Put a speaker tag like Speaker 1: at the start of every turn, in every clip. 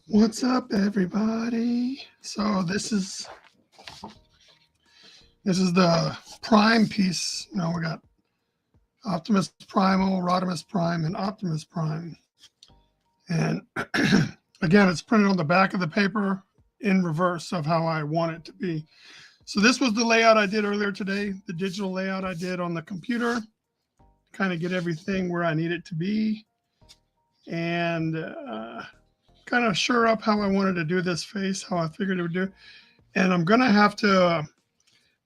Speaker 1: What's up, everybody? So this is the prime piece. You know, we got Optimus Primal, Rodimus Prime, and Optimus Prime. And again, it's printed on the back of the paper in reverse of how I want it to be. So this was the layout I did earlier today, the digital layout I did on the computer, kind of get everything where I need it to be, and kind of sure up how I wanted to do this face, how I figured it would do. And I'm going to have to,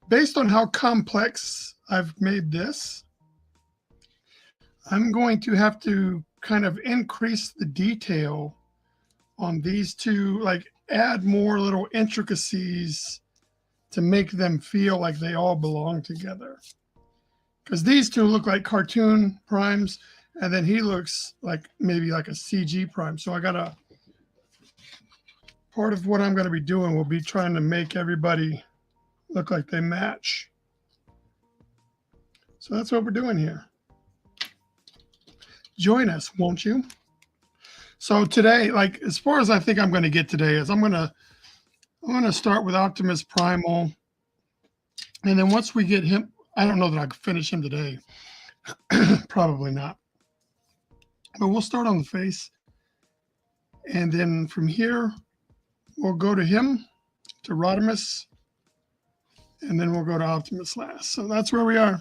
Speaker 1: based on how complex I've made this, I'm going to have to kind of increase the detail on these two, like add more little intricacies to make them feel like they all belong together. Because these two look like cartoon primes, and then he looks like maybe like a CG prime. So I got to, part of what I'm going to be doing will be trying to make everybody look like they match. So that's what we're doing here. Join us, won't you? So today, like as far as I think I'm going to get today is I'm going to start with Optimus Primal. And then once we get him, I don't know that I can finish him today. Probably not. But we'll start on the face. And then from here, we'll go to him, to Rodimus, and then we'll go to Optimus last. So that's where we are.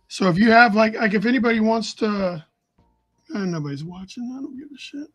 Speaker 1: So if you have like if anybody wants to, nobody's watching. I don't give a shit.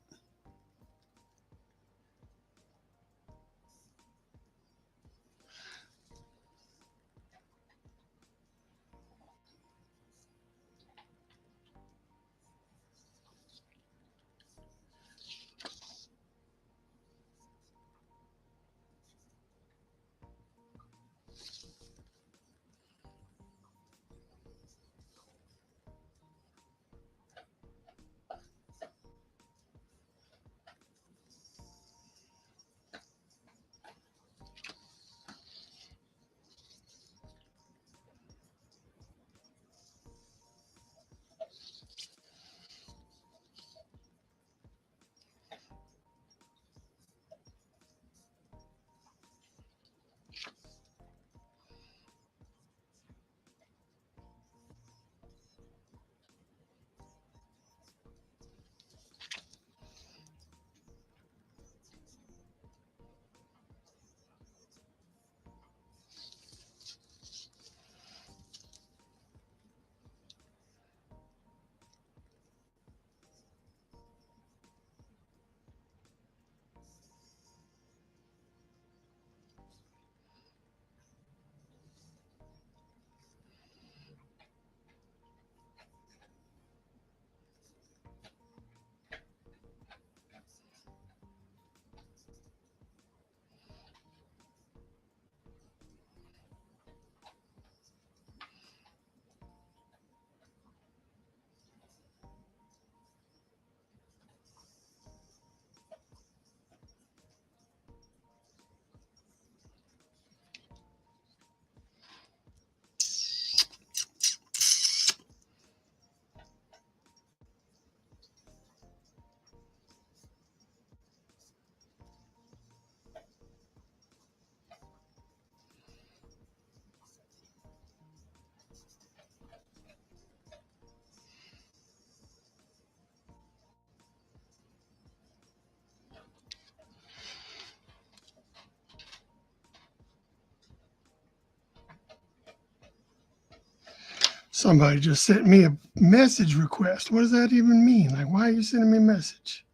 Speaker 1: Somebody just sent me a message request. What does that even mean? Like, why are you sending me a message?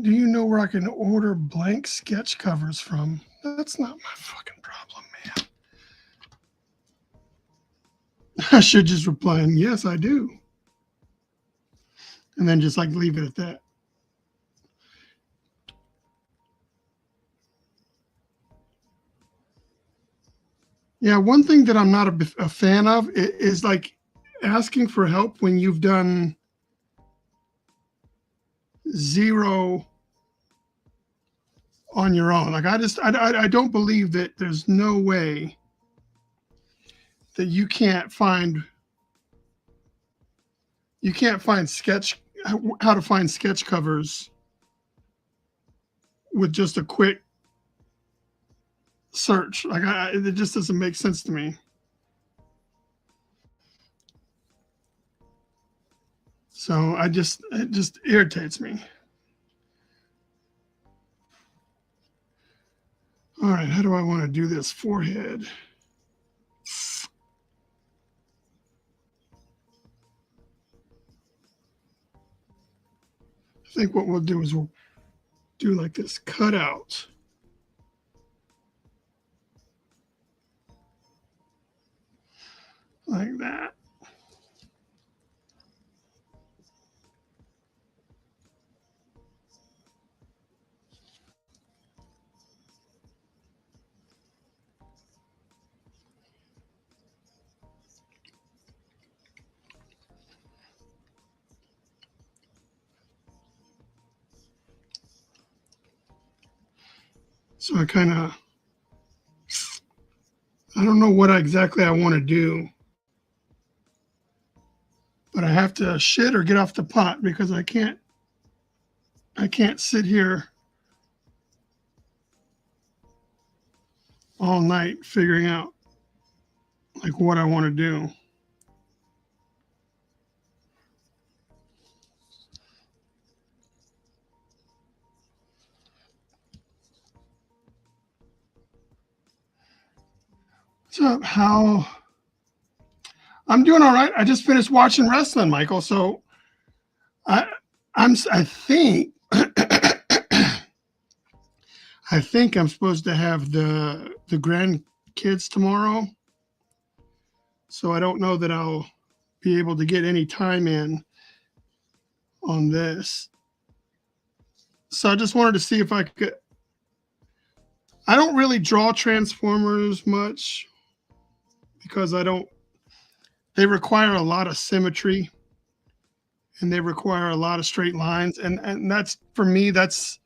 Speaker 1: Do you know where I can order blank sketch covers from? That's not my fucking problem, man. I should just reply, yes, I do. And then just like leave it at that. Yeah, one thing that I'm not a fan of is like asking for help when you've done zero on your own. Like I don't believe that there's no way that you can't find sketch how to find sketch covers with just a quick search. Like it just doesn't make sense to me. So it just irritates me. All right, how do I want to do this forehead? I think what we'll do is we'll do like this cutout. Like that. So I don't know what exactly I want to do, but I have to shit or get off the pot because I can't sit here all night figuring out like what I want to do. What's up, Hal? I'm doing all right. I just finished watching wrestling, Michael. So I think I think I'm supposed to have the grandkids tomorrow. So I don't know that I'll be able to get any time in on this. So I just wanted to see if I could. I don't really draw Transformers much because they require a lot of symmetry and they require a lot of straight lines. And that's, for me, that's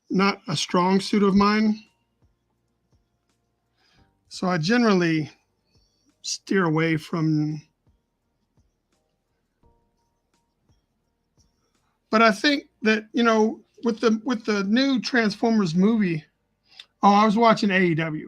Speaker 1: not a strong suit of mine. So I generally steer away from. But I think that, with the new Transformers movie, I was watching AEW.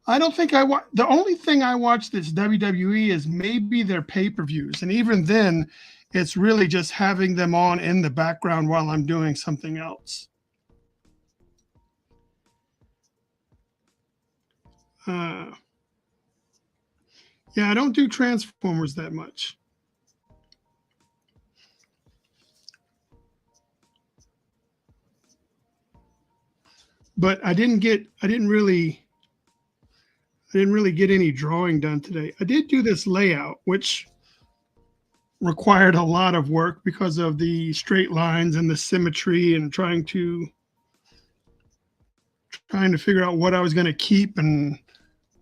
Speaker 1: I don't think the only thing I watch that's WWE is maybe their pay-per-views. And even then, it's really just having them on in the background while I'm doing something else. Yeah, I don't do Transformers that much. But I didn't really get any drawing done today. I did do this layout, which required a lot of work because of the straight lines and the symmetry and trying to figure out what I was going to keep and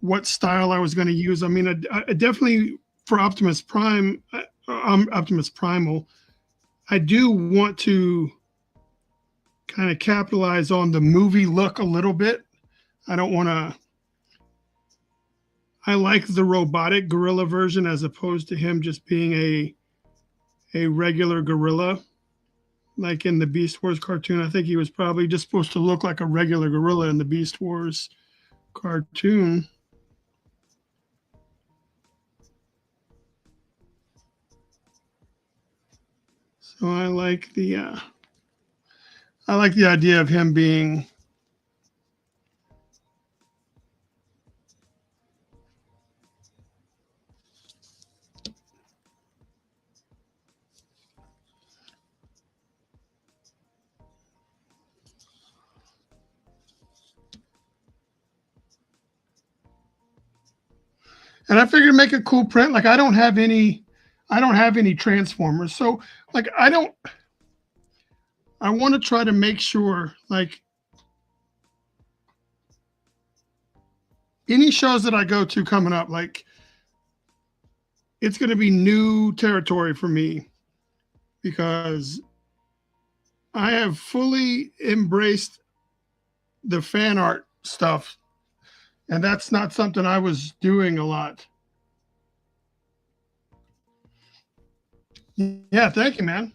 Speaker 1: what style I was going to use. I mean, I definitely, for Optimus Prime, Optimus Primal, I do want to kind of capitalize on the movie look a little bit. I don't want to. I like the robotic gorilla version as opposed to him just being a regular gorilla, like in the Beast Wars cartoon. I think he was probably just supposed to look like a regular gorilla in the Beast Wars cartoon. So I like the idea of him being And I figured make a cool print. Like I don't have any transformers. So like I want to try to make sure like any shows that I go to coming up, like it's going to be new territory for me because I have fully embraced the fan art stuff, and that's not something I was doing a lot. Yeah, thank you, man.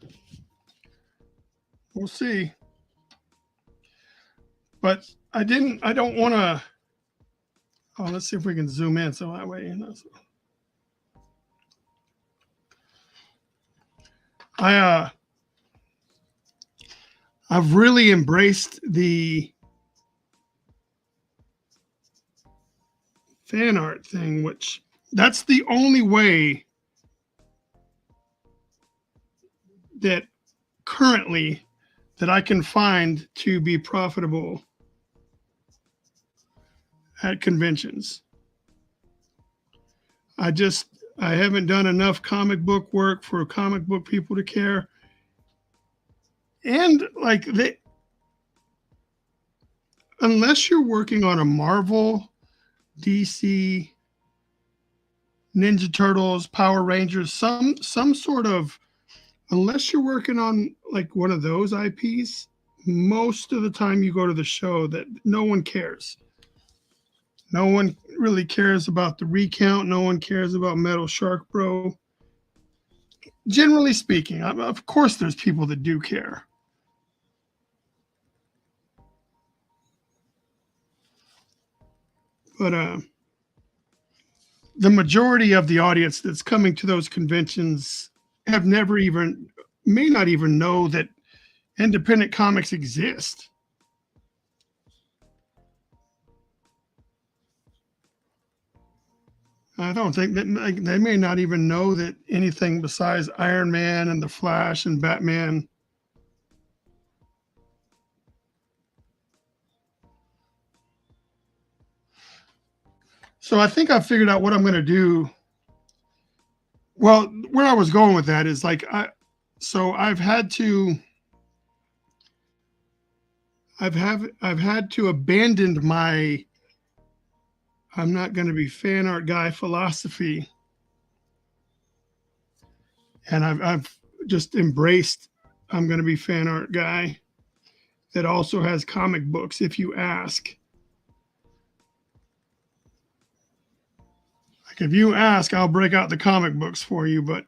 Speaker 1: We'll see. But I don't want to. Oh, let's see if we can zoom in so that way, you know. I I've really embraced the fan art thing, which that's the only way that currently that I can find to be profitable at conventions. I just I haven't done enough comic book work for comic book people to care. And like they unless you're working on a Marvel, DC, Ninja Turtles, Power Rangers, some sort of unless you're working on like one of those IPs, most of the time you go to the show that no one cares. No one really cares about the recount. No one cares about Metal Shark Bro. Generally speaking, of course, there's people that do care. But the majority of the audience that's coming to those conventions have never even, may not even know that independent comics exist. I don't think that like, they may not even know that anything besides Iron Man and the Flash and Batman. So I think I figured out what I'm going to do. Well, where I was going with that is like so I've had to abandon my I'm not going to be fan art guy philosophy, and I've just embraced I'm going to be fan art guy that also has comic books if you ask. Like if you ask, I'll break out the comic books for you, but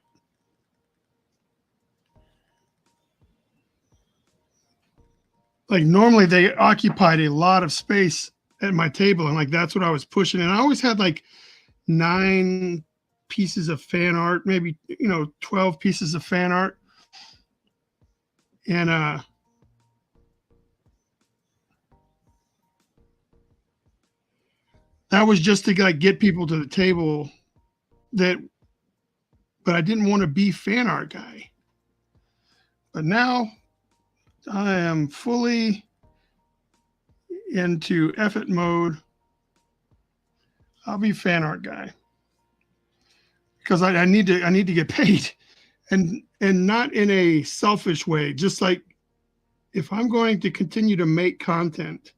Speaker 1: like normally they occupied a lot of space at my table, and like that's what I was pushing. And I always had like 9 pieces of fan art, maybe 12 pieces of fan art, and that was just to like get people to the table that. But I didn't want to be fan art guy. But now I am fully into effort mode. I'll be fan art guy because I need to get paid, and not in a selfish way. Just like if I'm going to continue to make content,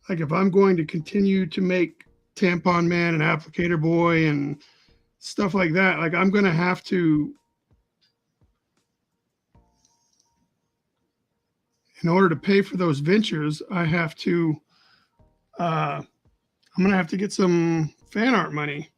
Speaker 1: like if I'm going to continue to make Tampon Man and Applicator Boy and stuff like that, like I'm going to have to, in order to pay for those ventures, I have to, I'm going to have to get some fan art money.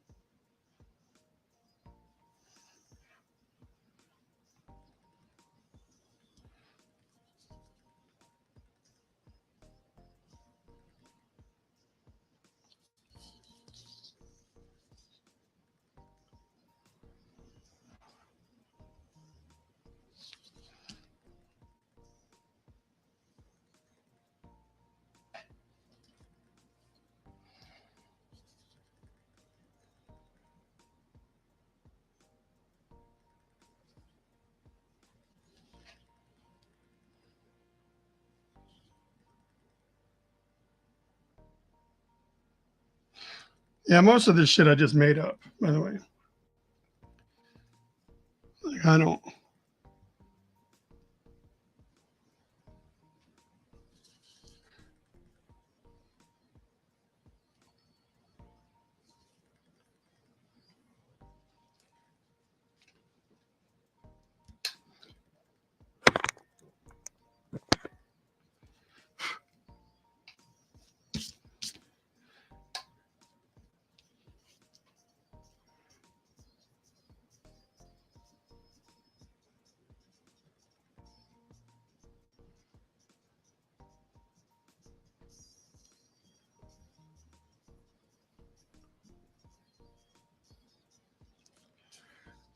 Speaker 1: Yeah, most of this shit I just made up, by the way. Like, I don't.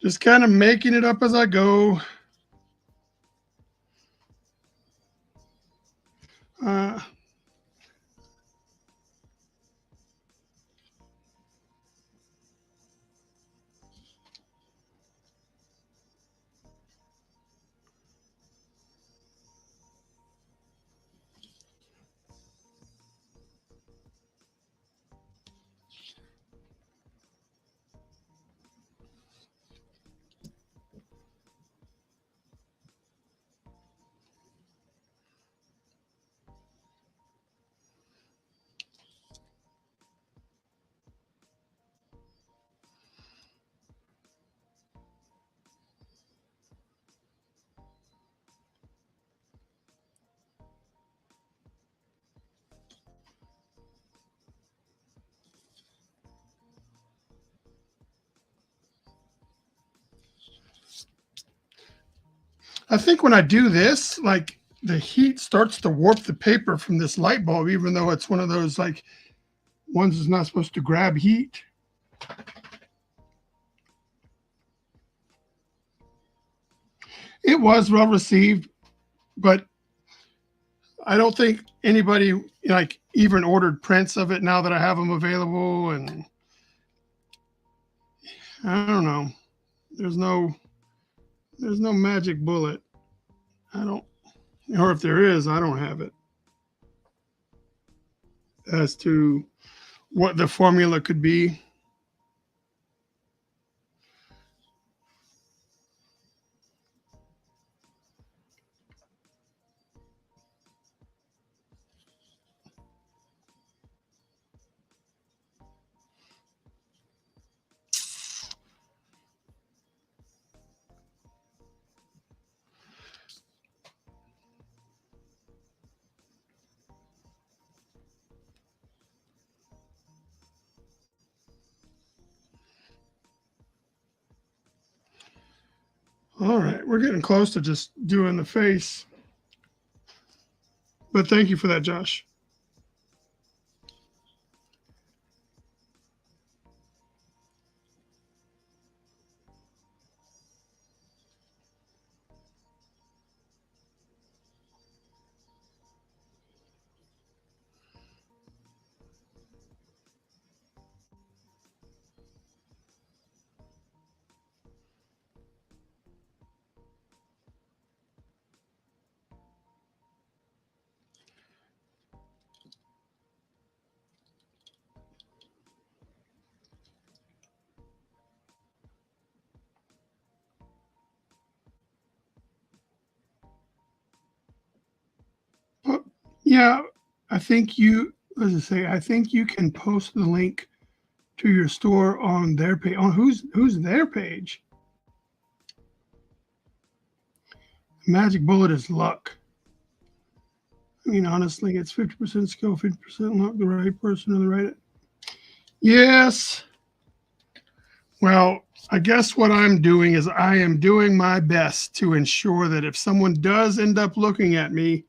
Speaker 1: Just kind of making it up as I go. Uh, I think when I do this, like the heat starts to warp the paper from this light bulb, even though it's one of those like ones that's not supposed to grab heat. It was well received, but I don't think anybody like even ordered prints of it now that I have them available. And I don't know. There's no magic bullet. I don't, or if there is, I don't have it as to what the formula could be. All right, we're getting close to just doing the face. But thank you for that, Josh. But yeah, I think you, let's just say, I think you can post the link to your store on their page. On who's their page? Magic bullet is luck. I mean, honestly, it's 50% skill, 50% luck, the right person or the right. Yes. Well, I guess what I'm doing is I am doing my best to ensure that if someone does end up looking at me,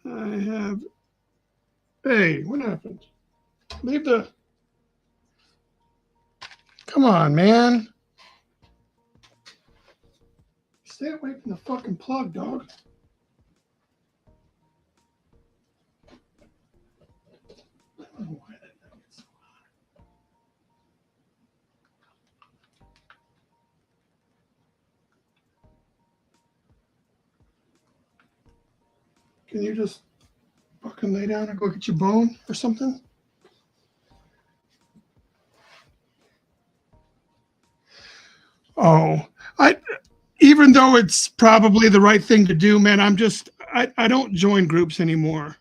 Speaker 1: I have. Hey, what happened? Leave the. Come on, man. Stay away from the fucking plug, dog. I don't know why that thing is so hot. Can you just fucking lay down and go get your bone or something? Oh, even though it's probably the right thing to do, man, I don't join groups anymore.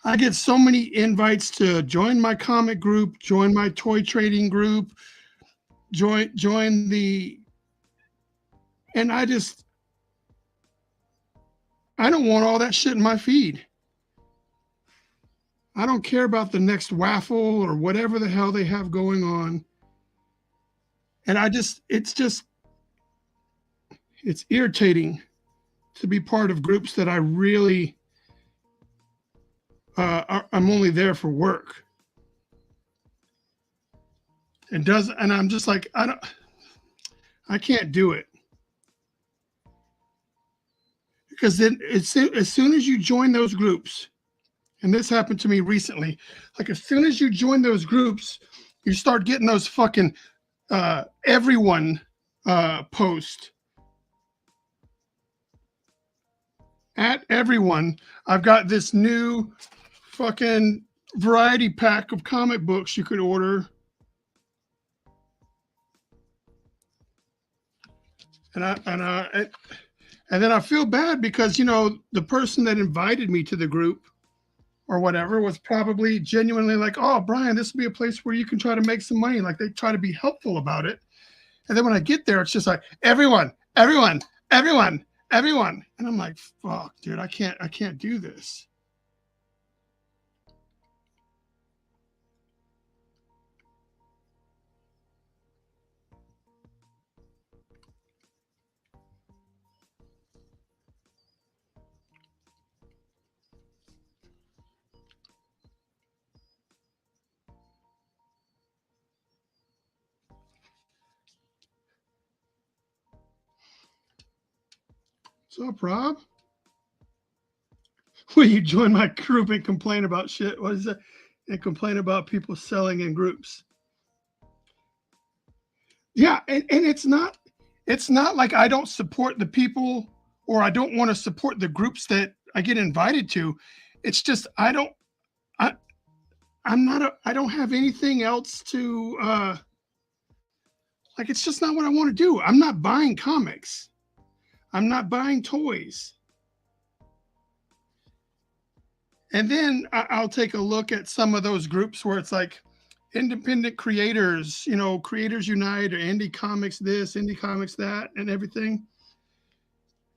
Speaker 1: I get so many invites to join my comic group, join my toy trading group, join the, and I don't want all that shit in my feed. I don't care about the next waffle or whatever the hell they have going on. And it's irritating to be part of groups that I really, I'm only there for work. And I'm just like, I can't do it. Because then as soon as you join those groups, and this happened to me recently, like as soon as you join those groups, you start getting those fucking everyone post at everyone. I've got this new fucking variety pack of comic books you could order. And then I feel bad because the person that invited me to the group or whatever was probably genuinely like, oh, Bryan, this would be a place where you can try to make some money. Like they try to be helpful about it. And then when I get there, it's just like everyone, everyone, everyone, everyone. And I'm like, fuck, dude, I can't do this. What's up, Rob? Will you join my group and complain about shit? What is that? And complain about people selling in groups. Yeah, and it's not like I don't support the people or I don't want to support the groups that I get invited to. It's just I I'm not I don't have anything else to like it's just not what I want to do. I'm not buying comics. I'm not buying toys. And then I'll take a look at some of those groups where it's like independent creators, Creators Unite or Indie Comics this, Indie Comics that, and everything.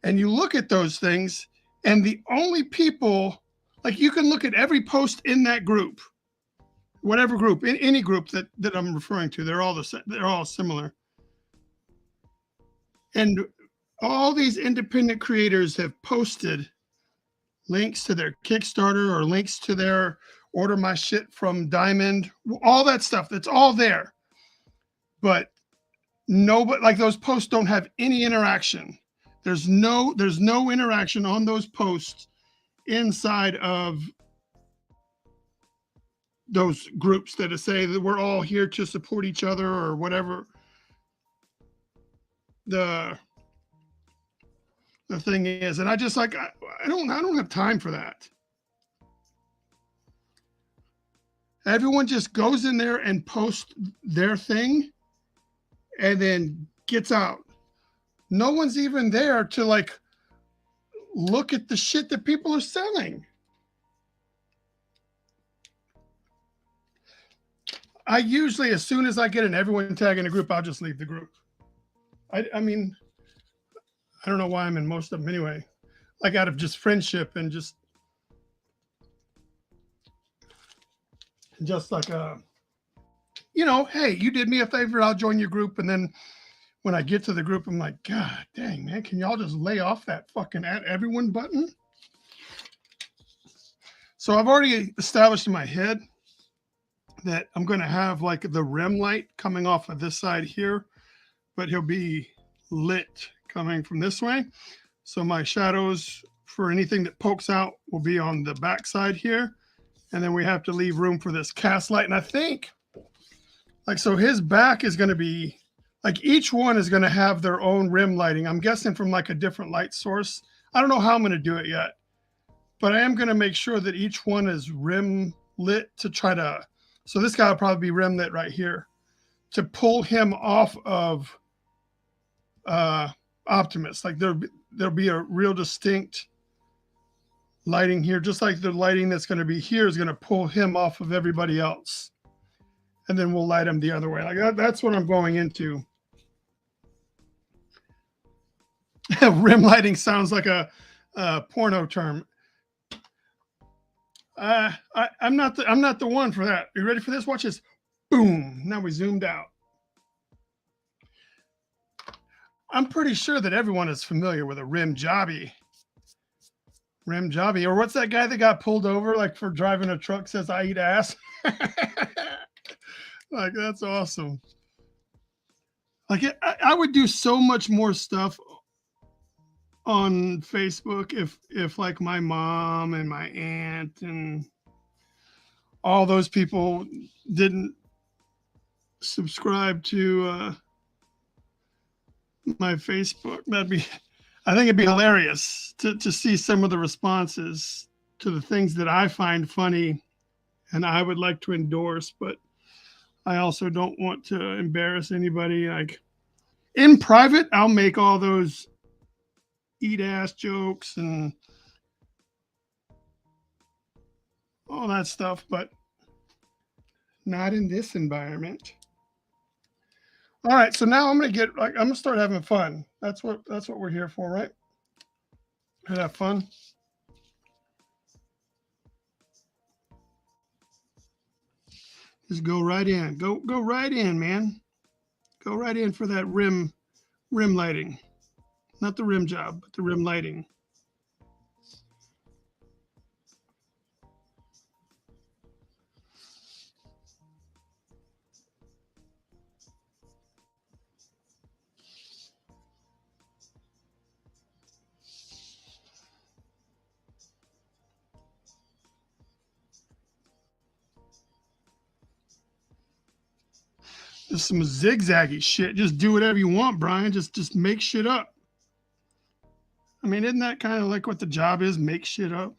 Speaker 1: And you look at those things, and the only people, like you can look at every post in that group, whatever group, in any group that I'm referring to, they're all similar. And all these independent creators have posted links to their Kickstarter or links to their order my shit from Diamond, all that stuff. That's all there. But nobody, like those posts don't have any interaction. There's no interaction on those posts inside of those groups that say that we're all here to support each other or whatever the thing is. And I just like I don't have time for that. Everyone just goes in there and posts their thing and then gets out. No one's even there to like look at the shit that people are selling. I usually, as soon as I get an everyone tag in a group, I'll just leave the group. I mean, I don't know why I'm in most of them anyway. Like out of just friendship and just like hey, you did me a favor, I'll join your group. And then when I get to the group, I'm like, God dang, man, can y'all just lay off that fucking add everyone button? So I've already established in my head that I'm going to have like the rim light coming off of this side here, but he'll be lit coming from this way. So my shadows for anything that pokes out will be on the back side here. And then we have to leave room for this cast light. And I think like, so his back is going to be like, each one is going to have their own rim lighting. I'm guessing from like a different light source. I don't know how I'm going to do it yet, but I am going to make sure that each one is rim lit to try to, so this guy will probably be rim lit right here to pull him off of Optimus. Like there'll be a real distinct lighting here, just like the lighting that's going to be here is going to pull him off of everybody else. And then we'll light him the other way. Like that's what I'm going into. Rim lighting sounds like a porno term. I'm not the one for that. You ready for this? Watch this. Boom. Now we zoomed out. I'm pretty sure that everyone is familiar with a rim jobby. Rim jobby. Or what's that guy that got pulled over like for driving a truck says I eat ass? Like that's awesome. Like I would do so much more stuff on Facebook if like my mom and my aunt and all those people didn't subscribe to my Facebook. I think it'd be hilarious to see some of the responses to the things that I find funny and I would like to endorse, but I also don't want to embarrass anybody. Like in private, I'll make all those eat ass jokes and all that stuff, but not in this environment. All right, so now I'm gonna start having fun. That's what we're here for, right? Have fun. Just go right in. Go right in, man. Go right in for that rim lighting. Not the rim job, but the rim lighting. Just some zigzaggy shit. Just do whatever you want, Bryan. Just make shit up. I mean, isn't that kind of like what the job is? Make shit up.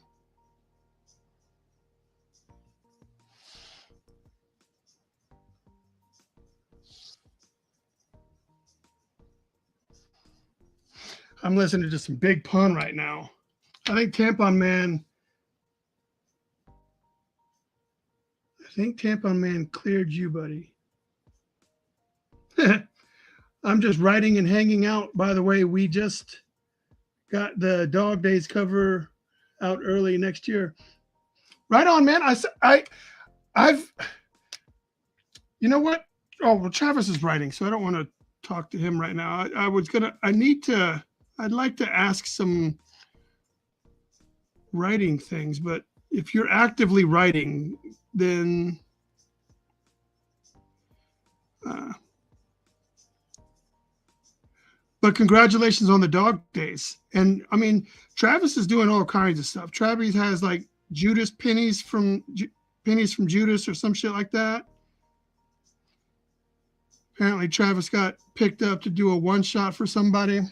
Speaker 1: I'm listening to some Big Pun right now. I think Tampon Man cleared you, buddy. I'm just writing and hanging out. By the way, we just got the Dog Days cover out early next year. Right on, man. I've, you know what? Oh, well, Travis is writing, so I don't want to talk to him right now. I'd like to ask some writing things, but if you're actively writing, then but congratulations on the Dog Days. And I mean, Travis is doing all kinds of stuff. Travis has like Judas pennies from Judas or some shit like that. Apparently Travis got picked up to do a one shot for somebody. I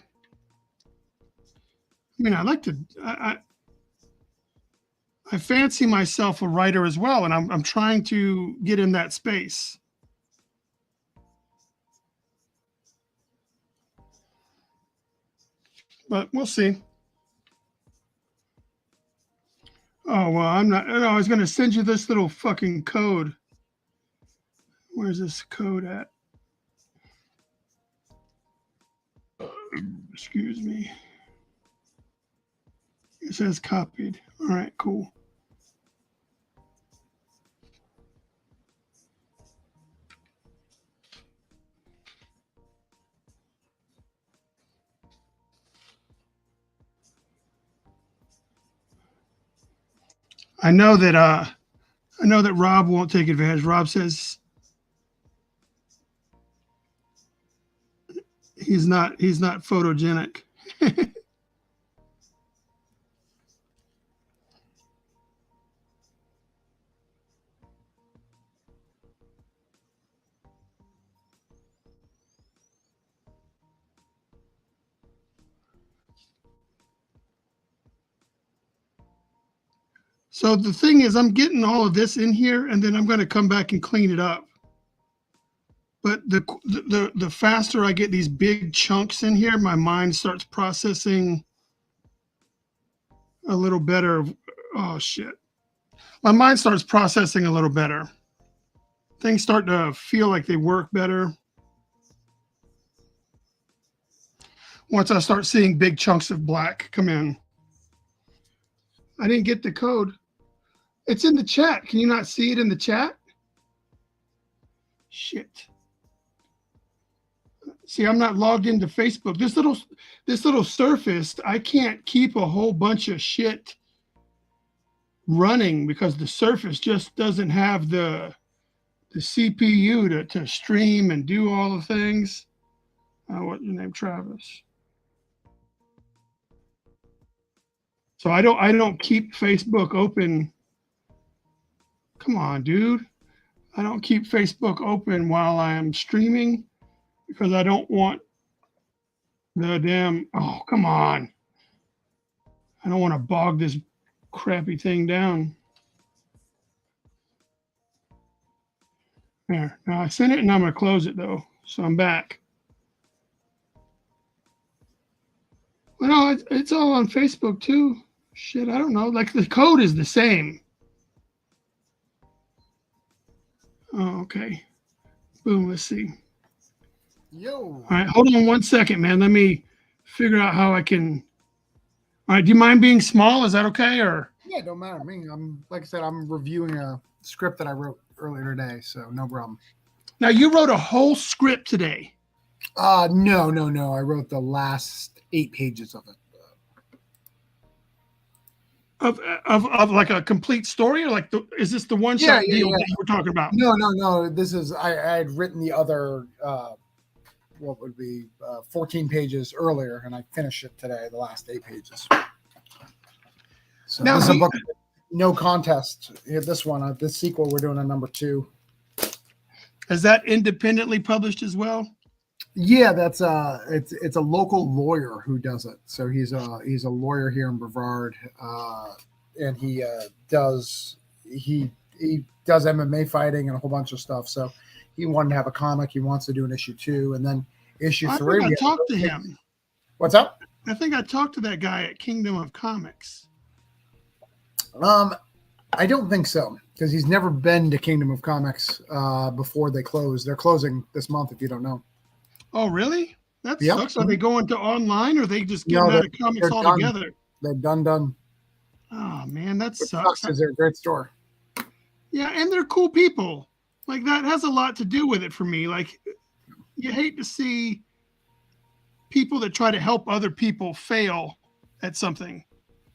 Speaker 1: mean, I fancy myself a writer as well, and I'm trying to get in that space. But we'll see. Oh, well, I'm not. No, I was going to send you this little fucking code. Where's this code at? Excuse me. It says copied. All right, cool. I know that Rob won't take advantage. Rob says he's not photogenic. So the thing is, I'm getting all of this in here, and then I'm going to come back and clean it up. But the faster I get these big chunks in here, my mind starts processing a little better. Oh shit. My mind starts processing a little better. Things start to feel like they work better once I start seeing big chunks of black come in. I didn't get the code. It's in the chat. Can you not see it in the chat? Shit. See, I'm not logged into Facebook. This little Surface, I can't keep a whole bunch of shit running because the Surface just doesn't have the CPU to stream and do all the things. What's your name? Travis. So I don't keep Facebook open. Come on, dude. I don't keep Facebook open while I am streaming because I don't want the damn, oh, come on. I don't want to bog this crappy thing down. There. Now I sent it and I'm going to close it though. So I'm back. Well, no, it's all on Facebook too. Shit, I don't know. Like the code is the same. Oh, okay. Boom, let's see.
Speaker 2: Yo.
Speaker 1: All right, hold on 1 second, man. Let me figure out how I can. All right, do you mind being small? Is that okay? Or
Speaker 2: yeah, don't matter to me. Like I said, I'm reviewing a script that I wrote earlier today, so no problem.
Speaker 1: Now you wrote a whole script today.
Speaker 2: No. I wrote the last 8 pages of it.
Speaker 1: Of like a complete story, or like is this the one shot deal that you were talking about?
Speaker 2: No. This is I had written the other what would be 14 pages earlier, and I finished it today, the last 8 pages. So now, this is a book, no contest. This one, this sequel, we're doing a number 2.
Speaker 1: Is that independently published as well?
Speaker 2: Yeah, that's it's a local lawyer who does it. So he's a lawyer here in Brevard, and he does MMA fighting and a whole bunch of stuff. So he wanted to have a comic. He wants to do an issue 2, and then issue 3.
Speaker 1: I talked to him.
Speaker 2: What's up?
Speaker 1: I think I talked to that guy at Kingdom of Comics.
Speaker 2: I don't think so, because he's never been to Kingdom of Comics before they close. They're closing this month, if you don't know.
Speaker 1: Oh, really? That sucks. Are they going to online, or they just getting out of comics altogether?
Speaker 2: They're done.
Speaker 1: Oh, man, that sucks.
Speaker 2: Because they're a great store.
Speaker 1: Yeah, and they're cool people. Like, that has a lot to do with it for me. Like, you hate to see people that try to help other people fail at something.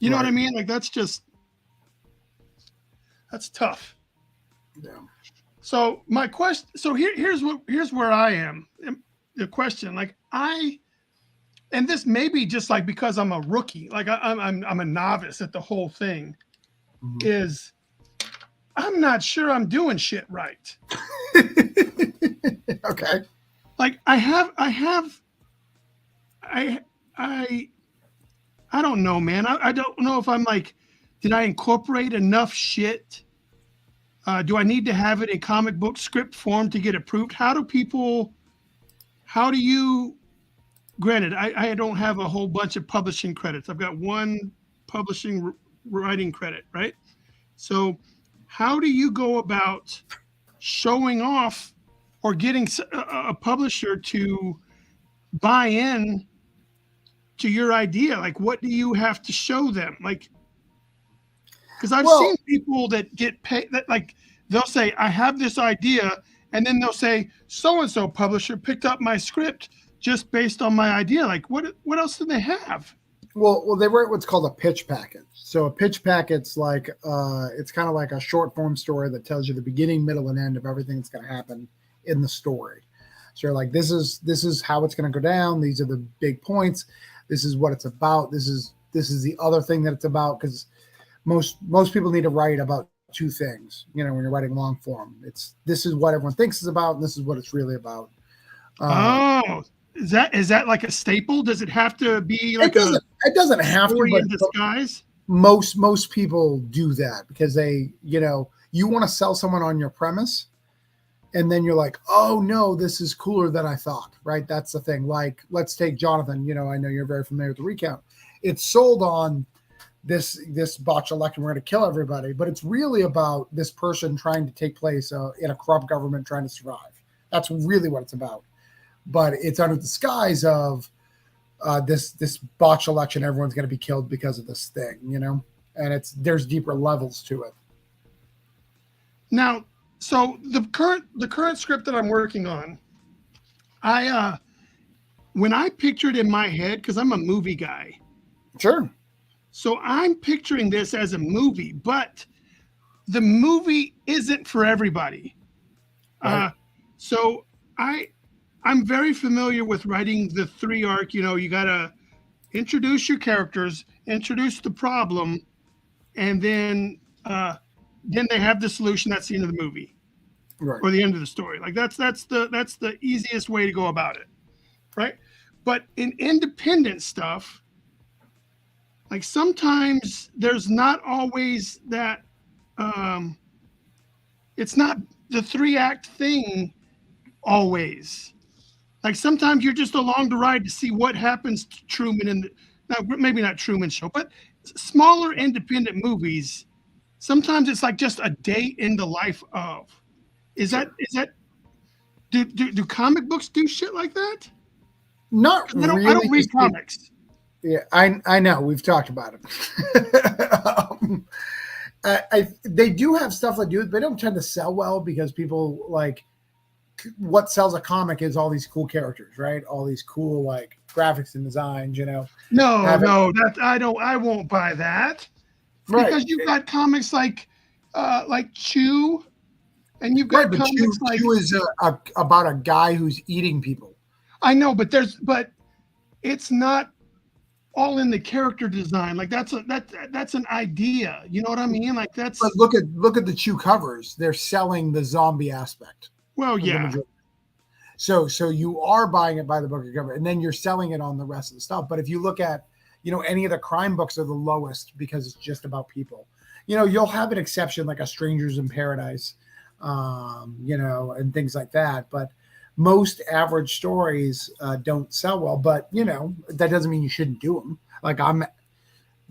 Speaker 1: You know what I mean? Like, that's tough.
Speaker 2: Yeah.
Speaker 1: So my question. So here's where I am. The question, like and this may be just like because I'm a rookie, like I'm a novice at the whole thing, is I'm not sure I'm doing shit right.
Speaker 2: Okay.
Speaker 1: Like I don't know, man. I don't know if I'm like, did I incorporate enough shit? Do I need to have it in comic book script form to get approved? How do you, granted, I don't have a whole bunch of publishing credits. I've got one publishing writing credit, right? So how do you go about showing off or getting a publisher to buy in to your idea? Like, what do you have to show them? Like, because I've seen people that get paid, that like, they'll say, I have this idea, and then they'll say, so-and-so publisher picked up my script just based on my idea. Like, what else do they have?
Speaker 2: Well, they write what's called a pitch package. So a pitch packet's like, it's kind of like a short form story that tells you the beginning, middle, and end of everything that's going to happen in the story. So you're like, this is how it's going to go down. These are the big points. This is what it's about. This is the other thing that it's about, because most people need to write about 2 things, when you're writing long form. This is what everyone thinks is about, and this is what it's really about.
Speaker 1: Is that like a staple? Does it have to be like
Speaker 2: it doesn't have to, but
Speaker 1: in disguise?
Speaker 2: Most people do that because they, you want to sell someone on your premise. and then you're like, oh no, this is cooler than I thought, right? That's the thing. Like, let's take Jonathan. I know you're very familiar with the recount. It's sold on this botched election, we're going to kill everybody, but it's really about this person trying to take place in a corrupt government trying to survive. That's really what it's about. But it's under the disguise of this botched election. Everyone's going to be killed because of this thing, and there's deeper levels to it.
Speaker 1: Now, so the current script that I'm working on, when I pictured in my head, because I'm a movie guy.
Speaker 2: Sure.
Speaker 1: So I'm picturing this as a movie, but the movie isn't for everybody. Right. So I'm very familiar with writing the 3 arc. You got to introduce your characters, introduce the problem, and then they have the solution. That's the end of the movie, right, or the end of the story. Like that's the easiest way to go about it, right? But in independent stuff, like sometimes there's not always that. It's not the 3-act thing always. Like sometimes you're just along the ride to see what happens to Truman maybe not Truman Show, but smaller independent movies. Sometimes it's like just a day in the life of. Do comic books do shit like that?
Speaker 2: Not really.
Speaker 1: I don't read comics.
Speaker 2: Yeah, I know. We've talked about it. They do have stuff that do. They don't tend to sell well because people like what sells a comic is all these cool characters, right? All these cool like graphics and designs,
Speaker 1: No, I won't buy that. Right. Because you've got comics like Chew, and you've got comics like
Speaker 2: Chew is about a guy who's eating people.
Speaker 1: I know, but it's not all in the character design. Like that's an idea. You know what I mean? Like that's.
Speaker 2: But look at the Chew covers. They're selling the zombie aspect.
Speaker 1: Well, yeah.
Speaker 2: So you are buying it by the book cover, and then you're selling it on the rest of the stuff. But if you look at, any of the crime books are the lowest because it's just about people. You'll have an exception like a Strangers in Paradise, and things like that. But most average stories don't sell well. But that doesn't mean you shouldn't do them. Like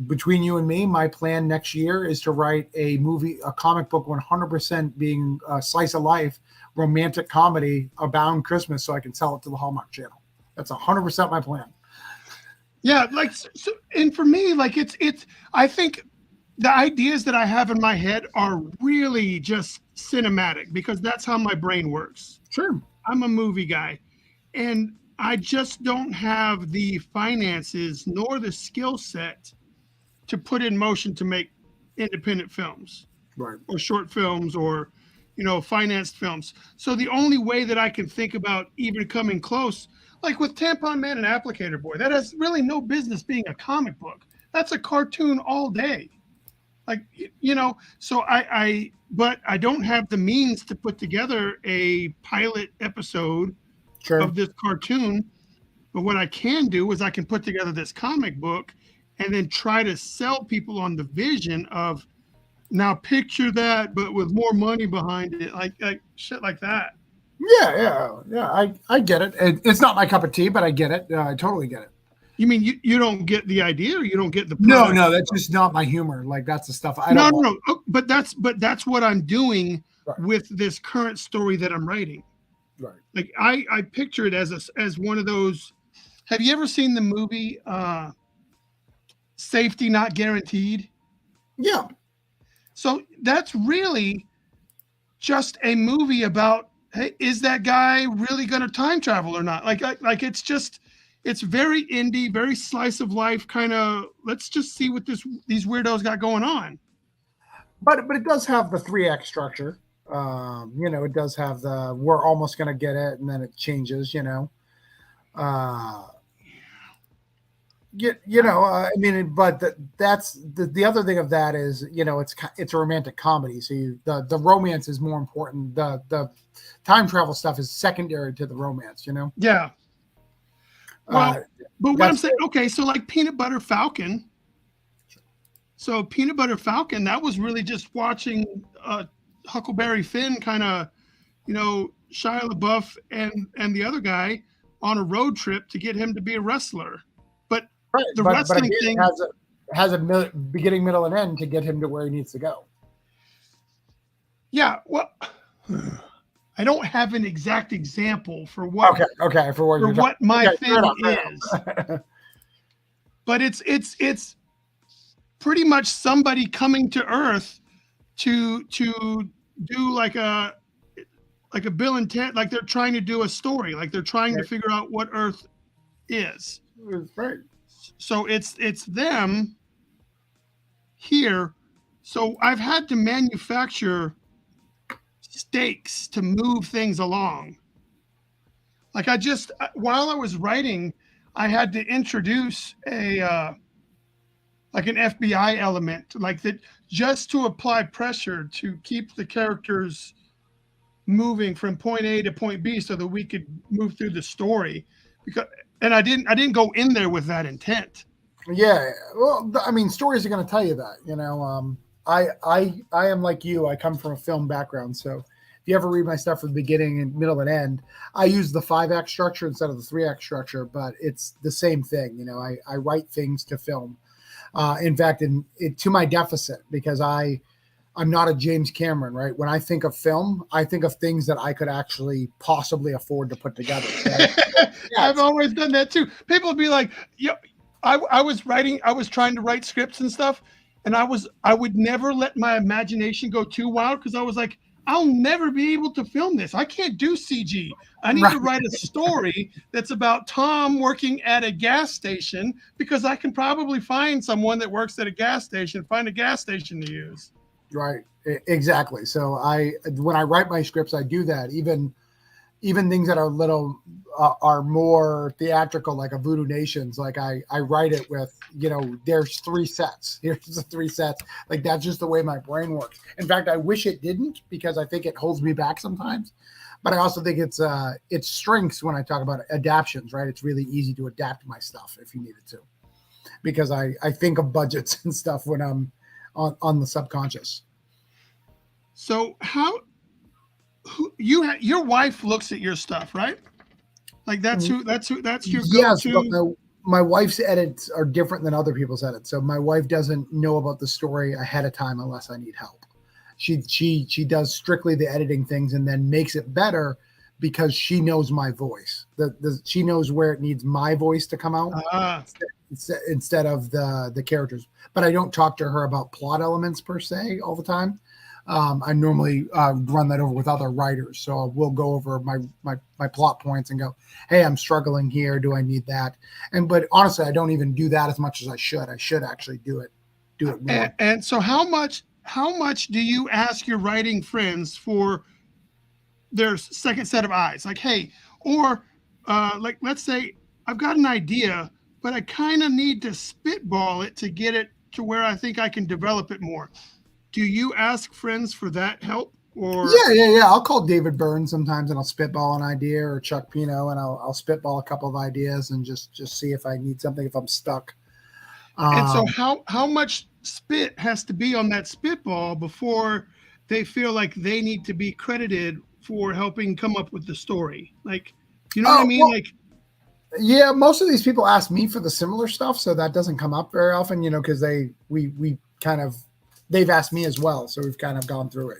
Speaker 2: between you and me, my plan next year is to write a comic book 100% being a slice of life, romantic comedy about Christmas so I can sell it to the Hallmark Channel. That's 100% my plan.
Speaker 1: Yeah, and for me, I think the ideas that I have in my head are really just cinematic because that's how my brain works.
Speaker 2: Sure.
Speaker 1: I'm a movie guy, and I just don't have the finances nor the skill set to put in motion to make independent films,
Speaker 2: right,
Speaker 1: or short films, or financed films. So the only way that I can think about even coming close, like with Tampon Man and Applicator Boy, that has really no business being a comic book. That's a cartoon all day. So but I don't have the means to put together a pilot episode of this cartoon. But what I can do is I can put together this comic book and then try to sell people on the vision of, now picture that, but with more money behind it, like shit like that.
Speaker 2: Yeah. I get it. It's not my cup of tea, but I get it. I totally get it.
Speaker 1: You mean you don't get the idea, or you don't get the
Speaker 2: product? No, that's just not my humor. Like that's the stuff I don't.
Speaker 1: No. But that's what I'm doing with this current story that I'm writing.
Speaker 2: Right.
Speaker 1: Like I picture it as one of those. Have you ever seen the movie Safety Not Guaranteed?
Speaker 2: Yeah.
Speaker 1: So that's really just a movie about, hey, is that guy really going to time travel or not? Like it's very indie, very slice of life kind of, let's just see what these weirdos got going on.
Speaker 2: But it does have the 3-act structure. It does have the, we're almost going to get it, and then it changes, but that's the other thing of that is, it's a romantic comedy. So the romance is more important. The time travel stuff is secondary to the romance,
Speaker 1: Yeah. Well, but what I'm saying, okay, so like Peanut Butter Falcon. So Peanut Butter Falcon, that was really just watching Huckleberry Finn kind of Shia LaBeouf and the other guy on a road trip to get him to be a wrestler. But
Speaker 2: Right,
Speaker 1: the
Speaker 2: but
Speaker 1: wrestling
Speaker 2: again,
Speaker 1: thing,
Speaker 2: it has a beginning, middle, and end to get him to where he needs to go.
Speaker 1: yeah. Well, I don't have an exact example for what
Speaker 2: Okay, for what
Speaker 1: for
Speaker 2: you're talking.
Speaker 1: what my
Speaker 2: Okay, fair
Speaker 1: thing
Speaker 2: enough,
Speaker 1: is,
Speaker 2: fair enough.
Speaker 1: but it's pretty much somebody coming to Earth to do like a Bill and Ted, like they're trying to do a story, like they're trying to
Speaker 2: Right,
Speaker 1: figure out what Earth is.
Speaker 2: right.
Speaker 1: So it's them here. So I've had to manufacture stakes to move things along. Like while I was writing, I had to introduce a like an FBI element, like that, just to apply pressure to keep the characters moving from point A to point B, so that we could move through the story. Because and I didn't go in there with that intent.
Speaker 2: Yeah, well, I mean, stories are going to tell you that. I am like you. I come from a film background, so if you ever read my stuff from the beginning and middle and end, I use the 5 act structure instead of the 3 act structure, but it's the same thing. I write things to film. In fact, to my deficit, because I'm not a James Cameron, right? When I think of film, I think of things that I could actually possibly afford to put together. Right?
Speaker 1: I've always done that too. People would be like, "Yeah, I was trying to write scripts and stuff, and I would never let my imagination go too wild, because I was like, I'll never be able to film this. I can't do CG. I need
Speaker 2: Right.
Speaker 1: to write a story that's about Tom working at a gas station, because I can probably find someone that works at a gas station, find a gas station to use."
Speaker 2: Right. Exactly. So when I write my scripts, I do that. Even things that are little are more theatrical, like a Voodoo Nations. Like I write it with, there's 3 sets. Here's the 3 sets. Like that's just the way my brain works. In fact, I wish it didn't, because I think it holds me back sometimes. But I also think it's strengths when I talk about adaptions, right? It's really easy to adapt my stuff if you needed to, because I think of budgets and stuff when I'm on the subconscious.
Speaker 1: So your wife looks at your stuff, right? Like that's your
Speaker 2: Yes, but
Speaker 1: go-to.
Speaker 2: my wife's edits are different than other people's edits. So my wife doesn't know about the story ahead of time unless I need help. She does strictly the editing things and then makes it better because she knows my voice. She knows where it needs my voice to come out
Speaker 1: Ah,
Speaker 2: instead of the characters. But I don't talk to her about plot elements per se all the time. I normally run that over with other writers. So we'll go over my plot points and go, hey, I'm struggling here. Do I need that? But honestly, I don't even do that as much as I should. I should actually do it more.
Speaker 1: and so how much do you ask your writing friends for their second set of eyes? Like, hey, or like, let's say I've got an idea, but I kind of need to spitball it to get it to where I think I can develop it more. Do you ask friends for that help, or?
Speaker 2: Yeah. I'll call David Byrne sometimes and I'll spitball an idea, or Chuck Pino, and I'll spitball a couple of ideas and just see if I need something, if I'm stuck.
Speaker 1: And so how much spit has to be on that spitball before they feel like they need to be credited for helping come up with the story? Like, you know what I mean?
Speaker 2: Well,
Speaker 1: Like,
Speaker 2: yeah, most of these people ask me for the similar stuff, so that doesn't come up very often, because we kind of, they've asked me as well, so we've kind of gone through it.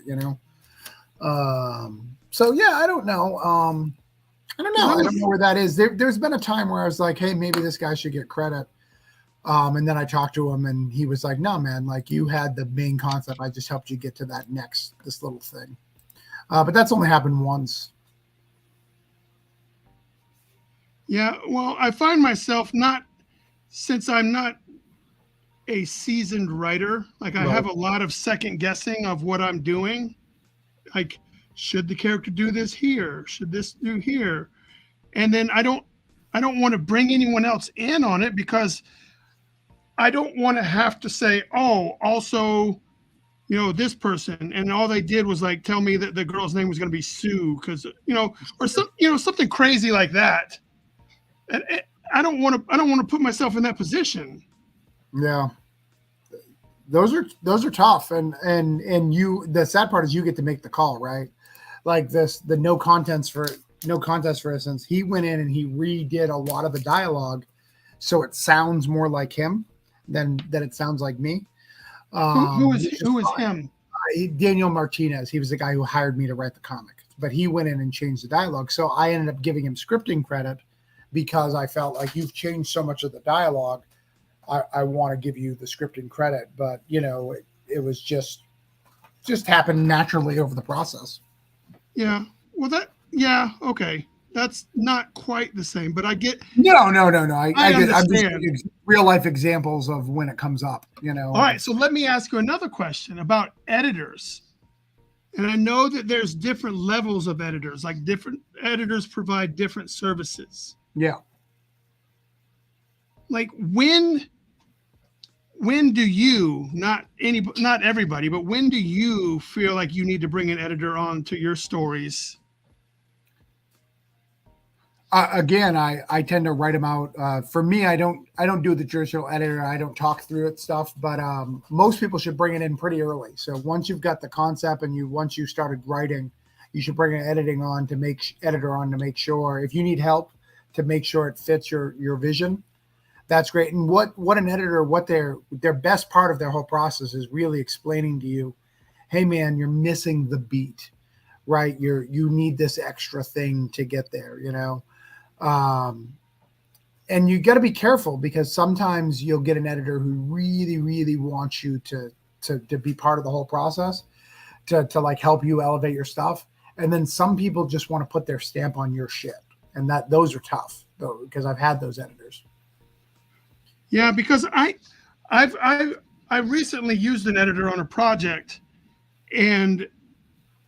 Speaker 2: So yeah, I don't know. I don't know. I don't know where that is. There's been a time where I was like, hey, maybe this guy should get credit. And then I talked to him and he was like, no, man, like you had the main concept. I just helped you get to this little thing. But that's only happened once.
Speaker 1: yeah, well, I find myself not, since I'm not a seasoned writer, like I
Speaker 2: Right.
Speaker 1: have a lot of second guessing of what I'm doing. Like, should the character do this here? Should this do here? And then I don't want to bring anyone else in on it, because I don't want to have to say, oh, also, this person, and all they did was like tell me that the girl's name was going to be Sue, because or something crazy like that. And I don't want to put myself in that position.
Speaker 2: Yeah. Those are tough. And you, the sad part is you get to make the call, right? like the no contest, for instance, he went in and he redid a lot of the dialogue so it sounds more like him than it sounds like me. Which is
Speaker 1: Who is
Speaker 2: fine.
Speaker 1: him?
Speaker 2: Daniel Martinez. He was the guy who hired me to write the comic, but he went in and changed the dialogue. So I ended up giving him scripting credit because I felt like you've changed so much of the dialogue. I want to give you the scripting credit, but it was just happened naturally over the process.
Speaker 1: Yeah. Well, okay. That's not quite the same, but I get.
Speaker 2: No. I get. I'm just
Speaker 1: understand.
Speaker 2: real life examples of when it comes up.
Speaker 1: All right. So let me ask you another question about editors. And I know that there's different levels of editors, like different editors provide different services.
Speaker 2: Yeah.
Speaker 1: Like when do you, not everybody, but when do you feel like you need to bring an editor on to your stories?
Speaker 2: Again, I tend to write them out. For me, I don't do the traditional editor. I don't talk through it stuff, but most people should bring it in pretty early. So once you've got the concept and once you started writing, you should bring an editor on to make sure if you need help to make sure it fits your vision. That's great. And what an editor, what their best part of their whole process is really explaining to you, hey man, you're missing the beat, right? You need this extra thing to get there, and you got to be careful because sometimes you'll get an editor who really, really wants you to be part of the whole process, to like help you elevate your stuff. And then some people just want to put their stamp on your shit, and those are tough though, because I've had those editors.
Speaker 1: Yeah, because I recently used an editor on a project, and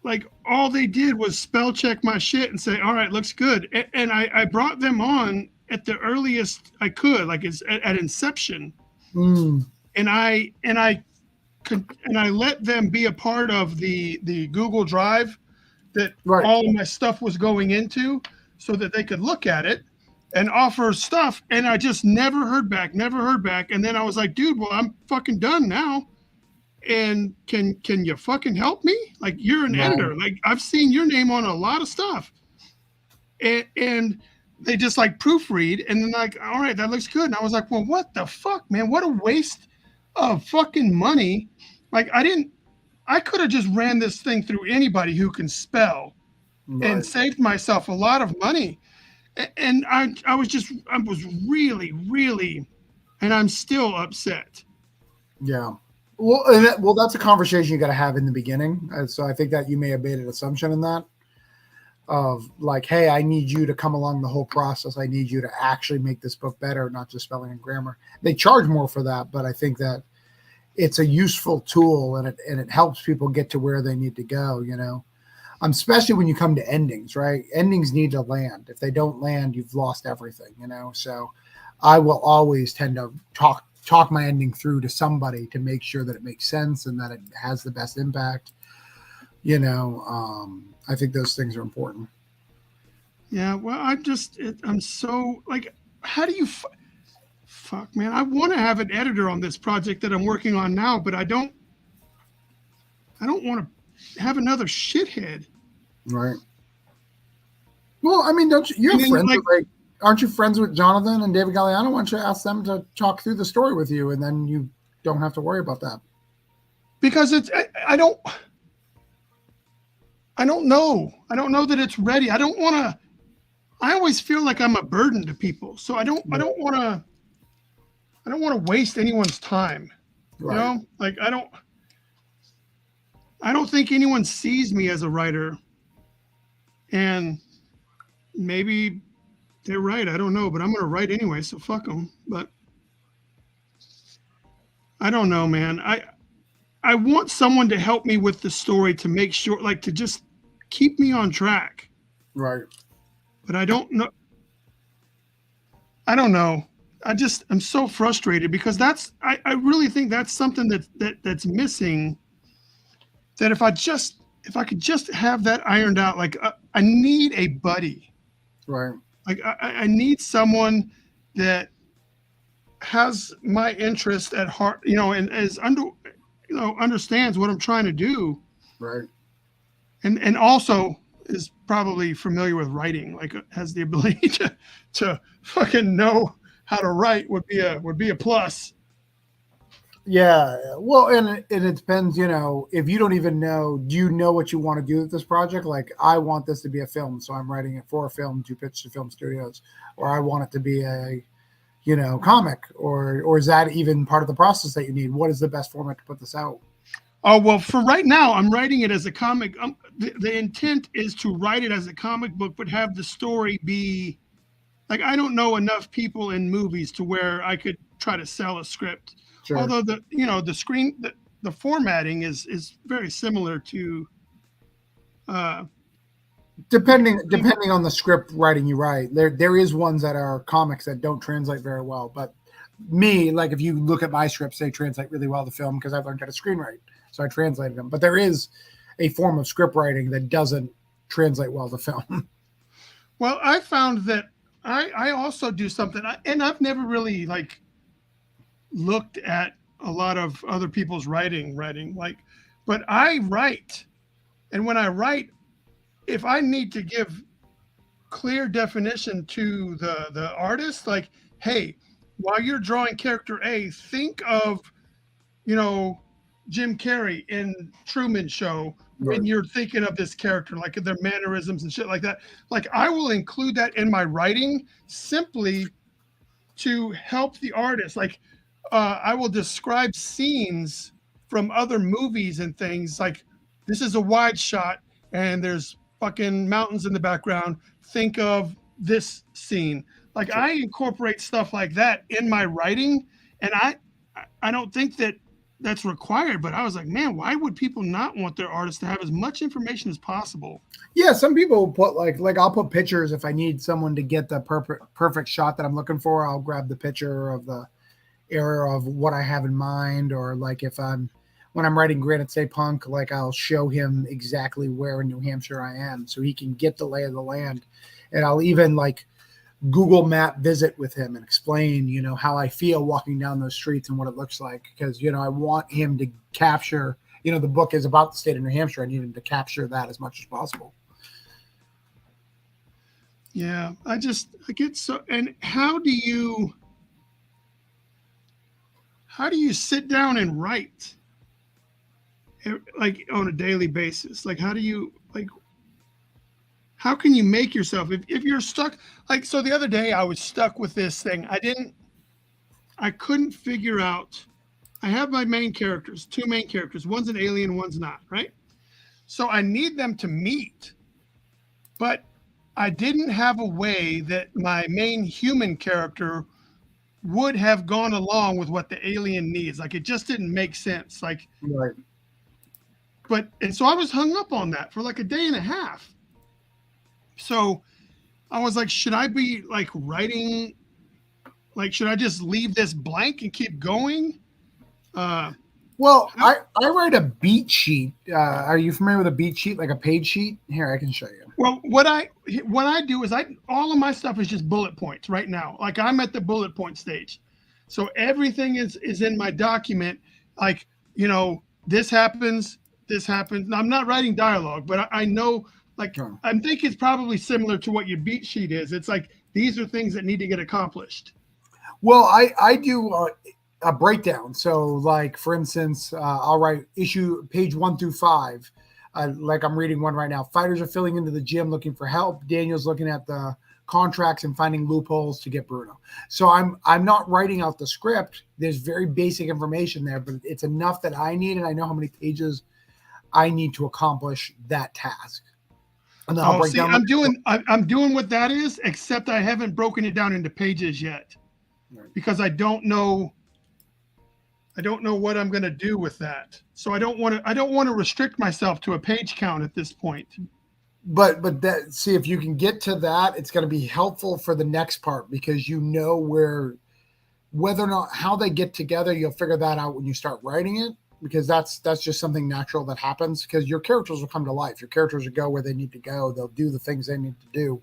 Speaker 1: like all they did was spell check my shit and say, all right, looks good. And I brought them on at the earliest I could, like it's at inception. And I let them be a part of the Google Drive that all of my stuff was going into so that they could look at it and offer stuff. And I just never heard back. And then I was like, dude, well, I'm fucking done now. And can you fucking help me? Like, you're an editor. Like, I've seen your name on a lot of stuff. And they just like proofread and then like, all right, that looks good. And I was like, well, what the fuck, man? What a waste of fucking money. Like, I could have just ran this thing through anybody who can spell and saved myself a lot of money. And I was really, really, and I'm still upset.
Speaker 2: Yeah. Well, that's a conversation you got to have in the beginning. So I think that you may have made an assumption in that of like, hey, I need you to come along the whole process. I need you to actually make this book better, not just spelling and grammar. They charge more for that, but I think that it's a useful tool and it helps people get to where they need to go, especially when you come to endings, right? Endings need to land. If they don't land, you've lost everything, So I will always tend to talk my ending through to somebody to make sure that it makes sense and that it has the best impact. I think those things are important.
Speaker 1: Yeah. Well, I'm so like, how do you, fuck, man, I want to have an editor on this project that I'm working on now, but I don't want to have another shithead.
Speaker 2: Right. Well, I mean, aren't you friends with Jonathan and David Galliano? Why don't you ask them to talk through the story with you, and then you don't have to worry about that?
Speaker 1: Because I don't know. I don't know that it's ready. I don't want to. I always feel like I'm a burden to people, so I don't want to waste anyone's time.
Speaker 2: Right.
Speaker 1: Like I don't think anyone sees me as a writer, and maybe they're right. I don't know, but I'm going to write anyway, so fuck them. But I don't know, man. I want someone to help me with the story to make sure, like, to just keep me on track.
Speaker 2: Right.
Speaker 1: But I don't know. I don't know. I'm so frustrated because I really think that's something that's missing. That if I could just have that ironed out, like I need a buddy.
Speaker 2: Right.
Speaker 1: Like I need someone that has my interest at heart, and understands what I'm trying to do.
Speaker 2: Right.
Speaker 1: And also is probably familiar with writing, like has the ability to fucking know how to write would be a plus.
Speaker 2: Yeah, well, and it depends. If you don't even know, do you know what you want to do with this project? Like, I want this to be a film, so I'm writing it for a film to pitch to film studios, or I want it to be a comic, or is that even part of the process that you need? What is the best format to put this out?
Speaker 1: Oh, well, for right now, I'm writing it as a comic. The intent is to write it as a comic book, but have the story be like, I don't know enough people in movies to where I could try to sell a script.
Speaker 2: Sure.
Speaker 1: Although the formatting is very similar to
Speaker 2: Depending on the script writing you write, there is ones that are comics that don't translate very well. But me, like, if you look at my scripts, they translate really well to film because I've learned how to screenwrite, so I translated them. But there is a form of script writing that doesn't translate well to film.
Speaker 1: Well, I found that I also do something, and I've never really like looked at a lot of other people's writing, like, but I write, and when I write, if I need to give clear definition to the artist, like, hey, while you're drawing character A, think of, Jim Carrey in Truman Show when
Speaker 2: Right.
Speaker 1: you're thinking of this character, like their mannerisms and shit like that. Like, I will include that in my writing simply to help the artist. Like, I will describe scenes from other movies and things. Like, this is a wide shot and there's fucking mountains in the background. Think of this scene. Like, I incorporate stuff like that in my writing, and I don't think that that's required. But I was like, man, why would people not want their artists to have as much information as possible?
Speaker 2: Yeah, some people put like I'll put pictures if I need someone to get the perfect shot that I'm looking for. I'll grab the picture of the area of what I have in mind, or like when I'm writing Granite State Punk, like I'll show him exactly where in New Hampshire I am so he can get the lay of the land. And I'll even like Google Map visit with him and explain, how I feel walking down those streets and what it looks like. Because, I want him to capture, the book is about the state of New Hampshire. I need him to capture that as much as possible.
Speaker 1: Yeah, I get so. And how do you sit down and write, like, on a daily basis? Like, how do you, like, how can you make yourself, if you're stuck? Like, so the other day I was stuck with this thing. I couldn't figure out. I have my two main characters. One's an alien, one's not, right? So I need them to meet, but I didn't have a way that my main human character would have gone along with what the alien needs. Like, it just didn't make sense. Like,
Speaker 2: Right.
Speaker 1: and so I was hung up on that for like a day and a half. So I was like, should I be like writing? Like, should I just leave this blank and keep going?
Speaker 2: Well, I write a beat sheet. Are you familiar with a beat sheet, like a page sheet? Here, I can show you.
Speaker 1: Well, what I do is all of my stuff is just bullet points right now. Like, I'm at the bullet point stage. So everything is in my document. Like, this happens. Now, I'm not writing dialogue, but I know, like,
Speaker 2: Sure.
Speaker 1: I think it's probably similar to what your beat sheet is. It's like, these are things that need to get accomplished.
Speaker 2: Well, I do a breakdown. So, like, for instance, I'll write page 1 through 5. Like, I'm reading one right now. Fighters are filling into the gym looking for help. Daniel's looking at the contracts and finding loopholes to get Bruno. So I'm not writing out the script. There's very basic information there, but it's enough that I need, and I know how many pages I need to accomplish that task. And then I'll break down.
Speaker 1: I'm doing what that is, except I haven't broken it down into pages yet, because I don't know what I'm going to do with that. So I don't want to restrict myself to a page count at this point.
Speaker 2: But see, if you can get to that, it's going to be helpful for the next part, because whether or not how they get together, you'll figure that out when you start writing it, because that's just something natural that happens, because your characters will come to life. Your characters will go where they need to go. They'll do the things they need to do.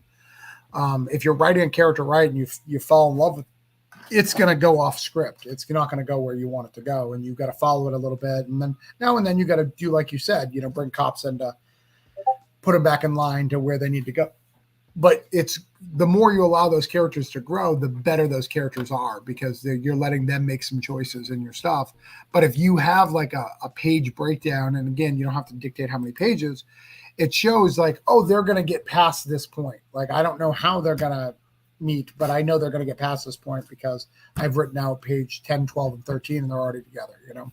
Speaker 2: If you're writing a character right and you fall in love with, it's going to go off script. It's not going to go where you want it to go, and you've got to follow it a little bit. And then now and then you got to do, like you said, bring cops into put them back in line to where they need to go. But it's the more you allow those characters to grow, the better those characters are, because you're letting them make some choices in your stuff. But if you have like a page breakdown, and again, you don't have to dictate how many pages, it shows like, oh, they're going to get past this point. Like, I don't know how they're going to meet, but I know they're going to get past this point because I've written out page 10, 12, and 13, and they're already together, you know?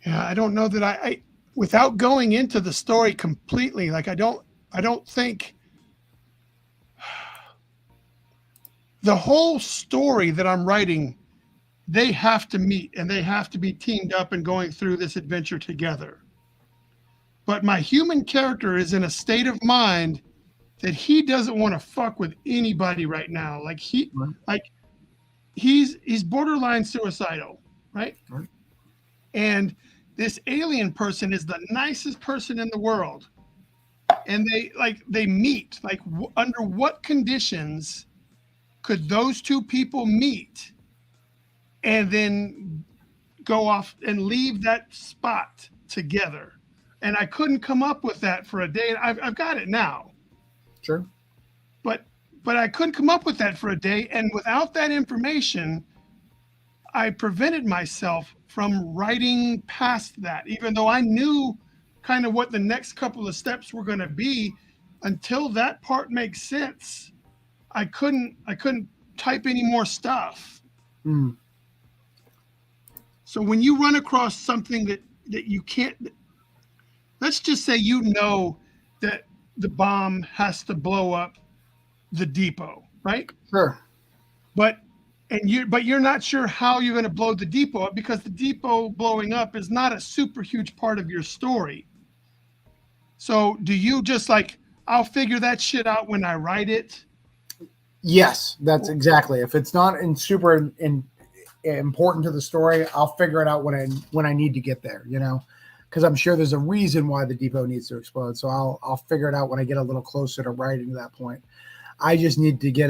Speaker 1: Yeah, I don't know that I without going into the story completely, like I don't think the whole story that I'm writing, they have to meet and they have to be teamed up and going through this adventure together. But my human character is in a state of mind that he doesn't want to fuck with anybody right now. Like he's borderline suicidal, right?
Speaker 2: Right.
Speaker 1: And this alien person is the nicest person in the world. And they meet, under what conditions could those two people meet and then go off and leave that spot together? And I couldn't come up with that for a day. I've got it now.
Speaker 2: Sure.
Speaker 1: But I couldn't come up with that for a day. And without that information, I prevented myself from writing past that, even though I knew kind of what the next couple of steps were going to be. Until that part makes sense, I couldn't type any more stuff.
Speaker 2: Mm.
Speaker 1: So when you run across something that you can't, let's just say that the bomb has to blow up the depot, right?
Speaker 2: Sure.
Speaker 1: But you're not sure how you're going to blow the depot up, because the depot blowing up is not a super huge part of your story. So do you just I'll figure that shit out when I write it?
Speaker 2: Yes, that's exactly. If it's not super important to the story, I'll figure it out when I need to get there, you know, because I'm sure there's a reason why the depot needs to explode. So I'll figure it out when I get a little closer to writing to that point. I just need to get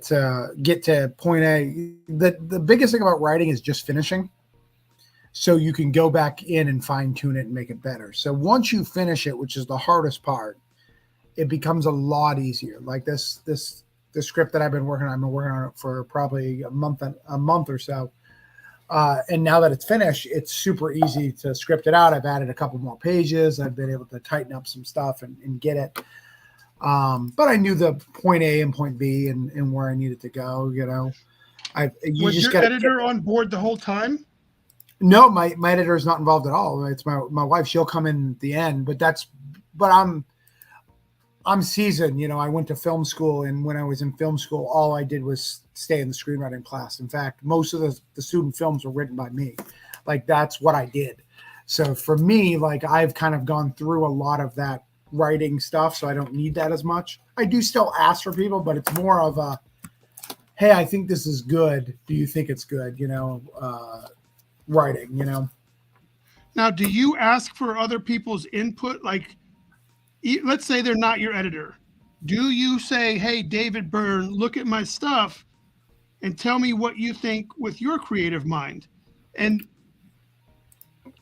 Speaker 2: to point A. The biggest thing about writing is just finishing, so you can go back in and fine tune it and make it better. So once you finish it, which is the hardest part, it becomes a lot easier. Like the script that I've been working on it for probably a month or so. And now that it's finished, it's super easy to script it out. I've added a couple more pages. I've been able to tighten up some stuff and get it. But I knew the point A and point B and where I needed to go, you know.
Speaker 1: Was your editor on board the whole time?
Speaker 2: No, my editor is not involved at all. It's my wife. She'll come in at the end, but I'm seasoned. You know, I went to film school, and when I was in film school, all I did was stay in the screenwriting class. In fact, most of the student films were written by me. Like, that's what I did. So for me, I've kind of gone through a lot of that writing stuff, so I don't need that as much. I do still ask for people, but it's more of a, hey, I think this is good. Do you think it's good? You know, writing, you know.
Speaker 1: Now, do you ask for other people's input? Let's say they're not your editor. Do you say, hey, David Byrne, look at my stuff and tell me what you think with your creative mind? And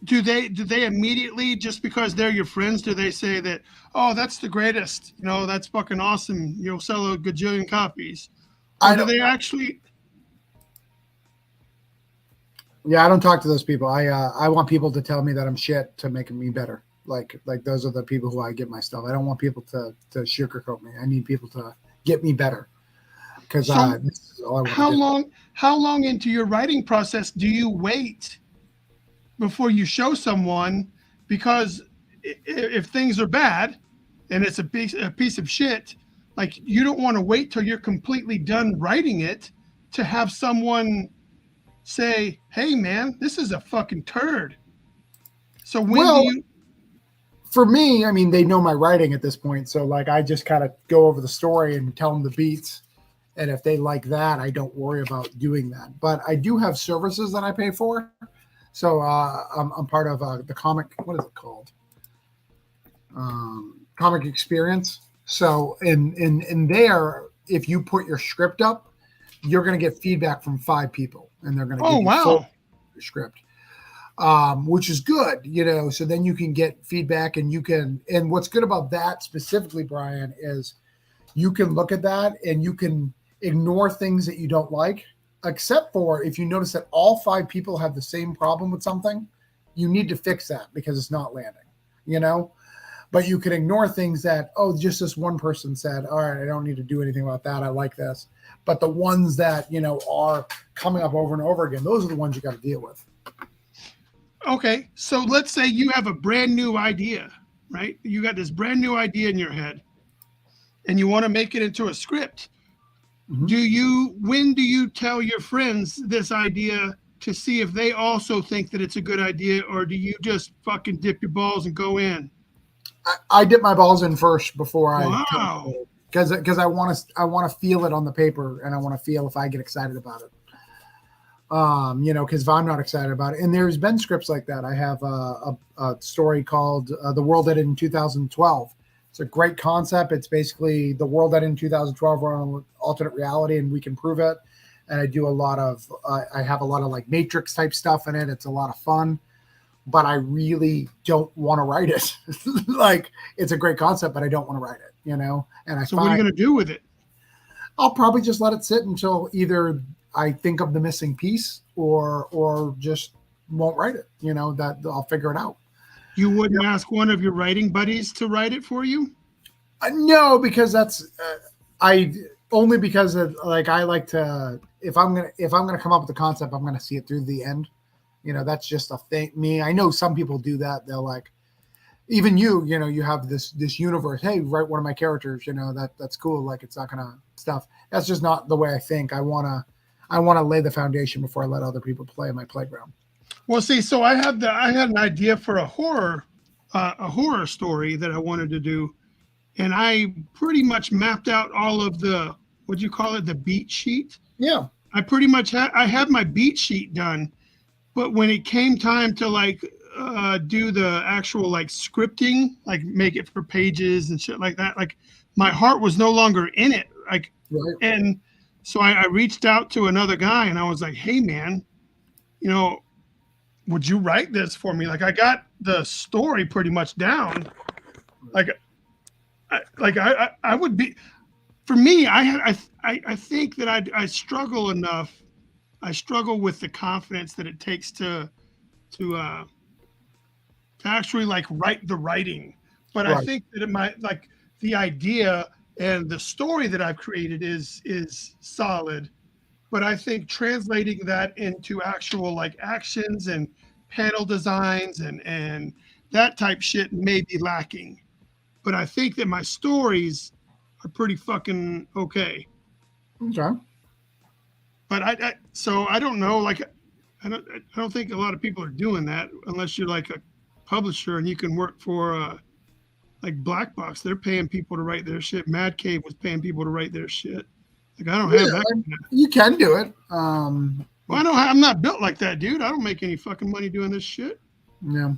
Speaker 1: do they immediately, just because they're your friends, do they say that, oh, that's the greatest, you know, that's fucking awesome, you'll sell a gajillion copies? Or do they actually?
Speaker 2: Yeah, I don't talk to those people. I want people to tell me that I'm shit to make me better. Like those are the people who I get my stuff. I don't want people to sugarcoat me. I need people to get me better, because this is all I want to do.
Speaker 1: How long into your writing process do you wait before you show someone? Because if things are bad and it's a piece of shit, you don't want to wait till you're completely done writing it to have someone say, hey man, this is a fucking turd. So
Speaker 2: for me, I mean, they know my writing at this point. So I just kind of go over the story and tell them the beats. And if they like that, I don't worry about doing that. But I do have services that I pay for. So I'm part of the comic, what is it called? Comic Experience. So in there, if you put your script up, you're going to get feedback from 5 people, and they're going to give you full script. which is good, you know. So then you can get feedback, and and what's good about that specifically, Bryan, is you can look at that and you can ignore things that you don't like, except for if you notice that all 5 people have the same problem with something, you need to fix that because it's not landing, you know. But you can ignore things that, oh, just this one person said, all right, I don't need to do anything about that. I like this. But the ones that, you know, are coming up over and over again, those are the ones you got to deal with.
Speaker 1: Okay, so let's say you have a brand new idea, right? You got this brand new idea in your head and you want to make it into a script. When do you tell your friends this idea to see if they also think that it's a good idea, or do you just fucking dip your balls and go in?
Speaker 2: I dip my balls in first before
Speaker 1: Wow.
Speaker 2: because I want to feel it on the paper, and I want to feel if I get excited about it. You know, because if I'm not excited about it, and there's been scripts like that. I have a story called "The World Ended in 2012." It's a great concept. It's basically the world ended in 2012. We're on an alternate reality, and we can prove it. And I do a lot of, I have a lot of like Matrix type stuff in it. It's a lot of fun, but I really don't want to write it. Like, it's a great concept, but I don't want to write it, you know? And
Speaker 1: So what are you going to do with it?
Speaker 2: I'll probably just let it sit until either I think of the missing piece or just won't write it, you know, that I'll figure it out.
Speaker 1: You wouldn't ask one of your writing buddies to write it for you?
Speaker 2: No, because that's because of, like, I like to, if I'm gonna come up with a concept, I'm gonna see it through the end. You know, that's just a thing. Me, I know some people do that. They'll like, even you know, you have this universe. Hey, write one of my characters. You know, that's cool. Like, it's not gonna stuff. That's just not the way I think. I wanna lay the foundation before I let other people play in my playground.
Speaker 1: Well, see, so I had an idea for a horror story that I wanted to do, and I pretty much mapped out all of the, what do you call it, the beat sheet.
Speaker 2: Yeah.
Speaker 1: I pretty much I had my beat sheet done, but when it came time to like do the actual like scripting, like make it for pages and shit like that, like my heart was no longer in it. Like,
Speaker 2: Right.
Speaker 1: and so I reached out to another guy and I was like, hey man, you know, would you write this for me? Like, I got the story pretty much down. Like, I would be, for me, I think that I struggle enough. I struggle with the confidence that it takes to actually like write the writing. But I
Speaker 2: Right.
Speaker 1: think that it might, like, the idea and the story that I've created is solid. But I think translating that into actual like actions and panel designs and that type shit may be lacking. But I think that my stories are pretty fucking okay.
Speaker 2: Okay.
Speaker 1: But so I don't know, like, I don't think a lot of people are doing that unless you're like a publisher and you can work for like Black Box. They're paying people to write their shit. Mad Cave was paying people to write their shit. Like, I don't have that.
Speaker 2: You can do it.
Speaker 1: Well, I'm not built like that, dude. I don't make any fucking money doing this shit.
Speaker 2: Yeah.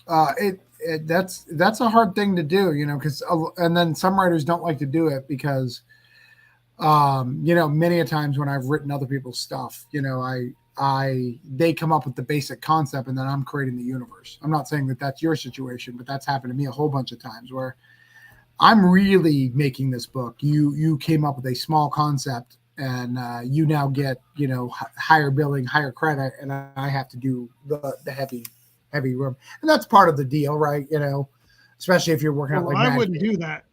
Speaker 2: That's a hard thing to do, you know, because and then some writers don't like to do it because, you know, many a times when I've written other people's stuff, you know, they come up with the basic concept and then I'm creating the universe. I'm not saying that that's your situation, but that's happened to me a whole bunch of times where I'm really making this book. You came up with a small concept and you now get, you know, higher billing, higher credit, and I have to do the heavy room, and that's part of the deal, right? You know, especially if you're working out like
Speaker 1: I wouldn't do that.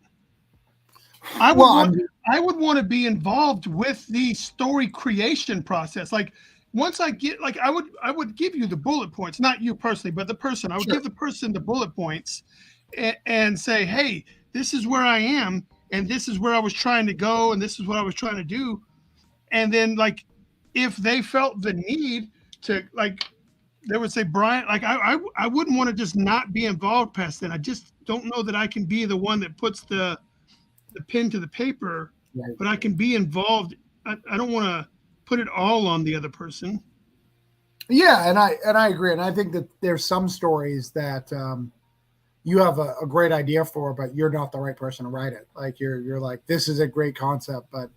Speaker 1: I would want to be involved with the story creation process. Like, once I get, like, I would give you the bullet points, not you personally, but the person. I would give the person the bullet points and say, hey, this is where I am, and this is where I was trying to go, and this is what I was trying to do. And then, like, if they felt the need to, like, they would say, Bryan, like, I wouldn't want to just not be involved past then. I just don't know that I can be the one that puts the pen to the paper,
Speaker 2: Right.
Speaker 1: but I can be involved. I don't want to put it all on the other person.
Speaker 2: Yeah, and I agree, and I think that there's some stories that you have a great idea for, but you're not the right person to write it. Like, you're like, this is a great concept, but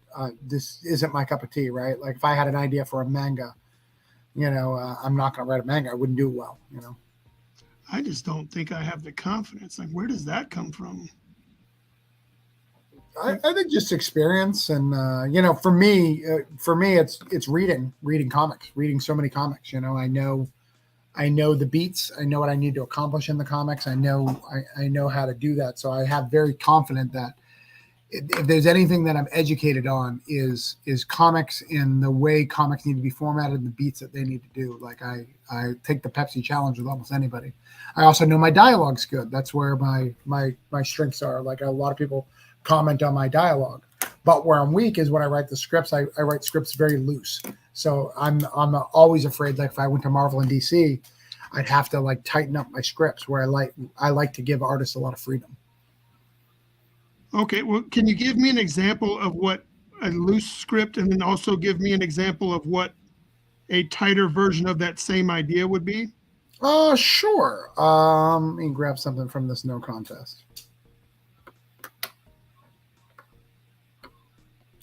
Speaker 2: this isn't my cup of tea, right? Like, if I had an idea for a manga, I'm not going to write a manga. I wouldn't do it well,
Speaker 1: I just don't think I have the confidence. Like, where does that come from?
Speaker 2: I think just experience, and for me, it's reading comics, reading so many comics. I know the beats. I know what I need to accomplish in the comics. I know how to do that. So I have very confident that if there's anything that I'm educated on is comics in the way comics need to be formatted, the beats that they need to do. Like I take the Pepsi challenge with almost anybody. I also know my dialogue's good. That's where my strengths are. Like a lot of people comment on my dialogue, but where I'm weak is when I write the scripts. I write scripts very loose. So I'm always afraid, like if I went to Marvel and DC, I'd have to like tighten up my scripts where I like to give artists a lot of freedom.
Speaker 1: Okay, well, can you give me an example of what a loose script, and then also give me an example of what a tighter version of that same idea would be?
Speaker 2: Sure. Let me grab something from this no contest.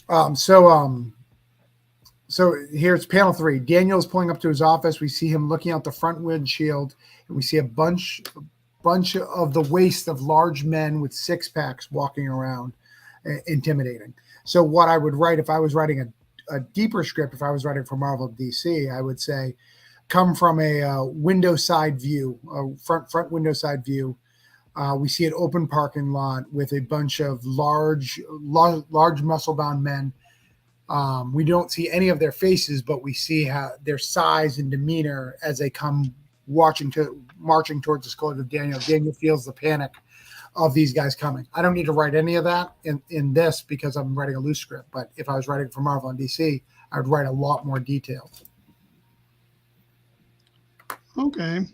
Speaker 2: So here's panel 3. Daniel's pulling up to his office. We see him looking out the front windshield, and we see a bunch of the waist of large men with six packs walking around, intimidating. So what I would write if I was writing a deeper script, if I was writing for Marvel DC, I would say, come from a window side view, a front window side view. We see an open parking lot with a bunch of large muscle-bound men. We don't see any of their faces, but we see how their size and demeanor as they come marching towards the skull of Daniel. Daniel feels the panic of these guys coming. I don't need to write any of that in this because I'm writing a loose script. But if I was writing for Marvel and DC, I would write a lot more detail.
Speaker 1: Okay.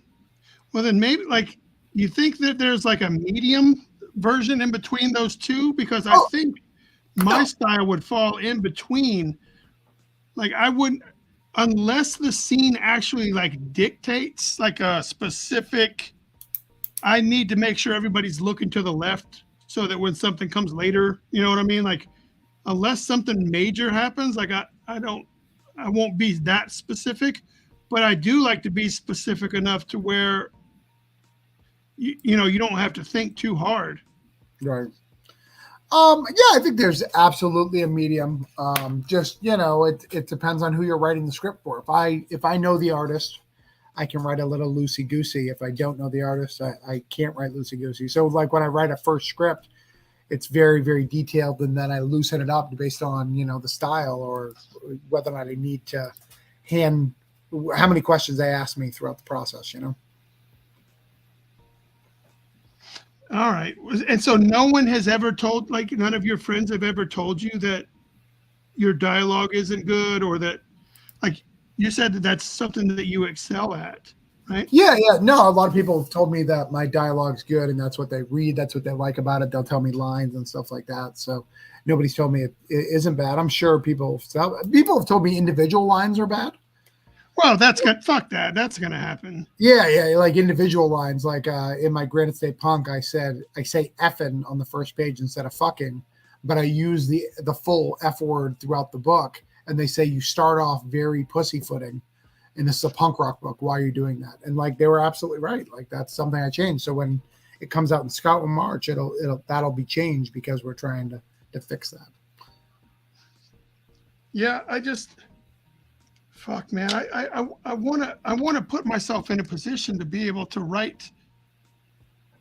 Speaker 1: Well, then maybe like you think that there's like a medium version in between those two? Because I think my style would fall in between. Like I wouldn't, unless the scene actually like dictates like a specific, I need to make sure everybody's looking to the left so that when something comes later, you know what I mean? Like unless something major happens, like I won't be that specific, but I do like to be specific enough to where you don't have to think too hard.
Speaker 2: Right. Yeah, I think there's absolutely a medium. Just, it depends on who you're writing the script for. If I know the artist, I can write a little loosey-goosey. If I don't know the artist, I can't write loosey-goosey. So like when I write a first script, it's very, very detailed, and then I loosen it up based on, the style or whether or not I need to how many questions they ask me throughout the process,
Speaker 1: All right. And so no one has ever told, like none of your friends have ever told you that your dialogue isn't good, or that, like you said, that that's something that you excel at, right?
Speaker 2: Yeah. No, a lot of people have told me that my dialogue's good and that's what they read. That's what they like about it. They'll tell me lines and stuff like that. So nobody's told me it isn't bad. I'm sure people have told me individual lines are bad.
Speaker 1: Well, fuck that. That's going to happen.
Speaker 2: Yeah. Like individual lines, like in my Granite State Punk, I say effing on the first page instead of fucking, but I use the full F word throughout the book. And they say you start off very pussyfooting, and this is a punk rock book. Why are you doing that? And like they were absolutely right. Like that's something I changed. So when it comes out in Scotland March, that'll be changed because we're trying to fix that.
Speaker 1: Yeah, fuck, man. I want to put myself in a position to be able to write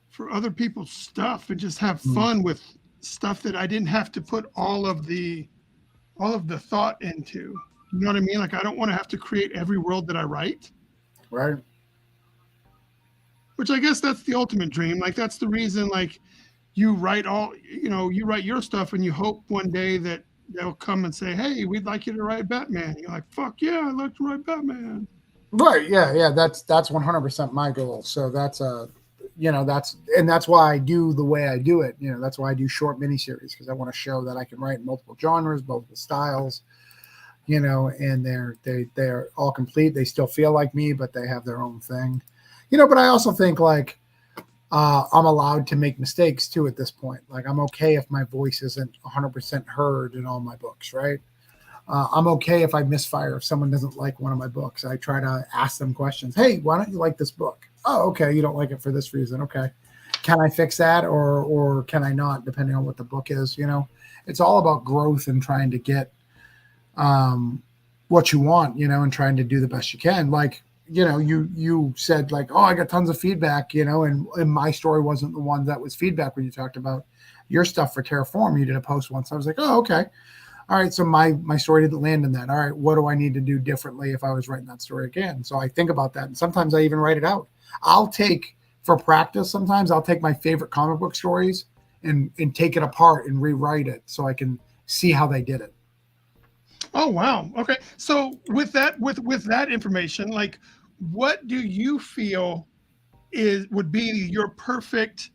Speaker 1: for other people's stuff and just have fun with stuff that I didn't have to put all of the thought into. You know what I mean? Like I don't want to have to create every world that I write.
Speaker 2: Right.
Speaker 1: Which I guess that's the ultimate dream. Like that's the reason like you write you write your stuff and you hope one day that they'll come and say, "Hey, we'd like you to write Batman." You're like, "Fuck yeah, I'd like to write Batman."
Speaker 2: Right. Yeah. That's 100% my goal. So that's that's why I do the way I do it. That's why I do short miniseries, because I want to show that I can write in multiple genres, multiple styles, and they're all complete. They still feel like me, but they have their own thing, but I also think like, I'm allowed to make mistakes too at this point. Like I'm okay if my voice isn't 100% heard in all my books, right? I'm okay if I misfire if someone doesn't like one of my books. I try to ask them questions. Hey, why don't you like this book? Oh, okay, you don't like it for this reason. Okay, can I fix that or can I not? Depending on what the book is, it's all about growth and trying to get what you want, and trying to do the best you can. Like, you said like, oh, I got tons of feedback, and my story wasn't the one that was feedback when you talked about your stuff for Terraform. You did a post once. I was like, oh, okay. All right. So my story didn't land in that. All right. What do I need to do differently if I was writing that story again? So I think about that. And sometimes I even write it out. For practice, sometimes I'll take my favorite comic book stories and take it apart and rewrite it so I can see how they did it.
Speaker 1: Oh, wow. Okay. So with that information, like, what do you feel would be your perfect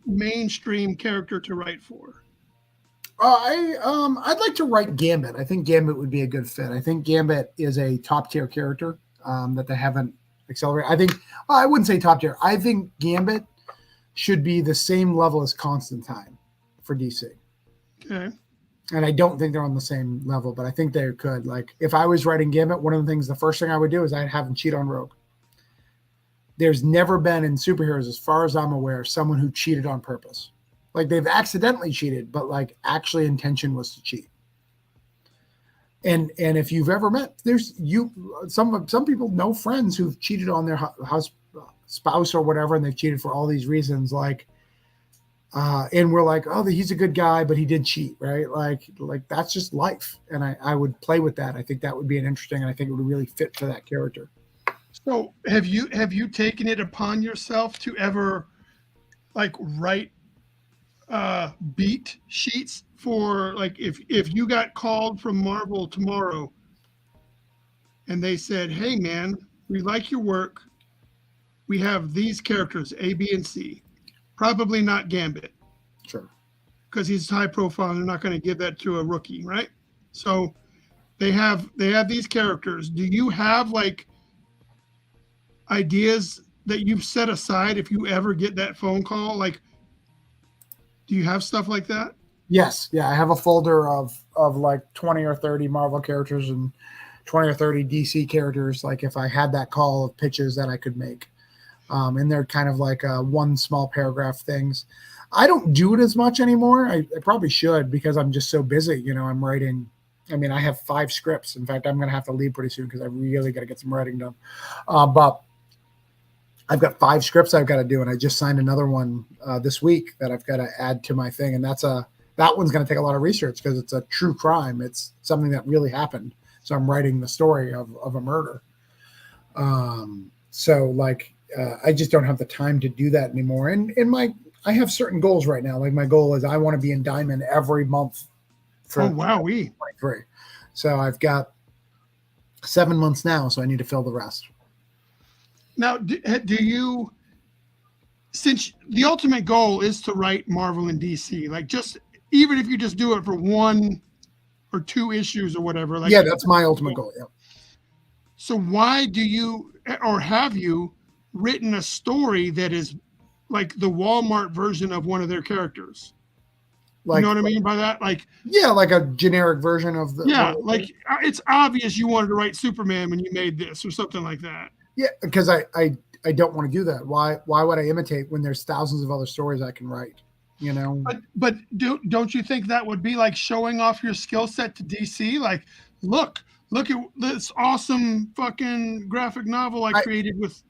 Speaker 1: mainstream character to write for?
Speaker 2: I'd like to write Gambit. I think Gambit would be a good fit. I think Gambit is a top tier character that they haven't accelerated. I wouldn't say top tier. I think Gambit should be the same level as Constantine for DC.
Speaker 1: Okay.
Speaker 2: And I don't think they're on the same level, but I think they could. Like, if I was writing Gambit, one of the things, the first thing I would do is I'd have him cheat on Rogue. There's never been in superheroes, as far as I'm aware, someone who cheated on purpose. Like, they've accidentally cheated, but like actually intention was to cheat. And if you've ever met, some people know friends who've cheated on their spouse or whatever, and they've cheated for all these reasons. Like, and we're like, oh, he's a good guy, but he did cheat, right? Like that's just life. And I would play with that. I think that would be interesting, and I think it would really fit for that character.
Speaker 1: So have you taken it upon yourself to ever like write beat sheets for, like, if you got called from Marvel tomorrow and they said, hey man, we like your work, we have these characters A, B, and C, probably not Gambit,
Speaker 2: Sure,
Speaker 1: because he's high profile and they're not going to give that to a rookie, right? So they have these characters. Do you have like ideas that you've set aside if you ever get that phone call? Like, do you have stuff like that?
Speaker 2: Yes. Yeah. I have a folder of like 20 or 30 Marvel characters and 20 or 30 DC characters. Like, if I had that call of pitches that I could make. And they're kind of like one small paragraph things. I don't do it as much anymore. I probably should, because I'm just so busy. I'm writing. I mean, I have 5 scripts. In fact, I'm going to have to leave pretty soon because I really got to get some writing done. But I've got 5 scripts I've got to do, and I just signed another one this week that I've got to add to my thing. And that one's going to take a lot of research because it's a true crime. It's something that really happened. So I'm writing the story of a murder. I just don't have the time to do that anymore. And I have certain goals right now. Like, my goal is I want to be in Diamond every month for 2023. So I've got 7 months now, so I need to fill the rest.
Speaker 1: Now, do you, since the ultimate goal is to write Marvel and DC, like, just even if you just do it for 1 or 2 issues or whatever, like,
Speaker 2: yeah, that's my ultimate goal. Yeah.
Speaker 1: So why do you, or have you written a story that is like the Walmart version of one of their characters? Like, you know what I mean by that? Like,
Speaker 2: yeah, like a generic version of the.
Speaker 1: Yeah, like, it's obvious you wanted to write Superman when you made this or something like that.
Speaker 2: Yeah, because I don't want to do that. Why would I imitate when there's thousands of other stories I can write?
Speaker 1: But don't you think that would be like showing off your skill set to DC? Like, look at this awesome fucking graphic novel I created with.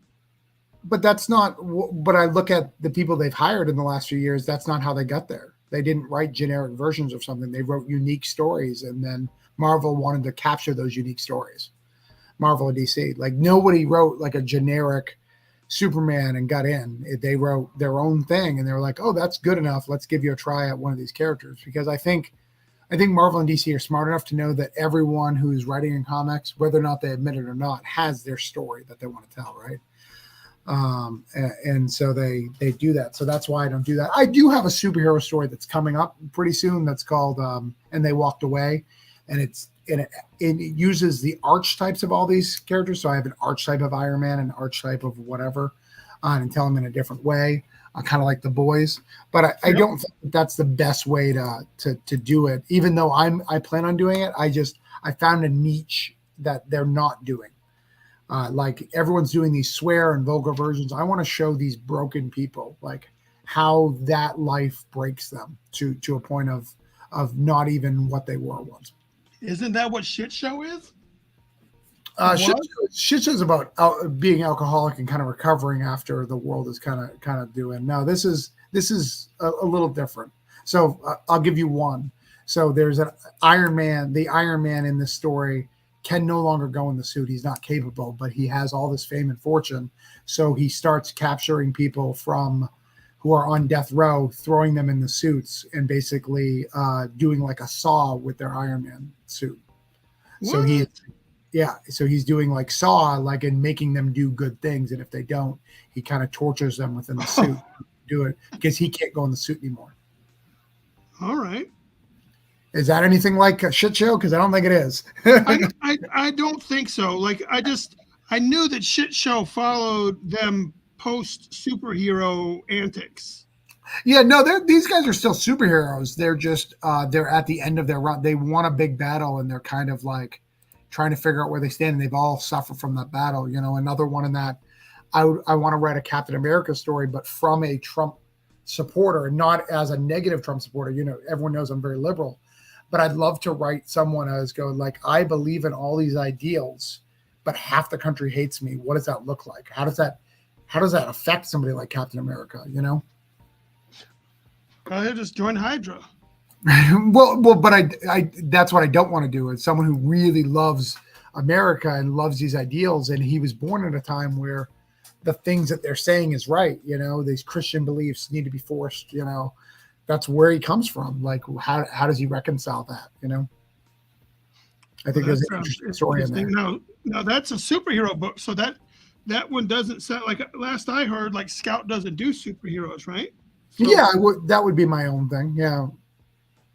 Speaker 2: But that's not. But I look at the people they've hired in the last few years. That's not how they got there. They didn't write generic versions of something. They wrote unique stories, and then Marvel wanted to capture those unique stories. Marvel and DC, like, nobody wrote like a generic Superman and got in. They wrote their own thing, and they were like, "Oh, that's good enough. Let's give you a try at one of these characters." Because I think Marvel and DC are smart enough to know that everyone who's writing in comics, whether or not they admit it or not, has their story that they want to tell, right? And so they do that. So that's why I don't do that. I do have a superhero story that's coming up pretty soon. That's called "And They Walked Away," and it uses the archetypes of all these characters. So I have an archetype of Iron Man, an archetype of whatever, and tell them in a different way. kind of like The Boys. But I
Speaker 1: Yep.
Speaker 2: don't think that's the best way to do it. Even though I plan on doing it, I found a niche that they're not doing. Like everyone's doing these swear and vulgar versions. I want to show these broken people like how that life breaks them to a point of not even what they were once.
Speaker 1: Isn't that what shit show is?
Speaker 2: Shit, shit show's about being alcoholic and kind of recovering after the world is kind of doing. No, this is a little different. So I'll give you one. So there's an Iron Man. The Iron Man in this story can no longer go in the suit. He's not capable, but he has all this fame and fortune. So he starts capturing people from who are on death row, throwing them in the suits, and basically doing like a Saw with their Iron Man suit. So
Speaker 1: What?
Speaker 2: so he's doing like Saw, like in making them do good things, and if they don't, he kind of tortures them within the suit. Do it because he can't go in the suit anymore.
Speaker 1: All right.
Speaker 2: Is that anything like a shit show? Because I don't think it is.
Speaker 1: I don't think so. Like I knew that shit show followed them post superhero antics.
Speaker 2: Yeah, no, these guys are still superheroes. They're just they're at the end of their run. They won a big battle, and they're kind of like trying to figure out where they stand. And they've all suffered from that battle. You know, another one in that I want to write a Captain America story, but from a Trump supporter, and not as a negative Trump supporter. You know, everyone knows I'm very liberal, but I'd love to write someone as go like, I believe in all these ideals, but half the country hates me. What does that look like? How does that affect somebody like Captain America? You know.
Speaker 1: Go ahead, just join Hydra.
Speaker 2: well, but I that's what I don't want to do. Is someone who really loves America and loves these ideals, and he was born at a time where the things that they're saying is right. You know, these Christian beliefs need to be forced. You know, that's where he comes from. Like, how does he reconcile that? You know, I think there's an interesting story in there.
Speaker 1: Now that's a superhero book, so that one doesn't sound like. Last I heard, like Scout doesn't do superheroes, right? So
Speaker 2: Yeah, that would be my own thing. Yeah,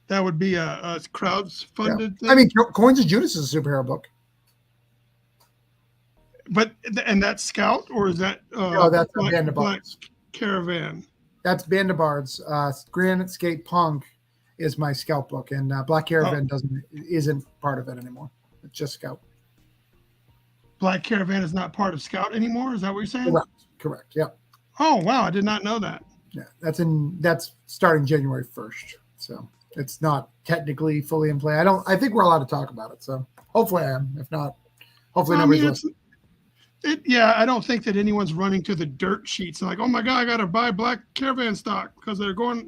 Speaker 1: that would be a crowd-funded thing.
Speaker 2: I mean, Coins of Judas is a superhero book.
Speaker 1: But and that's Scout, or is that
Speaker 2: No, that's Band of
Speaker 1: Black
Speaker 2: Bards.
Speaker 1: Caravan?
Speaker 2: That's Band of Bards. Granite Skate Punk is my Scout book, and Black Caravan isn't part of it anymore. It's just Scout.
Speaker 1: Black Caravan is not part of Scout anymore. Is that what you're saying?
Speaker 2: Correct. Yep.
Speaker 1: Oh wow, I did not know that.
Speaker 2: Yeah, that's starting January 1st. So it's not technically fully in play. I think we're allowed to talk about it. So hopefully I am. If not, hopefully nobody's listening.
Speaker 1: Yeah, I don't think that anyone's running to the dirt sheets and like, oh my God, I got to buy Black Caravan stock because they're going,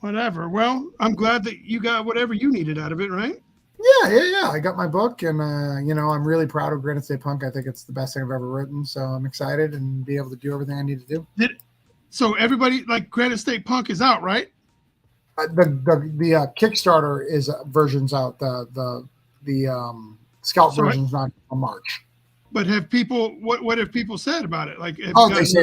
Speaker 1: whatever. Well, I'm glad that you got whatever you needed out of it, right?
Speaker 2: Yeah. I got my book, and I'm really proud of Granite State Punk. I think it's the best thing I've ever written, so I'm excited and be able to do everything I need to do.
Speaker 1: So everybody, like, Granite State Punk is out, right?
Speaker 2: The Kickstarter is versions out. The Scout version's not until March.
Speaker 1: But have people? What have people said about it? Like,
Speaker 2: they say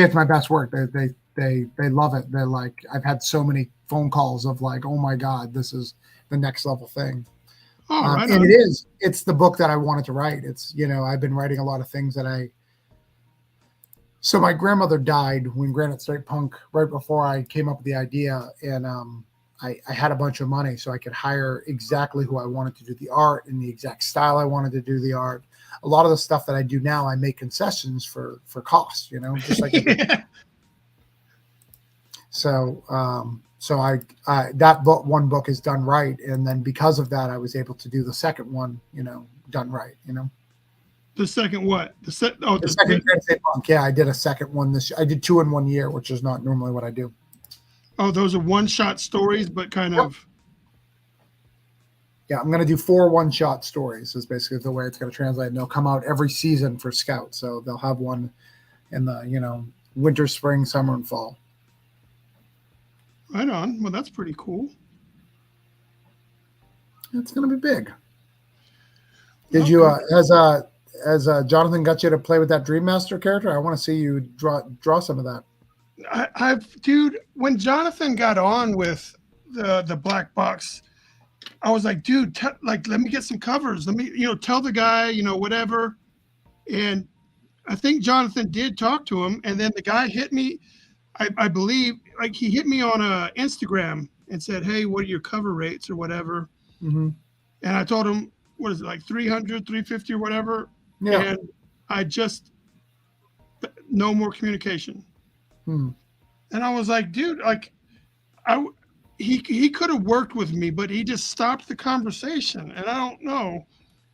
Speaker 2: it's my best work. They love it. They're like, I've had so many phone calls of like, oh my God, this is the next level thing.
Speaker 1: Oh, right.
Speaker 2: And it's the book that I wanted to write. It's, I've been writing a lot of things that so my grandmother died when Granite State Punk, right before I came up with the idea. And I had a bunch of money so I could hire exactly who I wanted to do the art in the exact style I wanted to do the art. A lot of the stuff that I do now, I make concessions for cost, just like
Speaker 1: yeah.
Speaker 2: So that one book is done right, and then because of that, I was able to do the second one, done right.
Speaker 1: The second what? The second
Speaker 2: Granite State Punk. Yeah, I did a second one I did 2 in 1 year, which is not normally what I do.
Speaker 1: Oh, those are one-shot stories, but kind of.
Speaker 2: Yeah, I'm going to do 4 one-shot stories is basically the way it's going to translate. And they'll come out every season for Scout. So they'll have one in the, winter, spring, summer, and fall.
Speaker 1: Right on. Well, that's pretty cool.
Speaker 2: It's going to be big. Did you, has Jonathan got you to play with that Dream Master character? I want to see you draw some of that.
Speaker 1: Dude, when Jonathan got on with the black box, I was like, dude, let me get some covers. Let me, tell the guy, whatever. And I think Jonathan did talk to him, and then the guy hit me. I believe like he hit me on Instagram and said, "Hey, what are your cover rates or whatever?"
Speaker 2: Mm-hmm.
Speaker 1: And I told him, "What is it, like 300, 350 or whatever?"
Speaker 2: Yeah.
Speaker 1: And I just no more communication.
Speaker 2: Hmm.
Speaker 1: And I was like, "Dude, like I he could have worked with me, but he just stopped the conversation." And I don't know.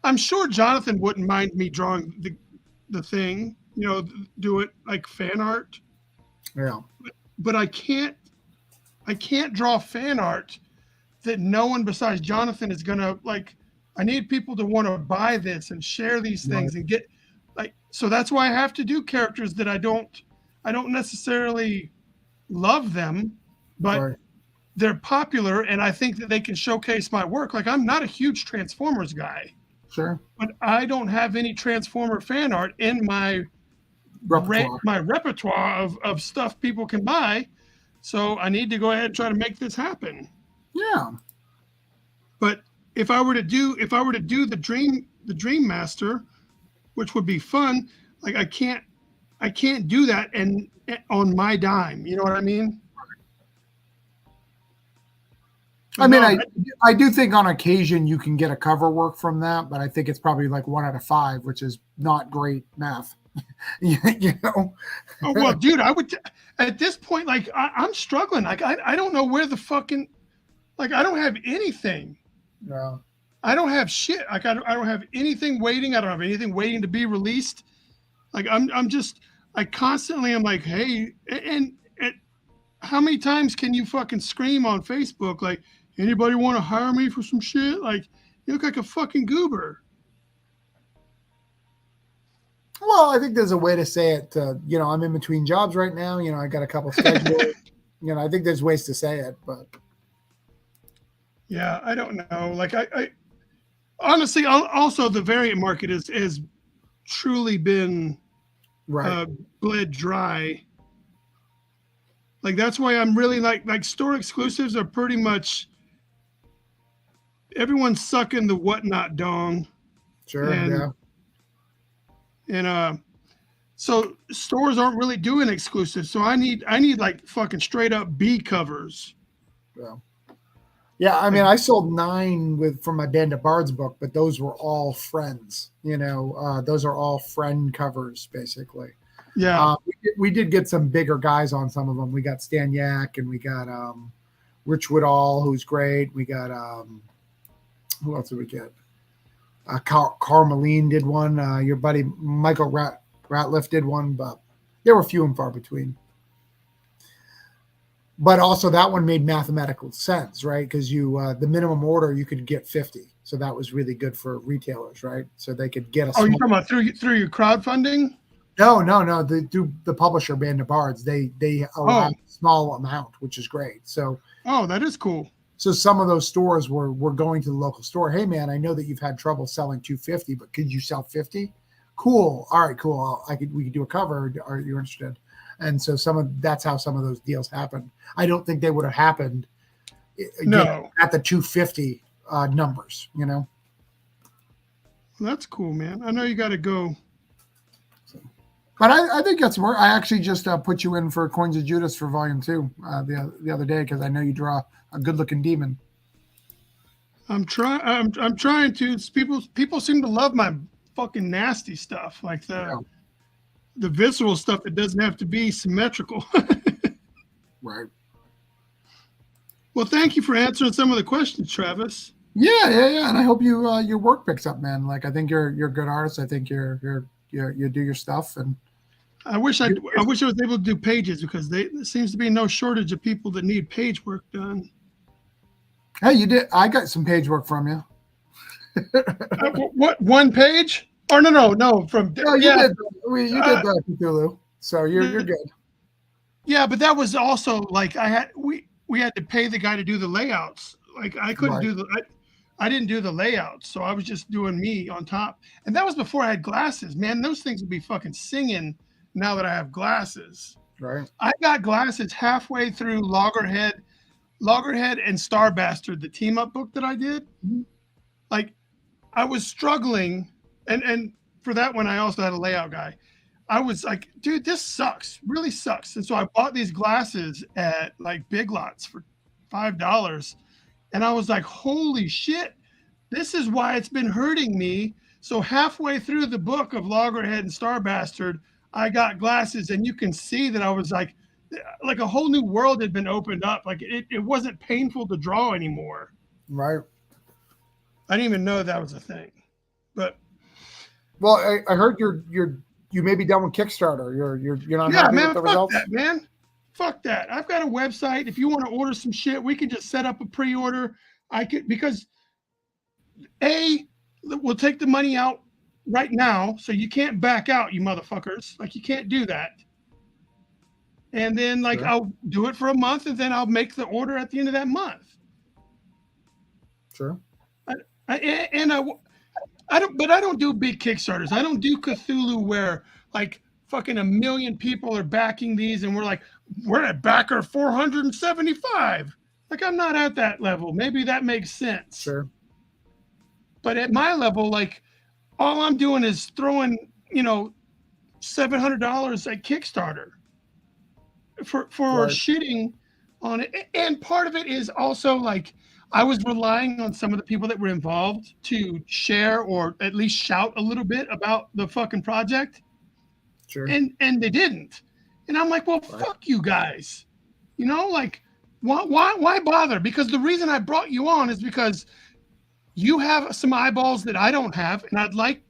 Speaker 1: I'm sure Jonathan wouldn't mind me drawing the thing, do it like fan art,
Speaker 2: Yeah.
Speaker 1: but I can't draw fan art that no one besides Jonathan is gonna like. I need people to want to buy this and share these
Speaker 2: Right.
Speaker 1: things and get like. So that's why I have to do characters that I don't necessarily love them, but
Speaker 2: Right.
Speaker 1: they're popular and I think that they can showcase my work. Like I'm not a huge Transformers guy,
Speaker 2: Sure.
Speaker 1: but I don't have any Transformer fan art in
Speaker 2: Repertoire.
Speaker 1: my repertoire of stuff people can buy. So I need to go ahead and try to make this happen.
Speaker 2: Yeah.
Speaker 1: But if I were to do the Dream Master, which would be fun, like I can't do that and on my dime. You know what I mean?
Speaker 2: I
Speaker 1: But
Speaker 2: mean,
Speaker 1: no,
Speaker 2: I do think on occasion you can get a cover work from that, but I think it's probably like 1 out of 5, which is not great math. you know?
Speaker 1: oh well, dude, at this point, like I'm struggling. Like I don't know where the fucking like I don't have anything.
Speaker 2: Yeah.
Speaker 1: I don't have shit. Like I don't have anything waiting. I don't have anything waiting to be released. Like I'm just I constantly am like, hey, and how many times can you fucking scream on Facebook like anybody want to hire me for some shit? Like you look like a fucking goober.
Speaker 2: Well, I think there's a way to say it. I'm in between jobs right now. I got a couple schedules. I think there's ways to say it, but
Speaker 1: Yeah, I don't know. Like I honestly also the variant market is truly been
Speaker 2: right.
Speaker 1: bled dry. Like that's why I'm really like store exclusives are pretty much everyone's sucking the whatnot dong
Speaker 2: Sure.
Speaker 1: and
Speaker 2: Yeah.
Speaker 1: and so stores aren't really doing exclusives. So I need like fucking straight up B covers.
Speaker 2: Yeah. Yeah, I
Speaker 1: Like
Speaker 2: mean, I sold 9 from my Band of Bards book, but those were all friends. Those are all friend covers, basically.
Speaker 1: yeah.
Speaker 2: We did get some bigger guys on some of them. We got Stan Yak and we got Rich Woodall, who's great. We got who else did we get? Carmeline did one. Your buddy Michael Ratliff did one, but there were few and far between. But also that one made mathematical sense, right? Because the minimum order you could get 50, so that was really good for retailers, right? So they could get a.
Speaker 1: Oh, you're talking about through your crowdfunding?
Speaker 2: No. The publisher Band of Bards, they allow a small amount, which is great. So
Speaker 1: That is cool.
Speaker 2: So some of those stores were going to the local store. Hey man, I know that you've had trouble selling 250, but could you sell 50? Cool. All right, cool. We could do a cover. Are you interested? And so that's how some of those deals happened. I don't think they would have happened at the 250 numbers,
Speaker 1: That's cool, man. I know you got to go.
Speaker 2: But I think that's more. I actually just put you in for Coins of Judas for Volume 2 the other day because I know you draw a good-looking demon.
Speaker 1: I'm trying. I'm trying to. People seem to love my fucking nasty stuff, like the visceral stuff that doesn't have to be symmetrical.
Speaker 2: Right.
Speaker 1: Well, thank you for answering some of the questions, Travis.
Speaker 2: Yeah, and I hope your work picks up, man. Like I think you're a good artist. I think you do your stuff, and
Speaker 1: I wish I was able to do pages because there seems to be no shortage of people that need page work done.
Speaker 2: Hey, you did. I got some page work from you.
Speaker 1: What, one page? Or no. From
Speaker 2: no, you did. You did that, Cthulhu. So you're good.
Speaker 1: Yeah, but that was also like we had to pay the guy to do the layouts. Like I couldn't do I didn't do the layouts, so I was just doing me on top. And that was before I had glasses. Man, those things would be fucking singing now that I have glasses.
Speaker 2: Right.
Speaker 1: I got glasses halfway through Loggerhead and Star Bastard, the team up book that I did.
Speaker 2: Mm-hmm.
Speaker 1: Like I was struggling, and for that one I also had a layout guy. I was like, dude, this sucks, really sucks. And so I bought these glasses at like Big Lots for $5. And I was like, holy shit, this is why it's been hurting me. So halfway through the book of Loggerhead and Star Bastard, I got glasses, and you can see that I was like a whole new world had been opened up. Like it wasn't painful to draw anymore.
Speaker 2: Right.
Speaker 1: I didn't even know that was a thing. But
Speaker 2: well, I heard you may be done with Kickstarter. You're not happy
Speaker 1: man,
Speaker 2: with the
Speaker 1: fuck
Speaker 2: results?
Speaker 1: that, man. Fuck that. I've got a website. If you want to order some shit, we can just set up a pre-order. I could, because we'll take the money out right now, so you can't back out, you motherfuckers. Like, you can't do that. And then like, sure, I'll do it for a month, and then I'll make the order at the end of that month.
Speaker 2: Sure.
Speaker 1: I don't do big Kickstarters. I don't do Cthulhu where like fucking 1 million people are backing these, and we're at backer 475. Like, I'm not at that level. Maybe that makes sense.
Speaker 2: Sure.
Speaker 1: But at my level, like, all I'm doing is throwing, $700 at Kickstarter for right, shitting on it. And part of it is also like, I was relying on some of the people that were involved to share or at least shout a little bit about the fucking project.
Speaker 2: Sure.
Speaker 1: And they didn't. And I'm like, well, right, fuck you guys. Like, why bother? Because the reason I brought you on is because you have some eyeballs that I don't have, and I'd like,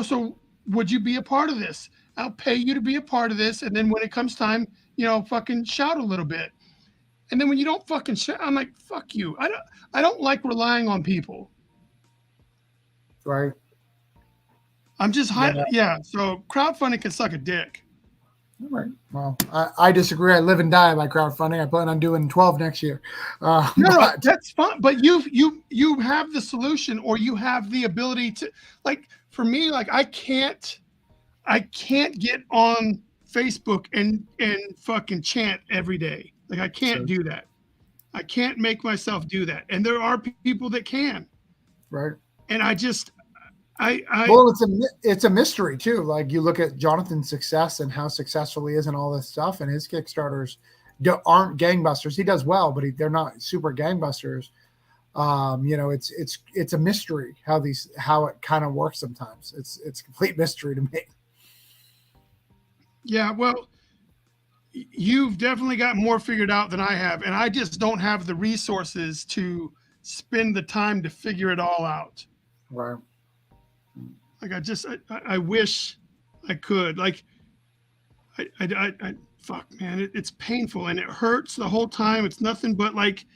Speaker 1: so would you be a part of this? I'll pay you to be a part of this, and then when it comes time, fucking shout a little bit. And then when you don't fucking shout, I'm like, fuck you. I don't like relying on people.
Speaker 2: Right.
Speaker 1: I'm just high. Yeah. So crowdfunding can suck a dick.
Speaker 2: All right. Well, I disagree. I live and die by crowdfunding. I plan on doing 12 next year.
Speaker 1: No, that's fine. But you have the solution, or you have the ability to, like, for me, like, I can't get on Facebook and fucking chant every day. Like, I can't do that. I can't make myself do that. And there are people that can.
Speaker 2: Right.
Speaker 1: And
Speaker 2: well, it's a mystery too. Like, you look at Jonathan's success and how successful he is and all this stuff, and his Kickstarters aren't gangbusters. He does well, but they're not super gangbusters. It's a mystery how it kind of works sometimes. It's a complete mystery to me.
Speaker 1: Yeah, well, you've definitely got more figured out than I have, and I just don't have the resources to spend the time to figure it all out.
Speaker 2: Right.
Speaker 1: Like, I wish I could. Like, I fuck, man, it's painful and it hurts the whole time. It's nothing but like,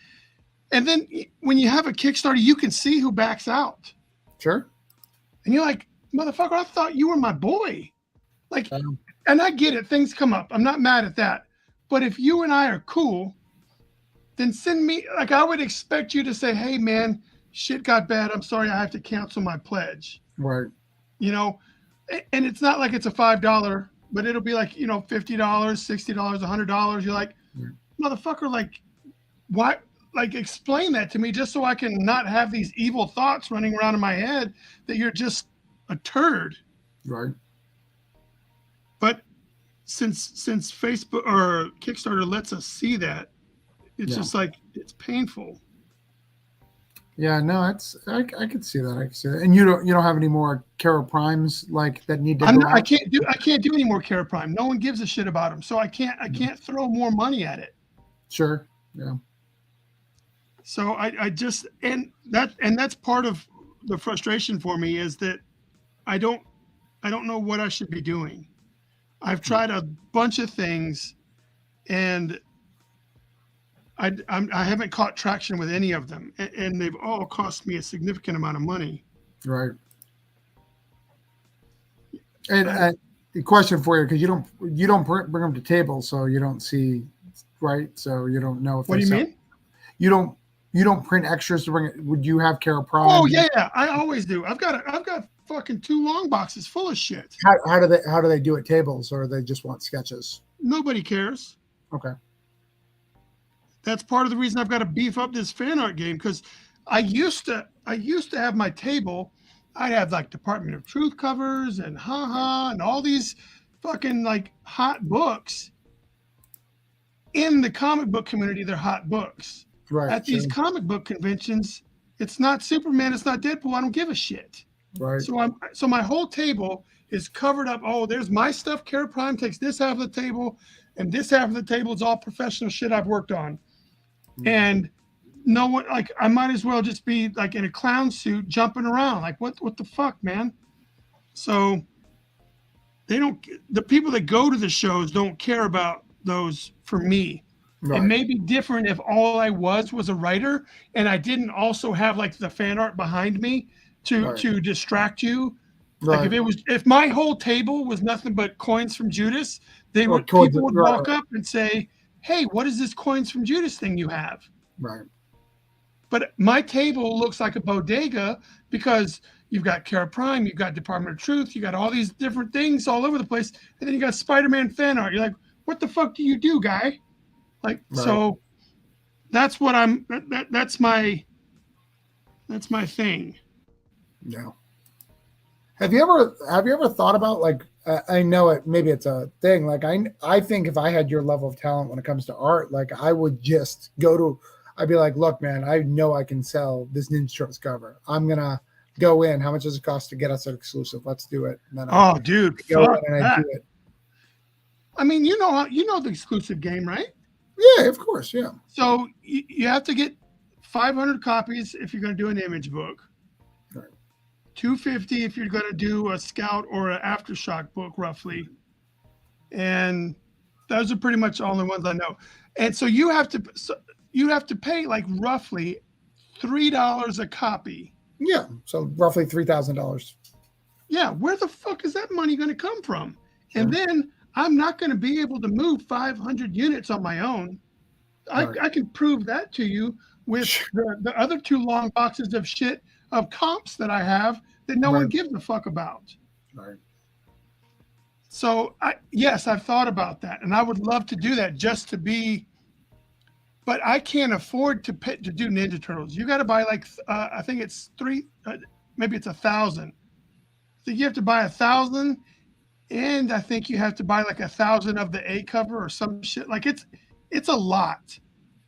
Speaker 1: and then when you have a Kickstarter, you can see who backs out.
Speaker 2: Sure.
Speaker 1: And you're like, motherfucker, I thought you were my boy. Like, and I get it. Things come up. I'm not mad at that. But if you and I are cool, then send me, like, I would expect you to say, hey, man, shit got bad. I'm sorry. I have to cancel my pledge.
Speaker 2: Right.
Speaker 1: And it's not like it's a $5, but it'll be like, $50, $60, $100. You're like, motherfucker, like, why? Like, explain that to me just so I can not have these evil thoughts running around in my head that you're just a turd.
Speaker 2: Right.
Speaker 1: But since Facebook or Kickstarter lets us see that, it's just like, it's painful.
Speaker 2: Yeah, no, I could see that. I could see that. And you don't have any more Kara Primes like that need to go out?
Speaker 1: I can't do any more Kara Prime. No one gives a shit about them. So I can't throw more money at it.
Speaker 2: Sure. Yeah.
Speaker 1: So I just, and that's part of the frustration for me, is that I don't know what I should be doing. I've tried a bunch of things, and I haven't caught traction with any of them, and they've all cost me a significant amount of money.
Speaker 2: Right. And the question for you, because you don't bring them to tables, so you don't see, right? So you don't know if.
Speaker 1: What do you mean?
Speaker 2: You don't print extras to bring it. Would you have Kara Prime?
Speaker 1: Oh yeah, I always do. I've got fucking 2 long boxes full of shit.
Speaker 2: How do they do at tables, or they just want sketches?
Speaker 1: Nobody cares.
Speaker 2: Okay.
Speaker 1: That's part of the reason I've got to beef up this fan art game, because I used to have my table. I'd have like Department of Truth covers and and all these fucking like hot books in the comic book community. They're hot books.
Speaker 2: Right.
Speaker 1: At these comic book conventions, it's not Superman, it's not Deadpool. I don't give a shit.
Speaker 2: Right.
Speaker 1: So my whole table is covered up. Oh, there's my stuff. Kara Prime takes this half of the table, and this half of the table is all professional shit I've worked on. And no one, like, I might as well just be like in a clown suit jumping around. Like, what the fuck, man? So the people that go to the shows don't care about those for me. Right. It may be different if all I was a writer and I didn't also have like the fan art behind me to distract you. Right. Like if my whole table was nothing but coins from Judas, people would walk up and say, "Hey, what is this coins from Judas thing you have?"
Speaker 2: Right.
Speaker 1: But my table looks like a bodega because you've got Kara Prime, you've got Department of Truth, you got all these different things all over the place, and then you got Spider-Man fan art. You're like, what the fuck do you do, guy? Like, so that's what that's my thing.
Speaker 2: Yeah. Have you ever thought about, like, I know maybe it's a thing. Like, I think if I had your level of talent when it comes to art, like, I would just I'd be like, look, man, I know I can sell this Ninja Turtles cover. I'm going to go in. How much does it cost to get us an exclusive? Let's do it. And then
Speaker 1: dude,
Speaker 2: go in and I do it.
Speaker 1: I mean, you know the exclusive game, right?
Speaker 2: Yeah, of course. Yeah.
Speaker 1: So you have to get 500 copies if you're going to do an image book.
Speaker 2: Right.
Speaker 1: 250 if you're going to do a Scout or an Aftershock book, roughly. And those are pretty much all the ones I know. And so you have to pay like roughly $3 a copy.
Speaker 2: Yeah, so roughly $3,000.
Speaker 1: Yeah, where the fuck is that money going to come from? Sure. And then I'm not going to be able to move 500 units on my own. I can prove that to you with the other 2 long boxes of shit of comps that I have that no one gives a fuck about.
Speaker 2: Right.
Speaker 1: So yes, I've thought about that, and I would love to do that just to be. But I can't afford to do Ninja Turtles. You got to buy like I think it's maybe it's 1,000. So you have to buy 1,000, and I think you have to buy like 1,000 of the A cover or some shit. Like it's a lot.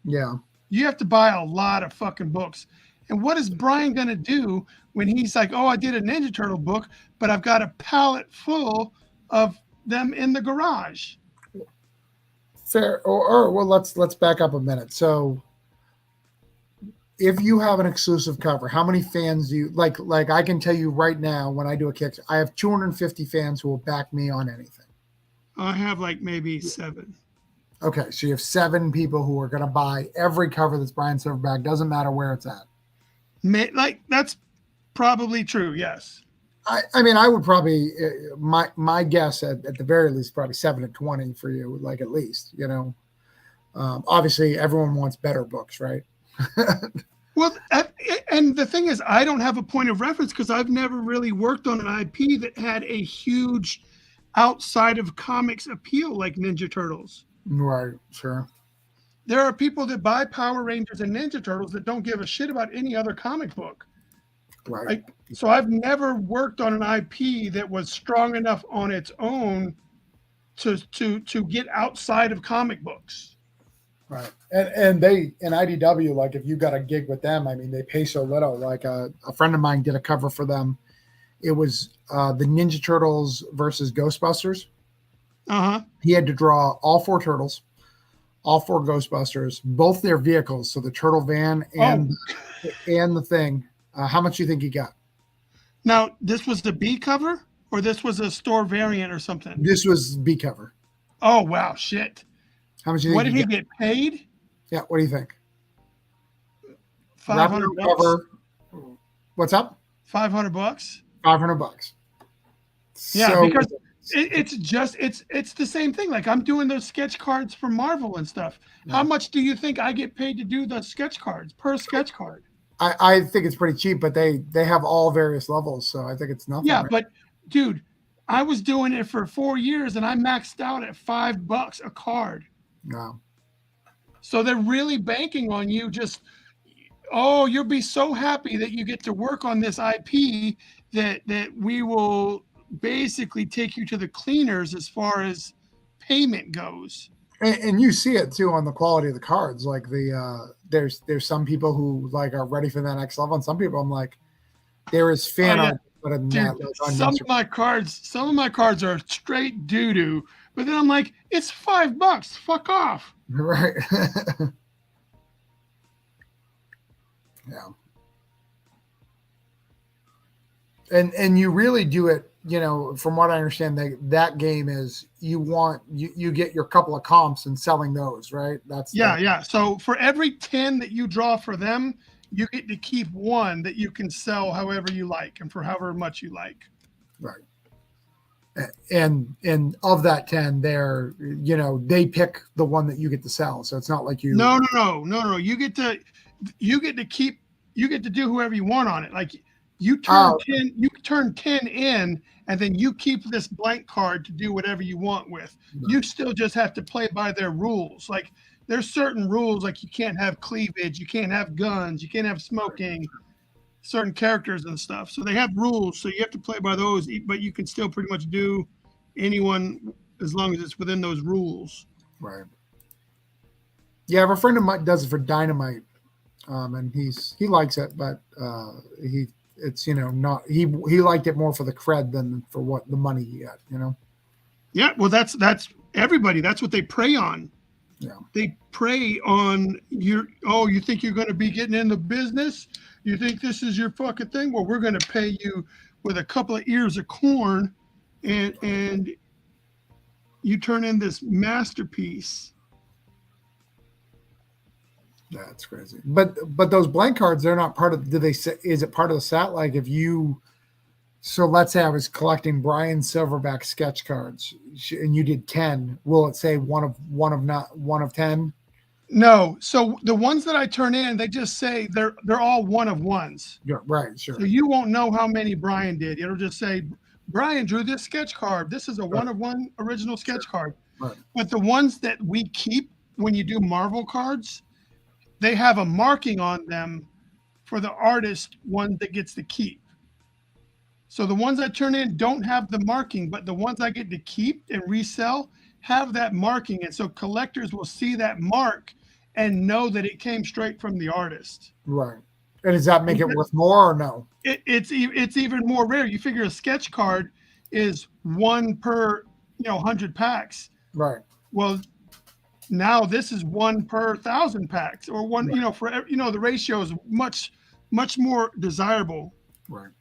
Speaker 2: Yeah.
Speaker 1: You have to buy a lot of fucking books. And what is Bryan gonna do when he's like, "Oh, I did a Ninja Turtle book, but I've got a pallet full of them in the garage"?
Speaker 2: Fair. Or well, let's back up a minute. So if you have an exclusive cover, how many fans do you like I can tell you right now, when I do a Kickstarter, I have 250 fans who will back me on anything.
Speaker 1: I have like maybe 7.
Speaker 2: Okay, so you have 7 people who are going to buy every cover that's Bryan SilverbaX, doesn't matter where it's at.
Speaker 1: Like, that's probably true, yes.
Speaker 2: I mean, I would probably, my guess at the very least, probably 7 to 20 for you, like, at least, you know. Obviously, everyone wants better books, right?
Speaker 1: Well, and the thing is, I don't have a point of reference because I've never really worked on an IP that had a huge outside of comics appeal like Ninja Turtles.
Speaker 2: Right, sure.
Speaker 1: There are people that buy Power Rangers and Ninja Turtles that don't give a shit about any other comic book.
Speaker 2: Right.
Speaker 1: So I've never worked on an IP that was strong enough on its own to get outside of comic books.
Speaker 2: Right. And they, in IDW, like, if you got a gig with them, I mean, they pay so little. Like a friend of mine did a cover for them. It was the Ninja Turtles versus Ghostbusters.
Speaker 1: Uh-huh.
Speaker 2: He had to draw all 4 turtles, all 4 Ghostbusters, both their vehicles, so the turtle van and the thing. How much do you think he got?
Speaker 1: Now, this was the B cover, or this was a store variant or something?
Speaker 2: This was B cover.
Speaker 1: Oh, wow, shit.
Speaker 2: How much do you think?
Speaker 1: What did he get paid?
Speaker 2: Yeah, what do you think?
Speaker 1: $500.
Speaker 2: What's up?
Speaker 1: $500.
Speaker 2: $500.
Speaker 1: Yeah,
Speaker 2: so,
Speaker 1: because it's the same thing. Like, I'm doing those sketch cards for Marvel and stuff. Yeah. How much do you think I get paid to do the sketch cards per sketch card?
Speaker 2: I think it's pretty cheap, but they have all various levels, so I think it's nothing.
Speaker 1: Yeah,
Speaker 2: right?
Speaker 1: But dude, I was doing it for 4 years and I maxed out at $5 a card.
Speaker 2: Wow.
Speaker 1: So they're really banking on you. Oh, you'll be so happy that you get to work on this IP that we will basically take you to the cleaners as far as payment goes.
Speaker 2: And you see it too on the quality of the cards. Like there's some people who like are ready for that next level, and some people I'm like, there is fan art better than
Speaker 1: Dude,
Speaker 2: that. Like on
Speaker 1: some of my cards are straight doo doo, but then I'm like, it's $5. Fuck off.
Speaker 2: Right. Yeah. And you really do it, you know, from what I understand, that game is you get your couple of comps and selling those, right?
Speaker 1: Yeah. So for every 10 that you draw for them, you get to keep one that you can sell however you like and for however much you like.
Speaker 2: Right. And of that 10, they're, you know, they pick the one that you get to sell. So it's not like you.
Speaker 1: No. You get to keep. You get to do whoever you want on it. Like you turn 10. You turn 10 in, and then you keep this blank card to do whatever you want with. Right. You still just have to play by their rules. Like there's certain rules, like you can't have cleavage, you can't have guns, you can't have smoking, certain characters and stuff. So they have rules, so you have to play by those. But you can still pretty much do anyone as long as it's within those rules.
Speaker 2: Right. Yeah, I have a friend of mine does it for Dynamite, and he likes it, but it's, you know, not he liked it more for the cred than for what the money he got, you know.
Speaker 1: Yeah, well, that's everybody. That's what they prey on.
Speaker 2: Yeah,
Speaker 1: they prey on your. Oh, you think you're going to be getting in the business? You think this is your fucking thing? Well, we're going to pay you with a couple of ears of corn, and you turn in this masterpiece.
Speaker 2: That's crazy. But those blank cards, they're not part of. Do they say? Is it part of the set? Like if you. So let's say I was collecting Bryan SilverbaX sketch cards, and you did 10. Will it say one of 10?
Speaker 1: No. So the ones that I turn in, they just say they're all one of ones.
Speaker 2: Yeah, right. Sure.
Speaker 1: So you won't know how many Bryan did. It'll just say Bryan drew this sketch card. This is a one of one original sketch card.
Speaker 2: Right.
Speaker 1: But the ones that we keep when you do Marvel cards, they have a marking on them for the artist one that gets to keep. So the ones I turn in don't have the marking, but the ones I get to keep and resell have that marking. And so collectors will see that mark and know that it came straight from the artist.
Speaker 2: Right. And does that make it worth more or no?
Speaker 1: It's even more rare. You figure a sketch card is one per 100 packs.
Speaker 2: Right.
Speaker 1: Well, now this is one per 1,000 packs, or one. Right. For the ratio is much more desirable.
Speaker 2: Right.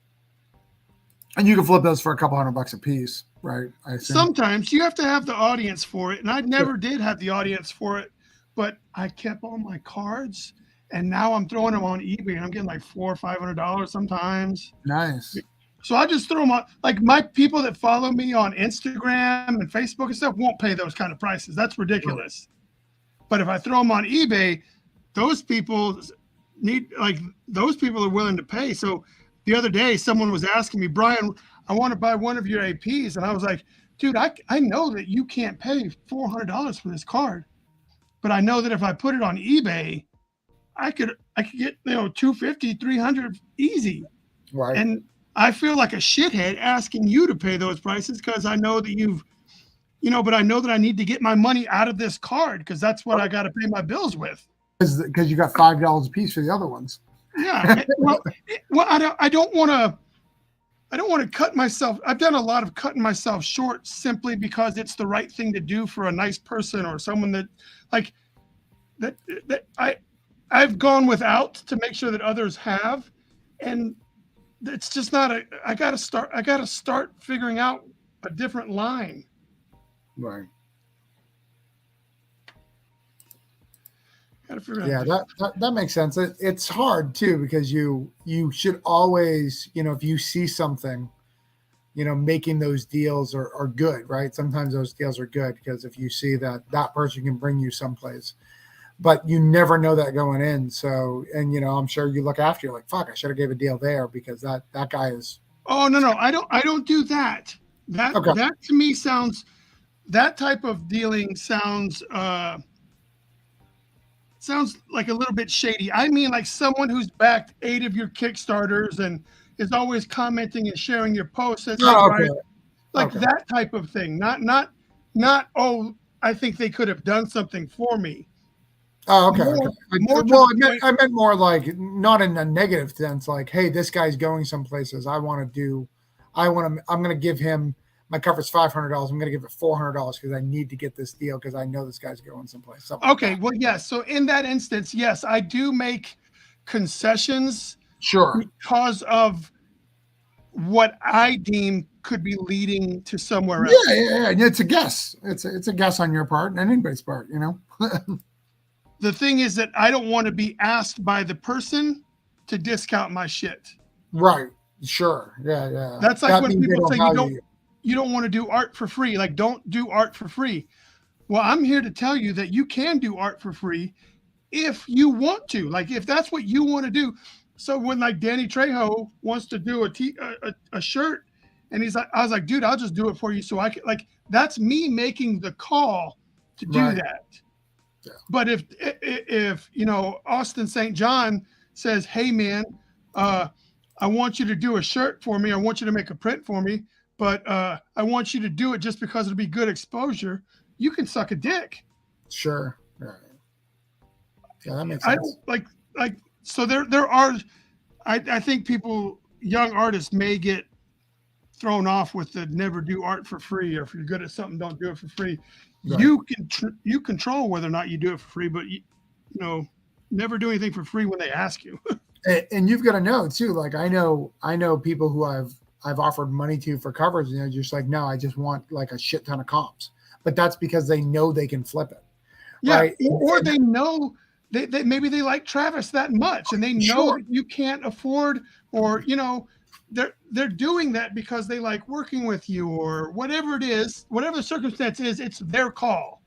Speaker 2: And you can flip those for a couple $100 a piece, right? I assume.
Speaker 1: Sometimes you have to have the audience for it, and I never did have the audience for it, but I kept all my cards, and now I'm throwing them on eBay, and I'm getting like $400 or $500 sometimes.
Speaker 2: Nice.
Speaker 1: So I just throw them on. Like my people that follow me on Instagram and Facebook and stuff won't pay those kind of prices. That's ridiculous. Right. But if I throw them on eBay, those people are willing to pay. So the other day, someone was asking me, Bryan, I want to buy one of your APs. And I was like, dude, I know that you can't pay $400 for this card. But I know that if I put it on eBay, I could get, $250, $300 easy.
Speaker 2: Right.
Speaker 1: And I feel like a shithead asking you to pay those prices because I know that but I know that I need to get my money out of this card because that's what I got to pay my bills with.
Speaker 2: Because you got $5 a piece for the other ones.
Speaker 1: Yeah. Well, I don't want to cut myself. I've done a lot of cutting myself short simply because it's the right thing to do for a nice person or someone that I've gone without to make sure that others have. And it's just not I got to start figuring out a different line.
Speaker 2: Right.
Speaker 1: Yeah,
Speaker 2: that makes sense. It's hard too because you should always, if you see something, making those deals are good, right? Sometimes those deals are good because if you see that person can bring you someplace, but you never know that going in. So, and I'm sure you look after, you're like, fuck, I should have gave a deal there because that guy is.
Speaker 1: Oh no, I don't do that. That to me sounds, that type of dealing sounds like a little bit shady. I mean, like someone who's backed 8 of your Kickstarters and is always commenting and sharing your posts. Says,
Speaker 2: okay.
Speaker 1: like
Speaker 2: Okay.
Speaker 1: that type of thing. Not. Oh, I think they could have done something for me.
Speaker 2: Oh, okay. Okay.
Speaker 1: More to
Speaker 2: Well,
Speaker 1: the point.
Speaker 2: I meant more like not in a negative sense. Like, hey, this guy's going some places. I'm going to give him my cover's $500. I'm going to give it $400 because I need to get this deal because I know this guy's going someplace.
Speaker 1: Okay.
Speaker 2: Like
Speaker 1: Well, yes. So in that instance, yes, I do make concessions
Speaker 2: sure.
Speaker 1: because of what I deem could be leading to somewhere
Speaker 2: Yeah,
Speaker 1: else.
Speaker 2: yeah, yeah. And it's a guess. It's a guess on your part and anybody's part.
Speaker 1: The thing is that I don't want to be asked by the person to discount my shit.
Speaker 2: Right. Sure. Yeah, yeah.
Speaker 1: That's like
Speaker 2: That
Speaker 1: when
Speaker 2: means they
Speaker 1: people
Speaker 2: don't
Speaker 1: say
Speaker 2: value you.
Speaker 1: you don't want to do art for free. Like, don't do art for free. Well, I'm here to tell you that you can do art for free if you want to. Like, if that's what you want to do. So when like Danny Trejo wants to do a shirt, and he's like, I was like, dude, I'll just do it for you. So I can, like, that's me making the call to do
Speaker 2: Right.
Speaker 1: that.
Speaker 2: Yeah.
Speaker 1: But if Austin St. John says, hey man, I want you to do a shirt for me. I want you to make a print for me, but I want you to do it just because it'll be good exposure. You can suck a dick.
Speaker 2: Sure. Right. Yeah, that makes
Speaker 1: I
Speaker 2: sense.
Speaker 1: don't like so there are I think young artists may get thrown off with the never do art for free, or if you're good at something, don't do it for free.
Speaker 2: Right.
Speaker 1: You control whether or not you do it for free, but you never do anything for free when they ask you.
Speaker 2: And you've got to know too. Like I know people who I've offered money to for covers, and they're just like, no, I just want like a shit ton of comps. But that's because they know they can flip it.
Speaker 1: Yeah,
Speaker 2: Right.
Speaker 1: or they know they maybe they like Travis that much, and they know
Speaker 2: Sure.
Speaker 1: that you can't afford, or they're doing that because they like working with you, or whatever it is, whatever the circumstance is, it's their call.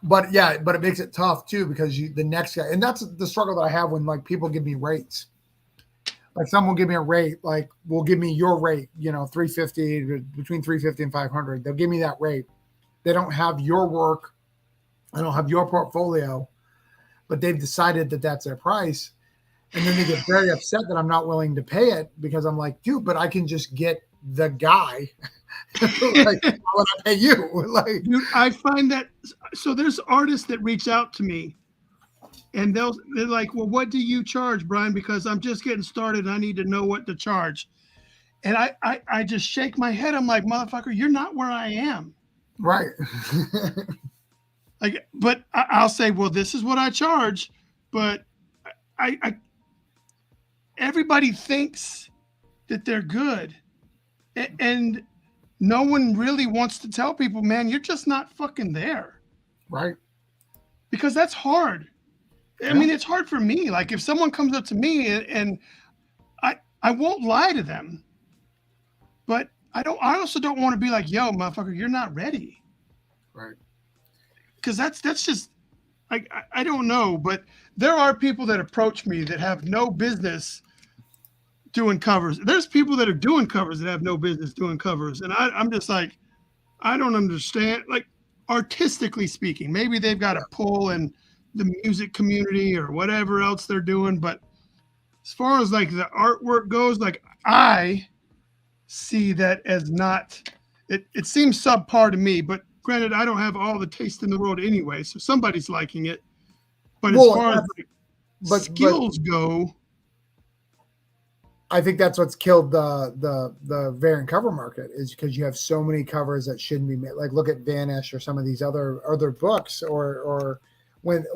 Speaker 2: But it makes it tough too because the next guy, and that's the struggle that I have when like people give me rates. Like someone will give me a rate, like will give me your rate, 350, between 350 and 500. They'll give me that rate. They don't have your work. I don't have your portfolio, but they've decided that that's their price. And then they get very upset that I'm not willing to pay it because I'm like, dude, but I can just get the guy. Like, why would I pay you? Like,
Speaker 1: Dude, I find that so there's artists that reach out to me and they're like, well, what do you charge, Bryan? Because I'm just getting started and I need to know what to charge. And I just shake my head. I'm like, motherfucker, you're not where I am.
Speaker 2: right.
Speaker 1: Like, but I'll say, well, this is what I charge, but I everybody thinks that they're good, and no one really wants to tell people, man, you're just not fucking there,
Speaker 2: Right.
Speaker 1: because that's hard. I mean, it's hard for me. Like, if someone comes up to me and I won't lie to them, but I also don't want to be like, yo, motherfucker, you're not ready.
Speaker 2: Right.
Speaker 1: Because that's just I don't know, but there are people that approach me that have no business doing covers. There's people that are doing covers that have no business doing covers, and I'm just like, I don't understand. Like, artistically speaking, maybe they've got a pull in the music community or whatever else they're doing, but as far as like the artwork goes, like, I see that as not. It seems subpar to me, but granted, I don't have all the taste in the world anyway, so somebody's liking it. But as far as like skills go,
Speaker 2: I think that's what's killed the variant cover market is because you have so many covers that shouldn't be made. Like look at Vanish or some of these other books, or Vanish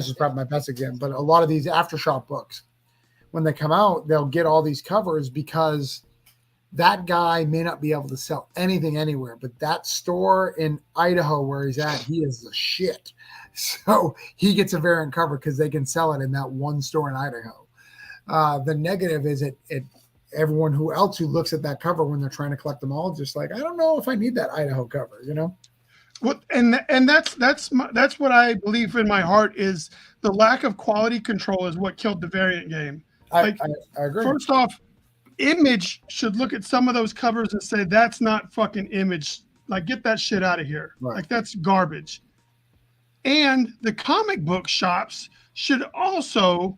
Speaker 2: is probably my best example. But a lot of these Aftershock books, when they come out, they'll get all these covers because that guy may not be able to sell anything anywhere, but that store in Idaho where he's at, he is the shit. So he gets a variant cover because they can sell it in that one store in Idaho. The negative is it everyone who looks at that cover when they're trying to collect them all, just like, I don't know if I need that Idaho cover,
Speaker 1: What and that's what I believe in my heart is the lack of quality control is what killed the variant game.
Speaker 2: I agree.
Speaker 1: First off, Image should look at some of those covers and say, that's not fucking Image. Like, get that shit out of here.
Speaker 2: Right.
Speaker 1: Like, that's garbage. And the comic book shops should also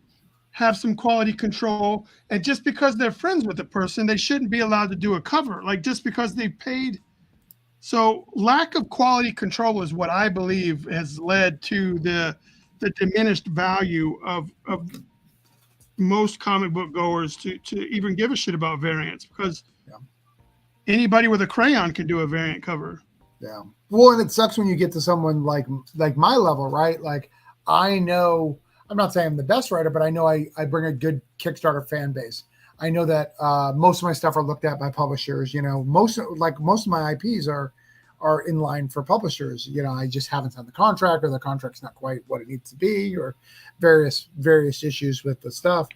Speaker 1: have some quality control. And just because they're friends with the person, they shouldn't be allowed to do a cover. Like just because they paid. So lack of quality control is what I believe has led to the diminished value of most comic book goers to even give a shit about variants, because anybody with a crayon can do a variant cover.
Speaker 2: Yeah. Well, and it sucks when you get to someone like my level, right? Like I know, I'm not saying I'm the best writer, but I know I bring a good Kickstarter fan base. I know that most of my stuff are looked at by publishers. You know, most of my IPs are in line for publishers. You know, I just haven't signed the contract, or the contract's not quite what it needs to be, or various issues with the stuff.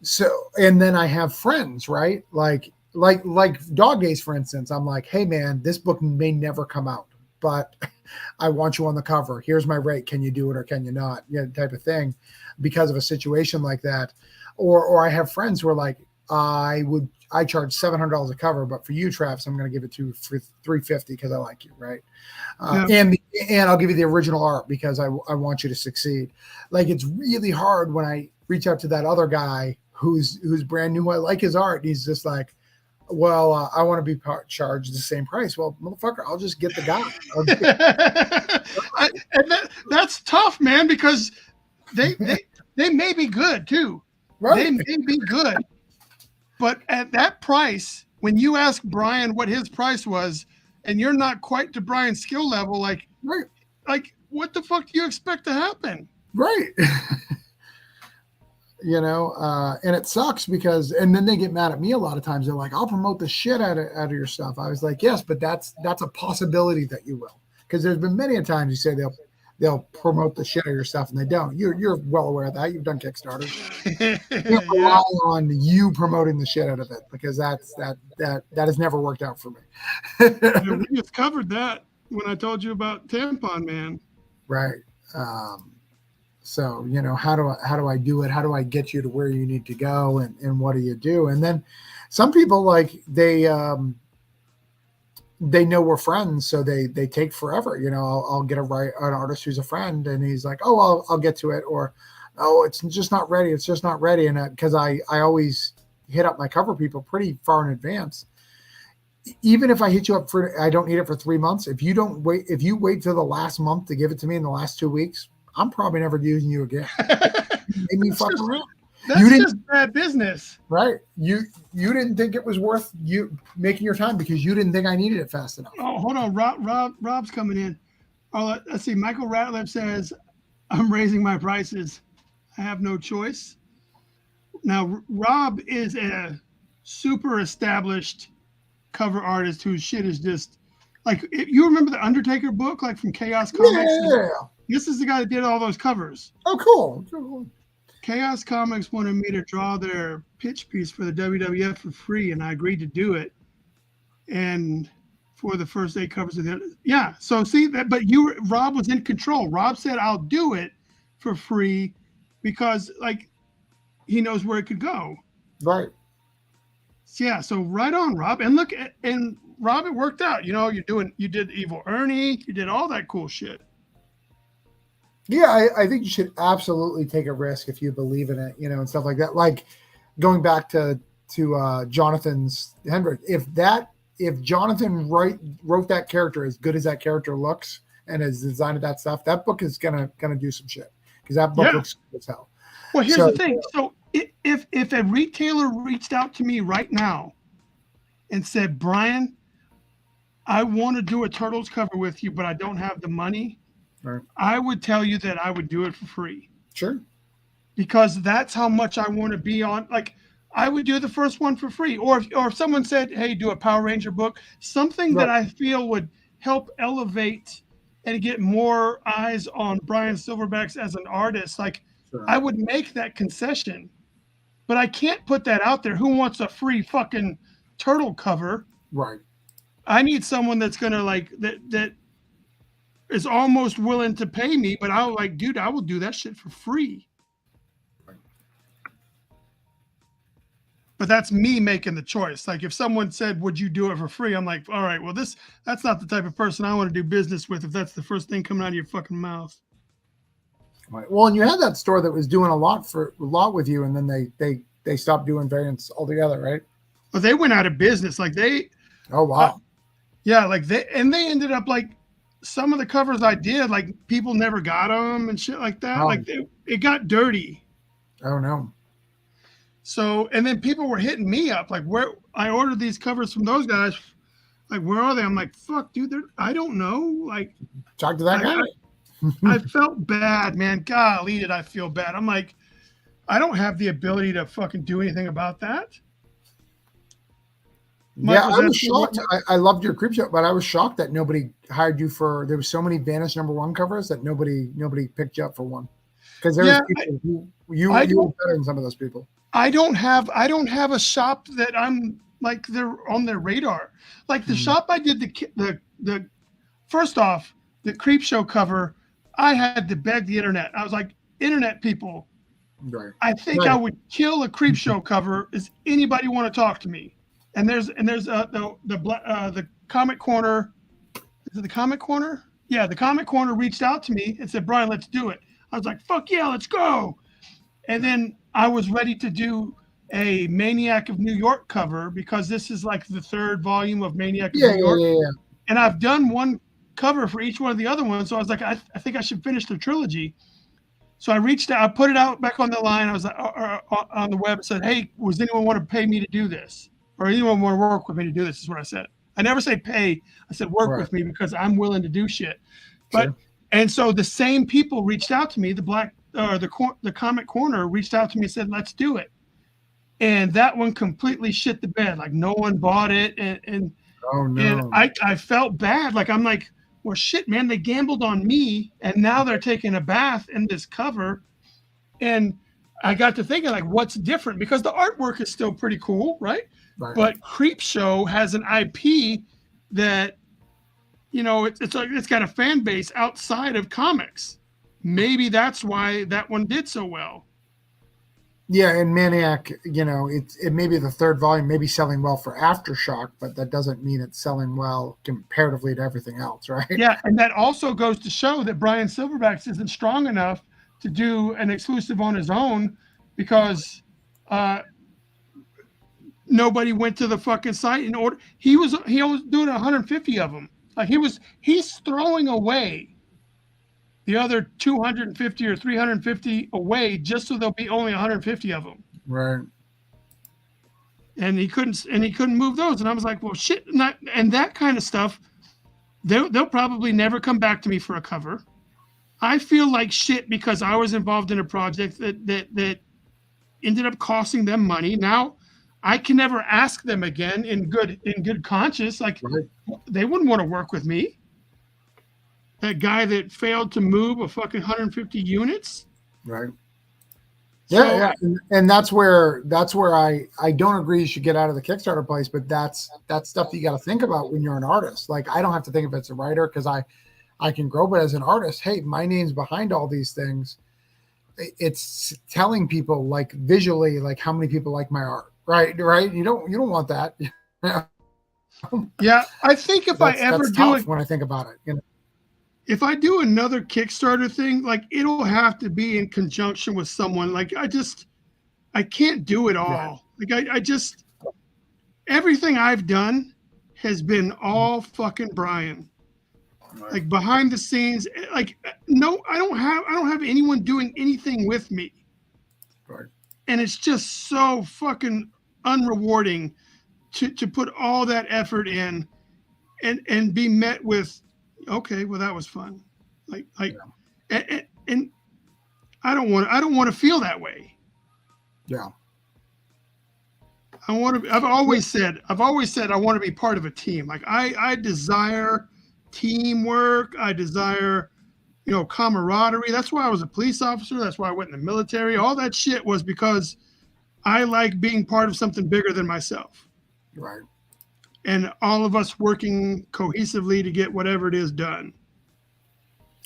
Speaker 2: So, and then I have friends, right? Like Dog Days, for instance. I'm like, hey man, this book may never come out, but I want you on the cover. Here's my rate. Can you do it or can you not? You know, type of thing, because of a situation like that. Or I have friends who are like, I charge $700 a cover, but for you, Travis, I'm going to give it to you for $350 because I like you, right? And I'll give you the original art because I want you to succeed. Like, it's really hard when I reach out to that other guy who's brand new. I like his art. He's just like, well, I want to be charged the same price. Well, motherfucker, I'll just get the guy.
Speaker 1: That's tough, man, because they may be good too. Right. They may be good. But at that price, when you ask Bryan what his price was, and you're not quite to Bryan's skill level, like what the fuck do you expect to happen?
Speaker 2: Right. You know, and it sucks because, and then they get mad at me a lot of times. They're like, I'll promote the shit out of your stuff. I was like, yes, but that's a possibility that you will. Because there's been many a times you say they'll promote the shit out of your stuff and they don't. You're well aware of that. You've done Kickstarters. You can't rely on you promoting the shit out of it, because that has never worked out for me.
Speaker 1: We just covered that when I told you about Tampon Man.
Speaker 2: Right. So, you know, how do I do it? How do I get you to where you need to go? And what do you do? And then some people, like, they know we're friends, so they take forever. You know, I'll get an artist who's a friend, and he's like, oh, I'll get to it, or oh, it's just not ready. It's just not ready. And because I always hit up my cover people pretty far in advance. Even if I hit you up I don't need it for 3 months. If you wait till the last month to give it to me in the last 2 weeks, I'm probably never using you again. Made me fuck around.
Speaker 1: That's just bad business,
Speaker 2: right? You didn't think it was worth you making your time because you didn't think I needed it fast enough.
Speaker 1: Oh, hold on, Rob's coming in. Oh, let's see. Michael Ratliff says, "I'm raising my prices. I have no choice." Now, Rob is a super established cover artist whose shit is just like, you remember the Undertaker book, like from Chaos Comics?
Speaker 2: Yeah.
Speaker 1: This is the guy that did all those covers.
Speaker 2: Oh, cool.
Speaker 1: Chaos Comics wanted me to draw their pitch piece for the WWF for free, and I agreed to do it. And for the first 8 covers of the so see that, but Rob was in control. Rob said, "I'll do it for free," because like he knows where it could go.
Speaker 2: Right.
Speaker 1: Yeah. So right on, Rob. And look, and Rob, it worked out. You know, you did Evil Ernie, you did all that cool shit.
Speaker 2: Yeah, I think you should absolutely take a risk if you believe in it, you know, and stuff like that. Like going back to Jonathan's Hendrick, if Jonathan wrote that character as good as that character looks and has designed that stuff, that book is gonna do some shit, because that book looks good as hell.
Speaker 1: Well, here's the thing. So if a retailer reached out to me right now and said, "Bryan, I want to do a Turtles cover with you, but I don't have the money," right, I would tell you that I would do it for free.
Speaker 2: Sure.
Speaker 1: Because that's how much I want to be on. Like, I would do the first one for free. Or if someone said, "Hey, do a Power Ranger book," something that I feel would help elevate and get more eyes on Bryan SilverbaX as an artist, like, I would make that concession. But I can't put that out there. Who wants a free fucking turtle cover?
Speaker 2: Right.
Speaker 1: I need someone that's gonna like that is almost willing to pay me, but I'll like, dude, I will do that shit for free. Right. But that's me making the choice. Like, if someone said, "Would you do it for free?" I'm like, all right, well, that's not the type of person I want to do business with if that's the first thing coming out of your fucking mouth.
Speaker 2: Right. Well, and you had that store that was doing a lot with you, and then they stopped doing variants altogether, right?
Speaker 1: But they went out of business. Like
Speaker 2: Oh wow.
Speaker 1: yeah, like they ended up like some of the covers I did, like people never got them and shit like that.
Speaker 2: Oh,
Speaker 1: Like it got dirty.
Speaker 2: oh no.
Speaker 1: So, and then people were hitting me up like, where I ordered these covers from those guys. Like, where are they? I'm like, fuck, dude, I don't know. Like,
Speaker 2: Talk to that guy.
Speaker 1: I felt bad, man. Golly, did I feel bad? I'm like, I don't have the ability to fucking do anything about that.
Speaker 2: Yeah, I was shocked. I loved your creep show, but I was shocked that nobody hired you for. There was so many Vanish #1 covers that nobody picked you up for one. Because there was people who you were better than some of those people.
Speaker 1: I don't have a shop that I'm like they're on their radar. Like the shop I did the first off, the creep show cover, I had to beg the internet. I was like, internet people,
Speaker 2: right.
Speaker 1: I think I would kill a creep show cover. Does anybody want to talk to me? And there's the Comic Corner. Is it the Comic Corner? Yeah, the Comic Corner reached out to me and said, Bryan, let's do it. I was like, fuck yeah, let's go. And then I was ready to do a Maniac of New York cover because this is like the third volume of Maniac of New York.
Speaker 2: Yeah.
Speaker 1: And I've done one cover for each one of the other ones. So I was like, I think I should finish the trilogy. So I reached out, I put it out back on the line. I was like, on the web, said, hey, does anyone want to pay me to do this? Or anyone want to work with me to do this is what I said. I never say pay. I said work with me because I'm willing to do shit. But and so the same people reached out to me. The Comic Corner reached out to me and said, let's do it. And that one completely shit the bed. Like no one bought it. And
Speaker 2: oh no.
Speaker 1: And I felt bad. Like I'm like, well shit, man, they gambled on me and now they're taking a bath in this cover. And I got to thinking like, what's different? Because the artwork is still pretty cool, right? But Creepshow has an IP that, you know, it's like it's got a fan base outside of comics. Maybe that's why that one did so well.
Speaker 2: Yeah, and Maniac, you know, it may be the third volume, maybe selling well for Aftershock, but that doesn't mean it's selling well comparatively to everything else, right?
Speaker 1: Yeah, and that also goes to show that Bryan SilverbaX isn't strong enough to do an exclusive on his own because nobody went to the fucking site and ordered. He was doing 150 of them. Like he's throwing away the other 250 or 350 away just so there'll be only 150 of them.
Speaker 2: Right.
Speaker 1: And he couldn't move those. And I was like, well, shit. And that kind of stuff, they'll probably never come back to me for a cover. I feel like shit because I was involved in a project that ended up costing them money. Now I can never ask them again in good conscience. Like they wouldn't want to work with me. That guy that failed to move a fucking 150 units.
Speaker 2: Right. Yeah. And that's where I don't agree you should get out of the Kickstarter place, but that's stuff that you got to think about when you're an artist. Like I don't have to think if it's a writer because I can grow, but as an artist, hey, my name's behind all these things. It's telling people like visually, like how many people like my art. Right. You don't want that.
Speaker 1: Yeah. I think if I ever do it,
Speaker 2: when I think about it, you know.
Speaker 1: If I do another Kickstarter thing, like it'll have to be in conjunction with someone. Like I can't do it all. Like I just, everything I've done has been all fucking Bryan. Like behind the scenes, like no, I don't have anyone doing anything with me.
Speaker 2: Right.
Speaker 1: And it's just so fucking unrewarding to put all that effort in and be met with, okay, well that was fun. And I don't want to feel that way.
Speaker 2: Yeah.
Speaker 1: I've always said I want to be part of a team. Like I desire teamwork. I desire, camaraderie. That's why I was a police officer. That's why I went in the military. All that shit was because I like being part of something bigger than myself.
Speaker 2: Right.
Speaker 1: And all of us working cohesively to get whatever it is done.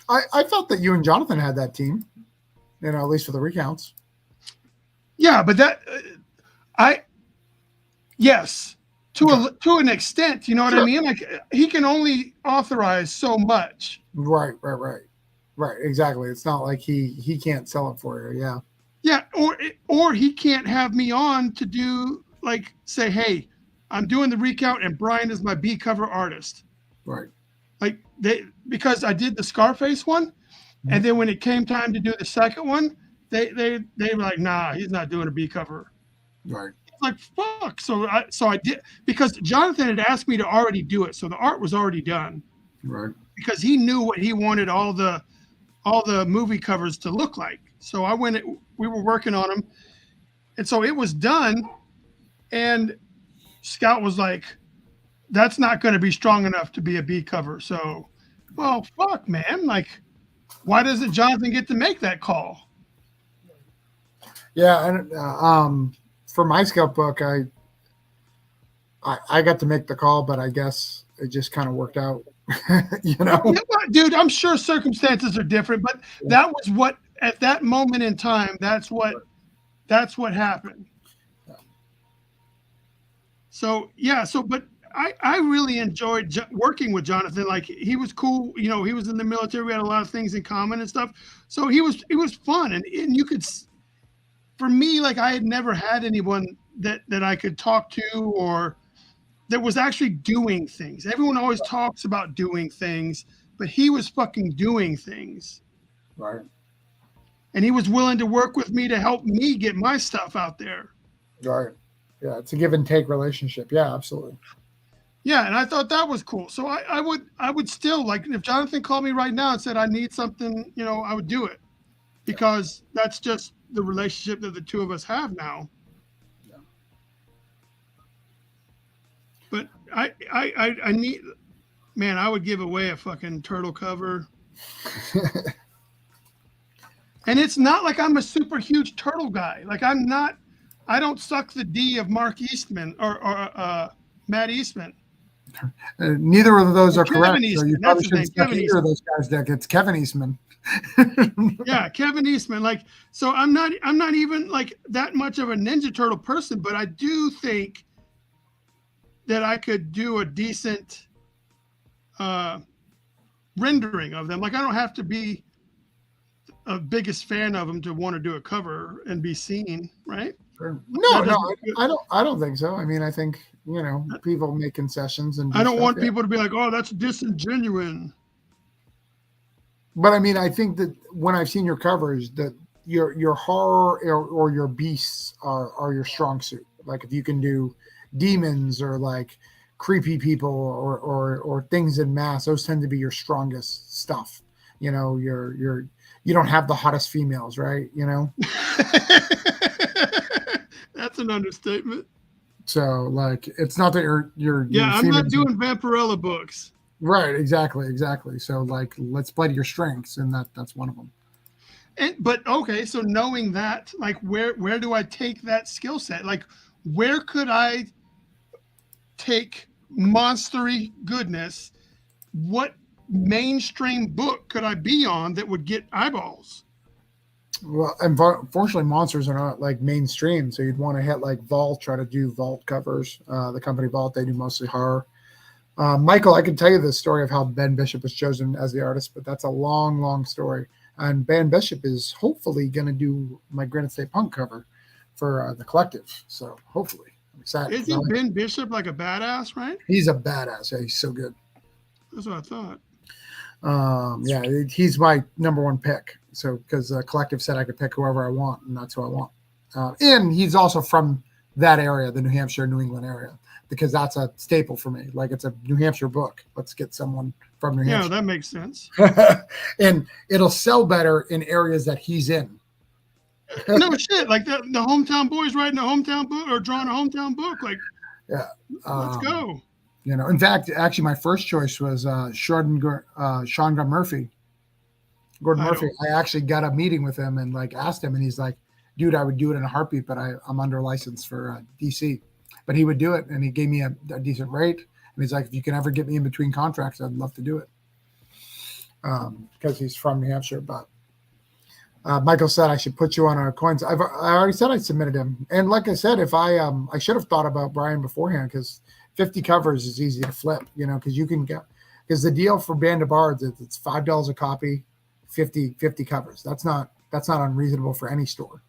Speaker 2: I felt that you and Jonathan had that team, at least for the recounts.
Speaker 1: Yeah, but yes, to an extent, you know what I mean? Like he can only authorize so much.
Speaker 2: Right. Right, exactly. It's not like he can't sell it for you. Yeah.
Speaker 1: Yeah, or he can't have me on to do like say, hey, I'm doing the recount and Bryan is my B cover artist.
Speaker 2: Right.
Speaker 1: Like because I did the Scarface one, and then when it came time to do the second one, they were like, nah, he's not doing a B cover.
Speaker 2: Right.
Speaker 1: Like fuck. So I did because Jonathan had asked me to already do it, so the art was already done
Speaker 2: Right.
Speaker 1: because he knew what he wanted all the movie covers to look like. So we were working on them, and so it was done. And Scout was like, "That's not going to be strong enough to be a B cover." So, well, fuck, man. Like, why doesn't Jonathan get to make that call?
Speaker 2: Yeah, and for my scout book, I got to make the call, but I guess it just kind of worked out. You know,
Speaker 1: Yeah, dude, I'm sure circumstances are different, but that was what at that moment in time. That's what happened. So yeah, but I really enjoyed working with Jonathan. Like he was cool. You know, he was in the military. We had a lot of things in common and stuff. So it was fun, and you could, for me, like I had never had anyone that I could talk to or that was actually doing things. Everyone always talks about doing things, but he was fucking doing things.
Speaker 2: right.
Speaker 1: And he was willing to work with me to help me get my stuff out there.
Speaker 2: Right. Yeah, it's a give and take relationship. Yeah, absolutely.
Speaker 1: Yeah, and I thought that was cool. So I would still like if Jonathan called me right now and said I need something, you know, I would do it because that's just the relationship that the two of us have now.
Speaker 2: Yeah.
Speaker 1: But I need, man, I would give away a fucking turtle cover. And it's not like I'm a super huge turtle guy. Like I'm not. I don't suck the D of Mark Eastman or Matt Eastman.
Speaker 2: Neither of those are
Speaker 1: Kevin
Speaker 2: correct.
Speaker 1: Eastman.
Speaker 2: So you
Speaker 1: That's
Speaker 2: probably
Speaker 1: his name.
Speaker 2: shouldn't suck
Speaker 1: Kevin
Speaker 2: either of
Speaker 1: Eastman.
Speaker 2: those guys' deck. It's Kevin Eastman.
Speaker 1: Yeah, Kevin Eastman. Like, so I'm not even like that much of a Ninja Turtle person, but I do think that I could do a decent rendering of them. Like, I don't have to be a biggest fan of them to want to do a cover and be seen, right?
Speaker 2: Sure.
Speaker 1: That
Speaker 2: No,
Speaker 1: doesn't-
Speaker 2: I don't think so. I mean, I think, you know, people make concessions and do
Speaker 1: I don't
Speaker 2: stuff,
Speaker 1: want
Speaker 2: yeah.
Speaker 1: people to be like, "Oh, that's disingenuous."
Speaker 2: But I mean, I think that when I've seen your covers, that your horror or your beasts are your strong suit. Like if you can do demons or like creepy people or things in mass, those tend to be your strongest stuff. You know, you don't have the hottest females, right? You know,
Speaker 1: That's an understatement.
Speaker 2: so like it's not that your
Speaker 1: Yeah, I'm not
Speaker 2: females
Speaker 1: doing Vampirella books.
Speaker 2: right, exactly. So like let's play to your strengths, and that's one of them.
Speaker 1: But okay, so knowing that, like, where do I take that skill set? Like, where could I take monstery goodness? What mainstream book could I be on that would get eyeballs?
Speaker 2: Well, unfortunately, monsters are not like mainstream, so you'd want to hit like Vault, try to do Vault covers. The company Vault, they do mostly horror. Michael, I can tell you the story of how Ben Bishop was chosen as the artist, but that's a long story. And Ben Bishop is hopefully going to do my Granite State Punk cover for the collective. So hopefully, I'm excited.
Speaker 1: Isn't Ben Bishop like a badass, right?
Speaker 2: He's a badass. Yeah, he's so good.
Speaker 1: That's what I thought.
Speaker 2: Yeah, he's my number one pick. So because the collective said I could pick whoever I want, and that's who I want. And he's also from that area, the New Hampshire, New England area, because that's a staple for me. Like it's a New Hampshire book. Let's get someone from New Hampshire.
Speaker 1: Yeah, that makes sense.
Speaker 2: And it'll sell better in areas that he's in.
Speaker 1: No shit, like the hometown boys writing a hometown book or drawing a hometown book. Like,
Speaker 2: yeah,
Speaker 1: let's go.
Speaker 2: You know, in fact, actually, my first choice was Sean Murphy. Gordon Murphy. I actually got a meeting with him and like asked him, and he's like, "Dude, I would do it in a heartbeat, but I'm under license for DC." But he would do it, and he gave me a decent rate. And he's like, "If you can ever get me in between contracts, I'd love to do it." Because he's from New Hampshire. But Michael said I should put you on our coins. I already said I submitted him, and like I said, if I should have thought about Bryan beforehand because 50 covers is easy to flip, you know, because you can get because the deal for Band of Bards is it's $5 a copy 50 covers. That's not unreasonable for any store.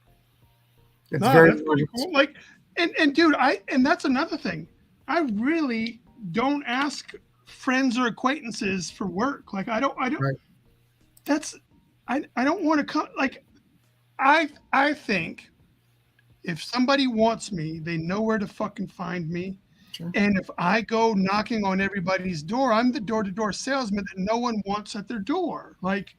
Speaker 2: It's
Speaker 1: No,
Speaker 2: very
Speaker 1: that's pretty cool. Like, and dude, and that's another thing. I really don't ask friends or acquaintances for work. Like, I don't.
Speaker 2: right.
Speaker 1: That's I don't want to come. Like, I think if somebody wants me, they know where to fucking find me.
Speaker 2: Sure.
Speaker 1: And if I go knocking on everybody's door, I'm the door-to-door salesman that no one wants at their door. Like,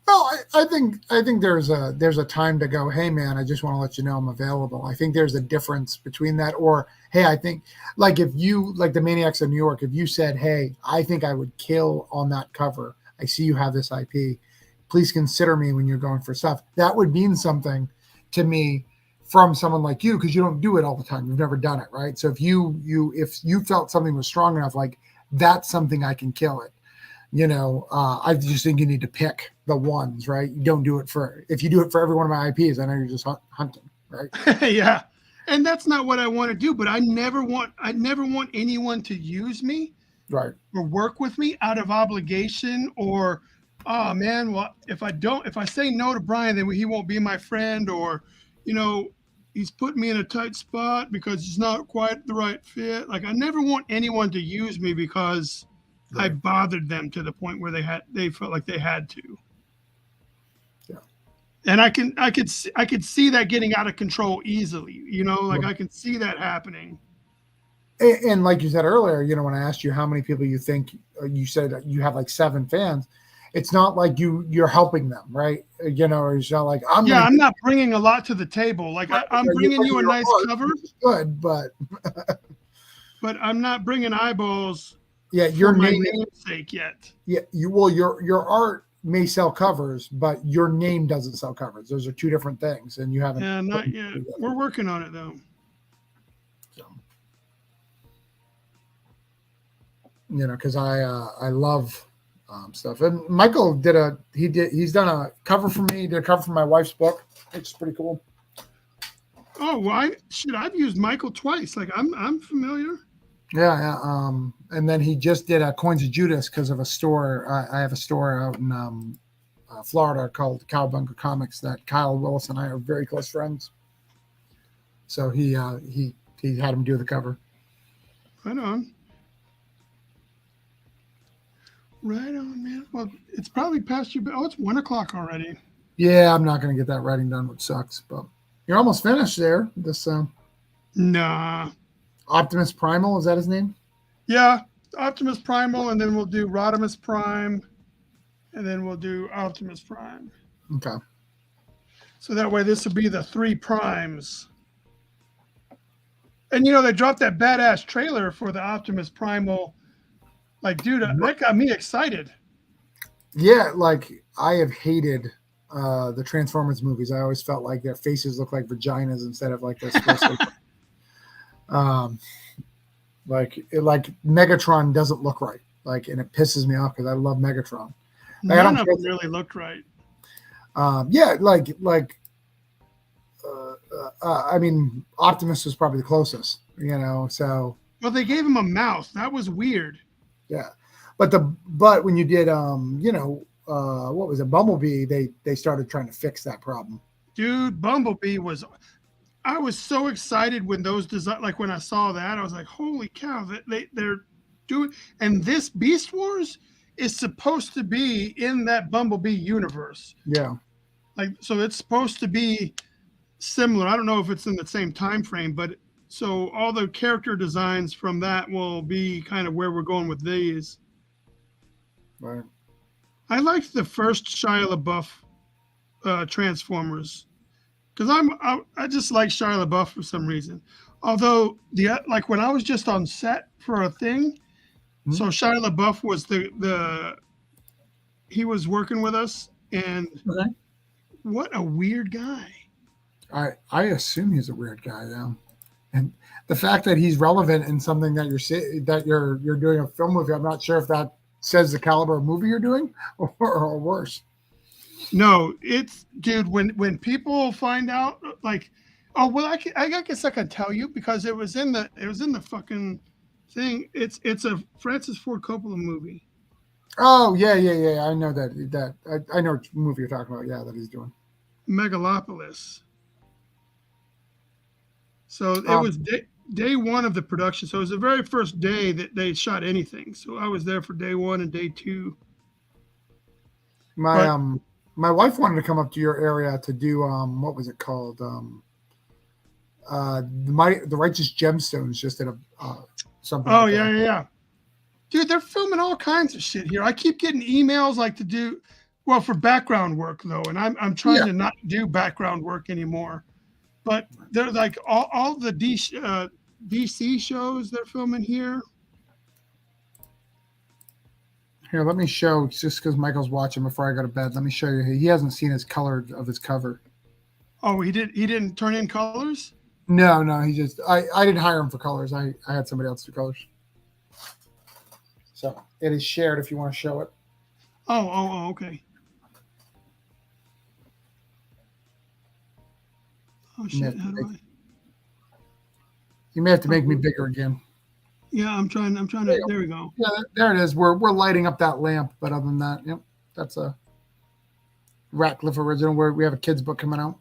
Speaker 2: Well, I think there's a time to go, hey man, I just want to let you know I'm available. I think there's a difference between that, or hey, I think like if you like the Maniacs of New York, if you said, hey, I think I would kill on that cover. I see you have this IP. Please consider me when you're going for stuff. That would mean something to me from someone like you, because you don't do it all the time. You've never done it, right? So if you felt something was strong enough, like that's something I can kill it. I just think you need to pick the ones, right? You don't do it if you do it for every one of my IPs, I know you're just hunting, right?
Speaker 1: yeah. And that's not what I want to do, but I never want anyone to use me,
Speaker 2: Right,
Speaker 1: or work with me out of obligation, or, oh man, well, if I say no to Bryan, then he won't be my friend, or, he's putting me in a tight spot because he's not quite the right fit. Like, I never want anyone to use me because I
Speaker 2: right.
Speaker 1: bothered them to the point where they felt like they had to.
Speaker 2: Yeah.
Speaker 1: And I could see that getting out of control easily, like
Speaker 2: Right.
Speaker 1: I can see that happening.
Speaker 2: And like you said earlier, when I asked you how many people you think, you said you have like 7 fans. It's not like you're helping them, right? It's not like I'm
Speaker 1: not bringing a lot to the table. Like, I'm bringing you a nice cover,
Speaker 2: which is good, but
Speaker 1: I'm not bringing eyeballs
Speaker 2: yeah,
Speaker 1: for
Speaker 2: your
Speaker 1: my
Speaker 2: name,
Speaker 1: namesake yet.
Speaker 2: yeah, your art may sell covers, but your name doesn't sell covers. Those are 2 different things, and you haven't.
Speaker 1: Yeah, not yet. We're working on it though.
Speaker 2: So, because I love stuff. And Michael he's done a cover for me. He did a cover for my wife's book. It's pretty cool.
Speaker 1: Oh, why? I've used Michael twice. Like, I'm familiar.
Speaker 2: Yeah. And then he just did a Coins of Judas because of a store. I have a store out in Florida called Cowbunker Comics that Kyle Willis and I are very close friends. So he had him do the cover.
Speaker 1: Right on. Right on, man. Well, it's probably past you. Oh, it's 1:00 already.
Speaker 2: Yeah, I'm not going to get that writing done, which sucks. But you're almost finished there. This
Speaker 1: Nah.
Speaker 2: Optimus Primal, is that his name?
Speaker 1: Yeah, Optimus Primal, and then we'll do Rodimus Prime, and then we'll do Optimus Prime.
Speaker 2: Okay.
Speaker 1: So that way, this will be the 3 primes. And they dropped that badass trailer for the Optimus Primal. Like, dude, that got me excited.
Speaker 2: Yeah, like I have hated the Transformers movies. I always felt like their faces look like vaginas instead of like they're supposed to. Like Megatron doesn't look right. Like, and it pisses me off because I love Megatron. Like,
Speaker 1: None of them really looked right.
Speaker 2: Yeah, I mean, Optimus was probably the closest. So.
Speaker 1: Well, they gave him a mouth. That was weird.
Speaker 2: Yeah, but when you did what was it, Bumblebee? They started trying to fix that problem.
Speaker 1: Dude, Bumblebee was. I was so excited when those design, like when I saw that, I was like, "Holy cow!" They're doing, and this Beast Wars is supposed to be in that Bumblebee universe.
Speaker 2: Yeah,
Speaker 1: like so it's supposed to be similar. I don't know if it's in the same time frame, but so all the character designs from that will be kind of where we're going with these.
Speaker 2: right.
Speaker 1: I liked the first Shia LaBeouf Transformers. Because I just like Shia LaBeouf for some reason. Although like when I was just on set for a thing, so Shia LaBeouf was he was working with us, and what a weird guy.
Speaker 2: I assume he's a weird guy, yeah. And the fact that he's relevant in something that you're doing a film with, I'm not sure if that says the caliber of movie you're doing or worse.
Speaker 1: No, it's dude. When people find out, like, oh well, I guess I can tell you because it was in the fucking thing. It's a Francis Ford Coppola movie.
Speaker 2: Oh yeah. I know I know what movie you're talking about. Yeah, that he's doing.
Speaker 1: Megalopolis. So it
Speaker 2: Um,
Speaker 1: was day one of the production. So it was the very first day that they shot anything. So I was there for day one and day two.
Speaker 2: my
Speaker 1: But
Speaker 2: um my wife wanted to come up to your area to do what was it called? The Righteous Gemstones just did a something
Speaker 1: oh
Speaker 2: out
Speaker 1: yeah,
Speaker 2: there.
Speaker 1: yeah, yeah. Dude, they're filming all kinds of shit here. I keep getting emails like to do well for background work though, and I'm trying
Speaker 2: Yeah.
Speaker 1: to not do background work anymore. But they're like all the DC shows they're filming here.
Speaker 2: Here, let me show just because Michael's watching before I go to bed. Let me show you. He hasn't seen his color of his cover.
Speaker 1: Oh, he didn't turn in colors?
Speaker 2: No, he just I didn't hire him for colors. I had somebody else do colors. So it is shared if you want to show it.
Speaker 1: Oh, okay. Oh
Speaker 2: You may
Speaker 1: shit,
Speaker 2: have to
Speaker 1: how do
Speaker 2: make,
Speaker 1: I?
Speaker 2: you may have to make me
Speaker 1: Oh,
Speaker 2: bigger again.
Speaker 1: yeah, I'm trying
Speaker 2: There
Speaker 1: to
Speaker 2: you go.
Speaker 1: there we go.
Speaker 2: Yeah, there it is. We're lighting up that lamp, but other than that, yep, that's a Ratcliffe original. Where we have a kids book coming out.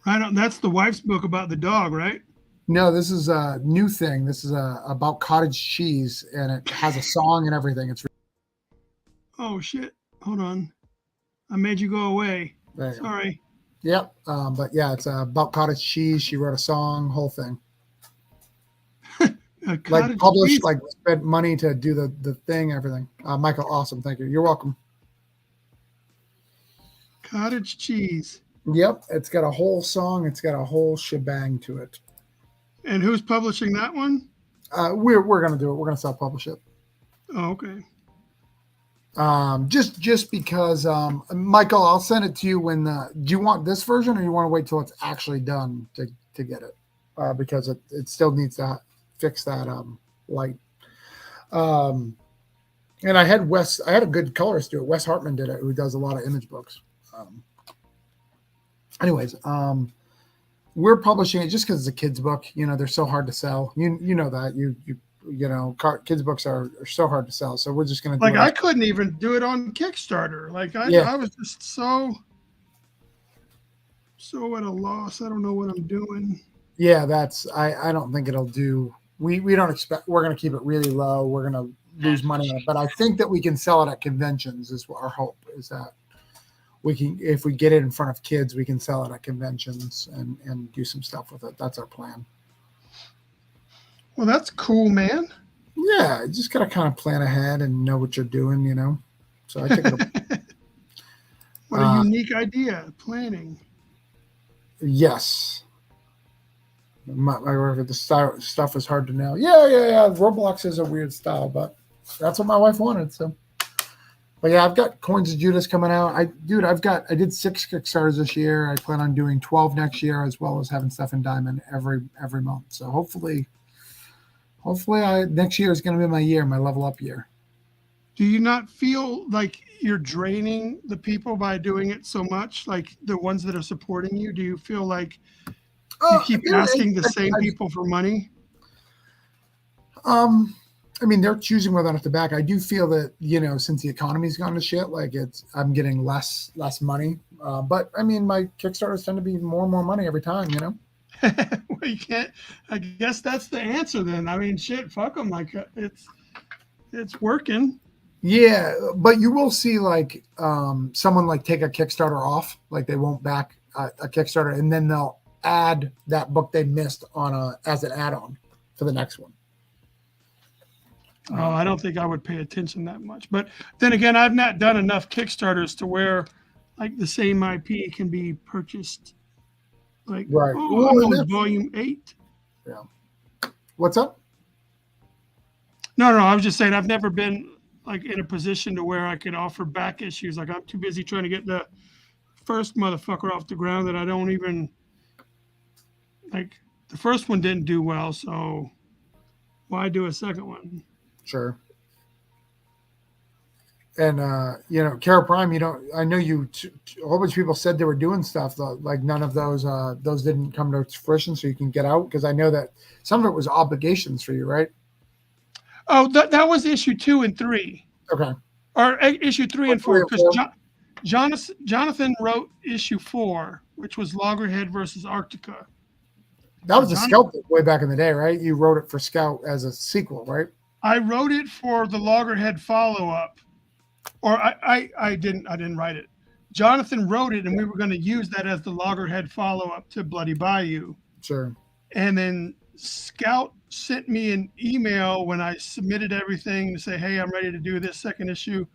Speaker 1: Right on. That's the wife's book about the dog, right?
Speaker 2: No, this is a new thing. This is about cottage cheese, and it has a song and everything. It's
Speaker 1: Oh shit. Hold on. I made you go away.
Speaker 2: there you go.
Speaker 1: Sorry.
Speaker 2: Yep. But yeah, it's about cottage cheese. She wrote a song, whole thing. Like
Speaker 1: Cottage
Speaker 2: published,
Speaker 1: cheese.
Speaker 2: like spent money to do the thing, everything. Michael, awesome. Thank you. You're welcome.
Speaker 1: Cottage cheese.
Speaker 2: Yep. It's got a whole song. It's got a whole shebang to it.
Speaker 1: And who's publishing that one?
Speaker 2: We're gonna do it. We're gonna self-publish it.
Speaker 1: Oh, okay.
Speaker 2: Just because, Michael, I'll send it to you when do you want this version or you want to wait till it's actually done to get it? Because it still needs to fix that light. And I had a good colorist do it. Wes Hartman did it, who does a lot of image books. Anyways, we're publishing it just because it's a kid's book. You know, they're so hard to sell. You know that kids books are so hard to sell. So we're just gonna do
Speaker 1: Like
Speaker 2: it.
Speaker 1: I couldn't even do it on Kickstarter. Like
Speaker 2: Yeah.
Speaker 1: I was just so at a loss. I don't know what I'm doing.
Speaker 2: Yeah, I don't think it'll do. We don't expect we're gonna keep it really low. We're gonna lose money on it, but I think that we can sell it at conventions. Is what our hope is that we can, if we get it in front of kids, we can sell it at conventions and do some stuff with it. That's our plan.
Speaker 1: Well, that's cool, man.
Speaker 2: Yeah, you just gotta kind of plan ahead and know what you're doing, you know. So I think
Speaker 1: What a unique idea, planning.
Speaker 2: yes. The stuff is hard to nail. Yeah. Roblox is a weird style, but that's what my wife wanted. So, but yeah, I've got Coins of Judas coming out. I did 6 Kickstarters this year. I plan on doing 12 next year, as well as having stuff in Diamond every month. So hopefully, next year is going to be my year, my level up year.
Speaker 1: Do you not feel like you're draining the people by doing it so much? Like the ones that are supporting you, do you feel like you keep asking the same people for money?
Speaker 2: I mean, they're choosing whether or not to back. I do feel that, since the economy's gone to shit, like I'm getting less money. But I mean, my Kickstarters tend to be more and more money every time,
Speaker 1: Well, you can't. I guess that's the answer then. I mean, shit, fuck them. Like it's working.
Speaker 2: Yeah, but you will see like someone like take a Kickstarter off, like they won't back a Kickstarter, and then they'll add that book they missed as an add-on for the next one.
Speaker 1: Oh, I don't think I would pay attention that much. But then again, I've not done enough Kickstarters to where like the same IP can be purchased. Like,
Speaker 2: right.
Speaker 1: Oh, I'm on volume 8.
Speaker 2: Yeah. What's up?
Speaker 1: No, I was just saying I've never been like in a position to where I could offer back issues. Like I'm too busy trying to get the first motherfucker off the ground that I don't even like. The first one didn't do well, so why do a second one?
Speaker 2: Sure. And Kara Prime, I know a whole bunch of people said they were doing stuff though, like none of those didn't come to fruition, so you can get out, because I know that some of it was obligations for you, right?
Speaker 1: Oh, that was issue 2 and 3.
Speaker 2: Okay.
Speaker 1: or issue 3 and 4,
Speaker 2: Three and
Speaker 1: because
Speaker 2: four.
Speaker 1: Jonathan wrote issue 4, which was Loggerhead versus Arctica.
Speaker 2: That was a Scout book way back in the day, right? You wrote it for Scout as a sequel, right?
Speaker 1: I wrote it for the Loggerhead follow-up, or I didn't write it. Jonathan wrote it, and we were going to use that as the Loggerhead follow-up to Bloody Bayou.
Speaker 2: Sure.
Speaker 1: And then Scout sent me an email when I submitted everything to say, hey, I'm ready to do this second issue,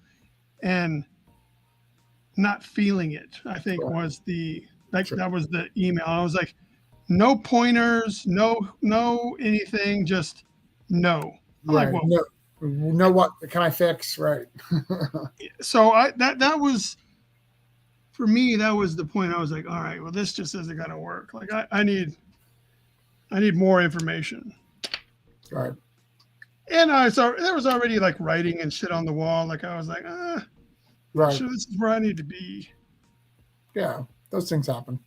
Speaker 1: and not feeling it, I think was the, like, that was the email. I was like, no pointers, no anything, just no. I'm
Speaker 2: Right.
Speaker 1: like, well,
Speaker 2: no, what can I fix? Right.
Speaker 1: so that was, for me, that was the point. I was like, all right, well, this just isn't going to work. Like I need more information.
Speaker 2: Right.
Speaker 1: And I saw there was already like writing and shit on the wall. Like I was like,
Speaker 2: right.
Speaker 1: Sure, this is where I need to be.
Speaker 2: Yeah, those things happen.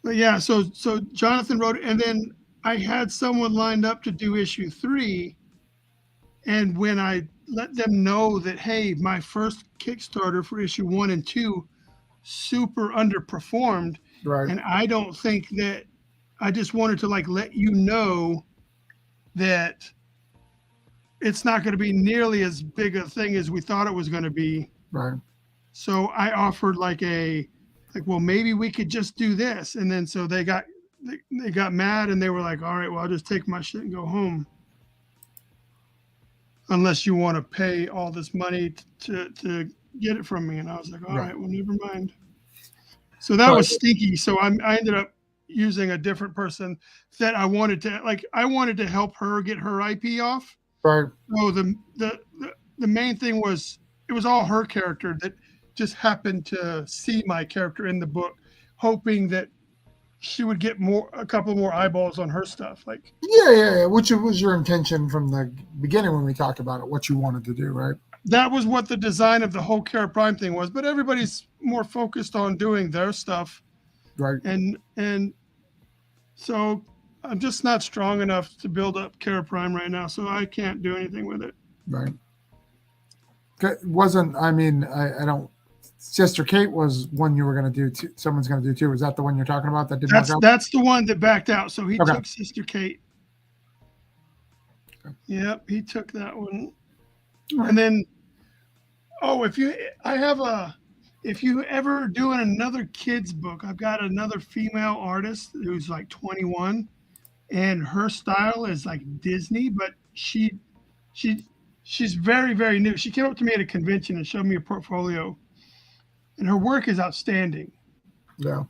Speaker 1: But yeah, so Jonathan wrote it, and then I had someone lined up to do issue 3. And when I let them know that, hey, my first Kickstarter for issue 1 and 2 super underperformed,
Speaker 2: Right.
Speaker 1: and I don't think that, I just wanted to like let you know that it's not going to be nearly as big a thing as we thought it was going to be.
Speaker 2: Right.
Speaker 1: So I offered like, well, maybe we could just do this. And then so they got mad, and they were like, all right, well, I'll just take my shit and go home. Unless you want to pay all this money to get it from me. And I was like, all right, well, never mind. So that was stinky. So I ended up using a different person that I wanted to help her get her IP off.
Speaker 2: Right.
Speaker 1: So the main thing was, it was all her character that just happened to see my character in the book, hoping that she would get a couple more eyeballs on her stuff. Like,
Speaker 2: yeah. Which was your intention from the beginning when we talked about it, what you wanted to do, right?
Speaker 1: That was what the design of the whole Kara Prime thing was, but everybody's more focused on doing their stuff.
Speaker 2: Right.
Speaker 1: And so I'm just not strong enough to build up Kara Prime right now, so I can't do anything with it.
Speaker 2: Right. I don't. Sister Kate was one you were going to do. Someone's going to do too. Was that the one you're talking about? That didn't work out?
Speaker 1: That's the one that backed out. So he took Sister Kate. Okay. Yep, he took that one. Right. And then, if you ever doing another kids book, I've got another female artist who's like 21, and her style is like Disney, but she's very, very new. She came up to me at a convention and showed me a portfolio, and her work is outstanding.
Speaker 2: Yeah.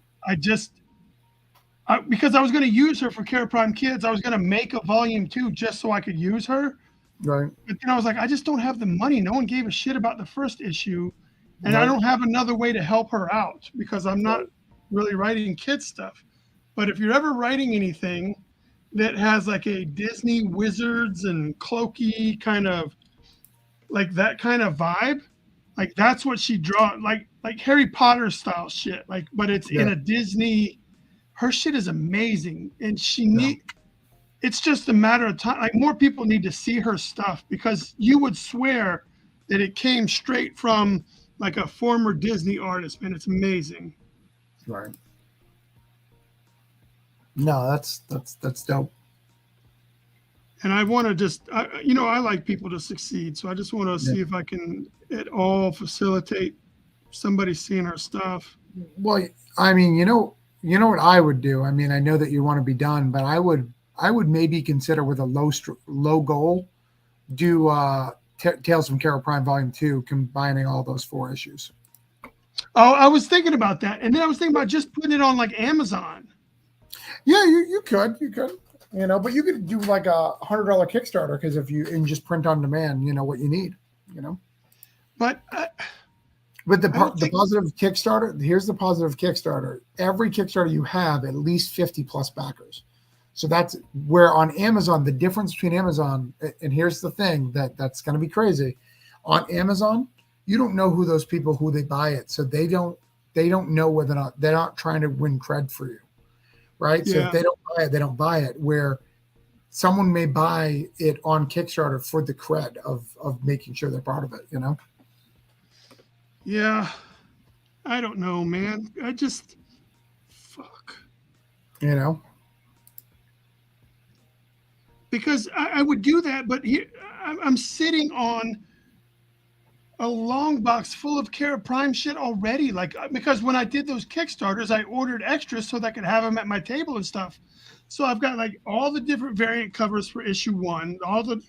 Speaker 1: Because I was going to use her for Kara Prime Kids, I was going to make a volume 2 just so I could use her.
Speaker 2: Right.
Speaker 1: But then I was like, I just don't have the money. No one gave a shit about the first issue, and I don't have another way to help her out because I'm not really writing kids stuff. But if you're ever writing anything that has like a Disney wizards and cloaky kind of, like that kind of vibe, like that's what she draws, like Harry Potter style shit. Like, but it's in a Disney. Her shit is amazing, and it's just a matter of time. Like, more people need to see her stuff, because you would swear that it came straight from like a former Disney artist, man. It's amazing.
Speaker 2: Right. No, that's dope.
Speaker 1: And I want to just, I like people to succeed. So I just want to see if I can at all facilitate somebody seeing our stuff.
Speaker 2: Well, I mean, you know what I would do? I mean, I know that you want to be done, but I would maybe consider, with a low goal, do Tales from Kara Prime Volume 2, combining all those 4 issues.
Speaker 1: Oh, I was thinking about that. And then I was thinking about just putting it on like Amazon.
Speaker 2: Yeah, you could, but you could do like a $100 Kickstarter, because and just print on demand, what you need,
Speaker 1: But
Speaker 2: the positive Kickstarter, here's the positive Kickstarter. Every Kickstarter you have at least 50 plus backers. So that's where on Amazon, the difference between Amazon, and here's the thing that's going to be crazy. On Amazon, you don't know who those people, who they buy it. So they don't know whether or not, they're not trying to win cred for you. Right. Yeah. So if they don't buy it, they don't buy it. Where someone may buy it on Kickstarter for the cred of making sure they're part of it, you know?
Speaker 1: Yeah. I don't know, man. I just fuck.
Speaker 2: You know?
Speaker 1: Because I would do that, but here I'm sitting on a long box full of Cara Prime shit already. Like, because when I did those Kickstarters, I ordered extras so that I could have them at my table and stuff. So I've got like all the different variant covers for issue 1, all the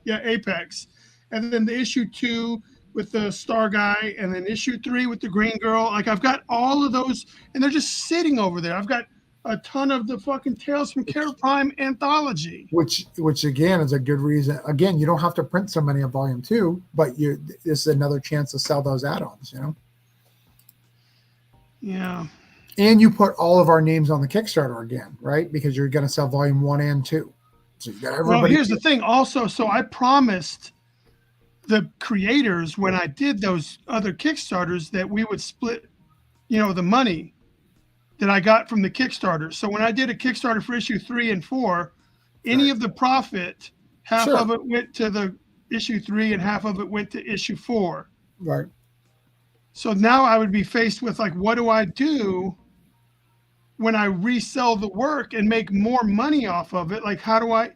Speaker 1: Apex, and then the issue 2 with the Star Guy, and then issue 3 with the Green Girl. Like, I've got all of those, and they're just sitting over there. I've got a ton of the fucking Tales from Cara Prime anthology.
Speaker 2: Which again is a good reason. Again, you don't have to print so many of volume 2, but this is another chance to sell those add-ons, you know?
Speaker 1: Yeah.
Speaker 2: And you put all of our names on the Kickstarter again, right? Because you're going to sell volume 1 and 2. So you got everybody.
Speaker 1: Well, here's the thing also. So I promised the creators when I did those other Kickstarters that we would split, the money that I got from the Kickstarter. So when I did a Kickstarter for issue 3 and 4, any of the profit, half of it went to the issue 3 and half of it went to issue 4.
Speaker 2: Right.
Speaker 1: So now I would be faced with, like, what do I do when I resell the work and make more money off of it? Like, how do I,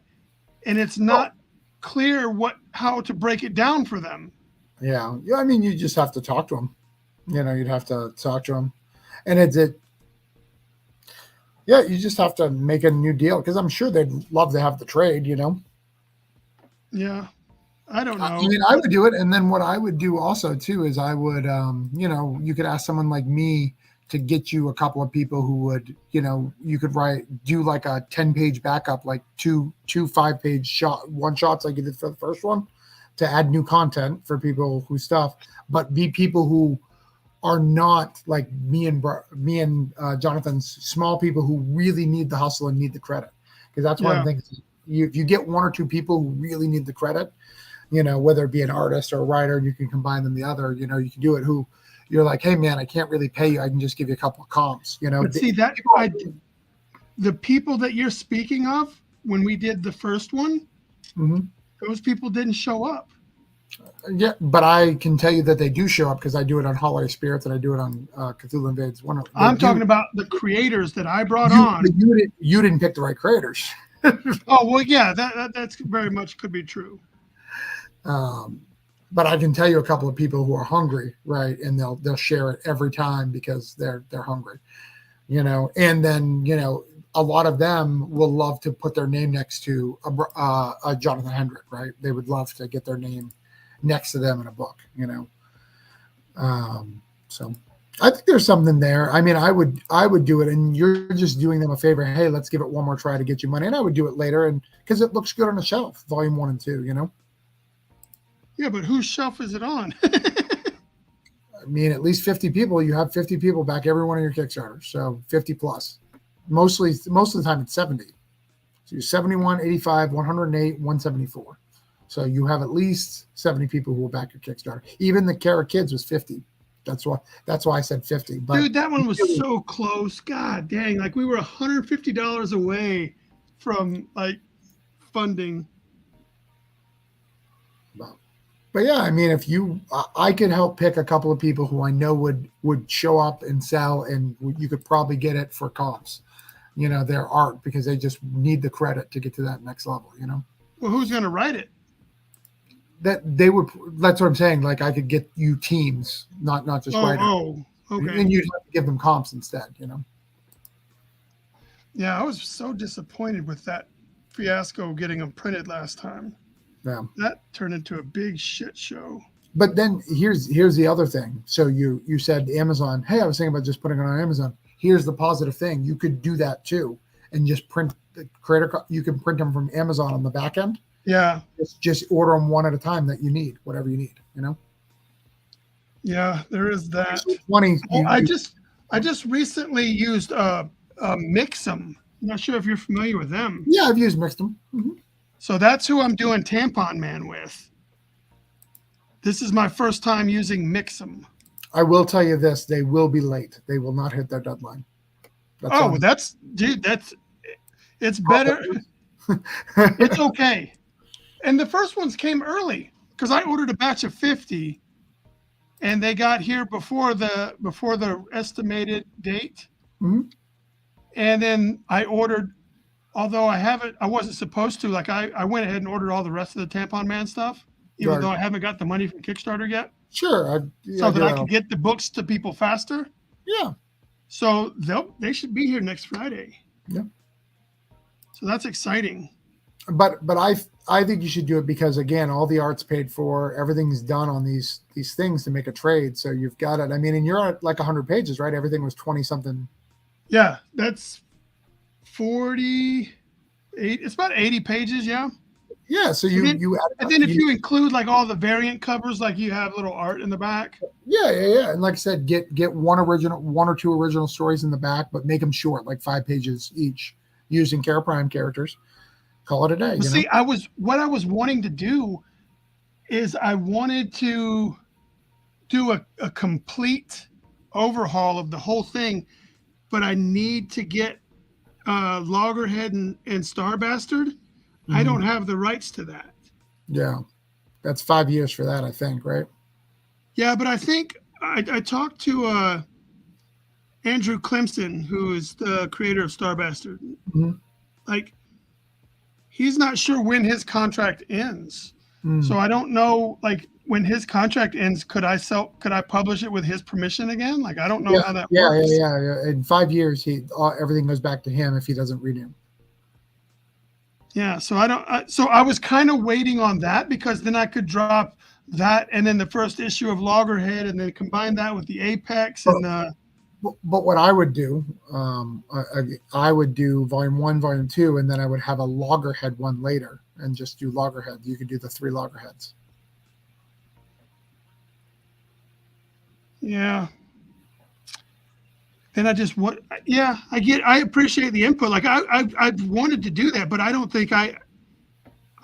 Speaker 1: and it's not clear how to break it down for them.
Speaker 2: Yeah. I mean, you just have to talk to them. You'd have to talk to them. And you just have to make a new deal, because I'm sure they'd love to have the trade,
Speaker 1: Yeah. I don't know.
Speaker 2: I mean, I would do it. And then what I would do also too is I would, you could ask someone like me to get you a couple of people who would, you could do like a 10-page backup, like two 5-page one shots like you did for the first one, to add new content for people who stuff, but be people who are not like me and Jonathan's small people who really need the hustle and need the credit. Because that's one of the things. If you get 1 or 2 people who really need the credit, whether it be an artist or a writer, and you can combine them the other, you can do it. Who you're like, hey man, I can't really pay you. I can just give you a couple of comps.
Speaker 1: But see that the people that you're speaking of when we did the first one, those people didn't show up.
Speaker 2: Yeah, but I can tell you that they do show up, because I do it on Holiday Spirits and I do it on Cthulhu Invades.
Speaker 1: I'm talking about the creators that I brought on.
Speaker 2: You didn't pick the right creators.
Speaker 1: Oh well, yeah, that's very much could be true.
Speaker 2: But I can tell you a couple of people who are hungry, right? And they'll share it every time because they're hungry, And then a lot of them will love to put their name next to a Jonathan Hendrick, right? They would love to get their name next to them in a book, So I think there's something there. I mean, I would do it, and you're just doing them a favor. Hey, let's give it one more try to get you money, and I would do it later, and because it looks good on the shelf, volume 1 and 2,
Speaker 1: Yeah, but whose shelf is it on?
Speaker 2: I mean, at least 50 people. You have 50 people back every one of your Kickstarters, so 50 plus. Most of the time it's 70. So you're 71, 85, 108, 174. So you have at least 70 people who will back your Kickstarter. Even the Cara Kids was 50. That's why I said 50. But
Speaker 1: dude, that one was so close. God dang, like we were $150 away from like funding.
Speaker 2: But yeah, I mean, I could help pick a couple of people who I know would show up and sell, and you could probably get it for comps, their art, because they just need the credit to get to that next level,
Speaker 1: Well, who's going to write it?
Speaker 2: That's what I'm saying. Like, I could get you teams, not just writers.
Speaker 1: Oh, okay.
Speaker 2: And you'd have to give them comps instead,
Speaker 1: Yeah, I was so disappointed with that fiasco getting them printed last time.
Speaker 2: Yeah.
Speaker 1: That turned into a big shit show.
Speaker 2: But then here's the other thing. So you said Amazon, hey, I was thinking about just putting it on Amazon. Here's the positive thing. You could do that too, and just print the creator. You can print them from Amazon on the back end.
Speaker 1: Yeah.
Speaker 2: Just order them one at a time that you need, whatever you need,
Speaker 1: Yeah, there is that.
Speaker 2: 20.
Speaker 1: I just recently used Mix'em. I'm not sure if you're familiar with them.
Speaker 2: Yeah, I've used Mix'em. Mm-hmm.
Speaker 1: So that's who I'm doing Tampon Man with. This is my first time using Mix'em.
Speaker 2: I will tell you this: they will be late. They will not hit their deadline.
Speaker 1: It's better. It's okay. And the first ones came early because I ordered a batch of 50 and they got here before the estimated date.
Speaker 2: Mhm.
Speaker 1: And then I ordered, although I wasn't supposed to, like I went ahead and ordered all the rest of the Tampon Man stuff, even
Speaker 2: Right.
Speaker 1: though I haven't got the money from Kickstarter yet,
Speaker 2: Sure. I
Speaker 1: so that
Speaker 2: do
Speaker 1: I
Speaker 2: that.
Speaker 1: could get the books to people faster.
Speaker 2: Yeah.
Speaker 1: So they should be here next Friday.
Speaker 2: Yeah.
Speaker 1: So that's exciting.
Speaker 2: But I think you should do it because again, all the art's paid for, everything's done on these things to make a trade. So you've got it. I mean, and you're at like 100 pages, right? Everything was 20 something.
Speaker 1: Yeah, that's 48. It's about 80 pages. Yeah.
Speaker 2: Yeah. So
Speaker 1: And then,
Speaker 2: you
Speaker 1: and
Speaker 2: add,
Speaker 1: then if you include like all the variant covers, like you have little art in the back.
Speaker 2: yeah. And like I said, get one or two original stories in the back, but make them short, like 5 pages each, using Care Prime characters. Call it a day.
Speaker 1: But see, what I was wanting to do is I wanted to do a complete overhaul of the whole thing, but I need to get Loggerhead and Star Bastard. I
Speaker 2: Mhm.
Speaker 1: don't have the rights to that.
Speaker 2: Yeah. That's 5 years for that, I think, right?
Speaker 1: Yeah, but I think I talked to Andrew Clemson, who is the creator of Star Bastard.
Speaker 2: Mhm.
Speaker 1: Like, he's not sure when his contract ends.
Speaker 2: Mm.
Speaker 1: So I don't know, like, when his contract ends, could I publish it with his permission again? Like, I don't know how that works.
Speaker 2: Yeah. In 5 years, everything goes back to him if he doesn't renew.
Speaker 1: Yeah, so so I was kind of waiting on that because then I could drop that and then the first issue of Loggerhead and then combine that with the Apex and the.
Speaker 2: But what I would do, I would do volume 1, volume 2, and then I would have a Loggerhead one later and just do Loggerhead. You could do the 3 Loggerheads.
Speaker 1: Yeah. Then I appreciate the input. Like I wanted to do that, but I don't think I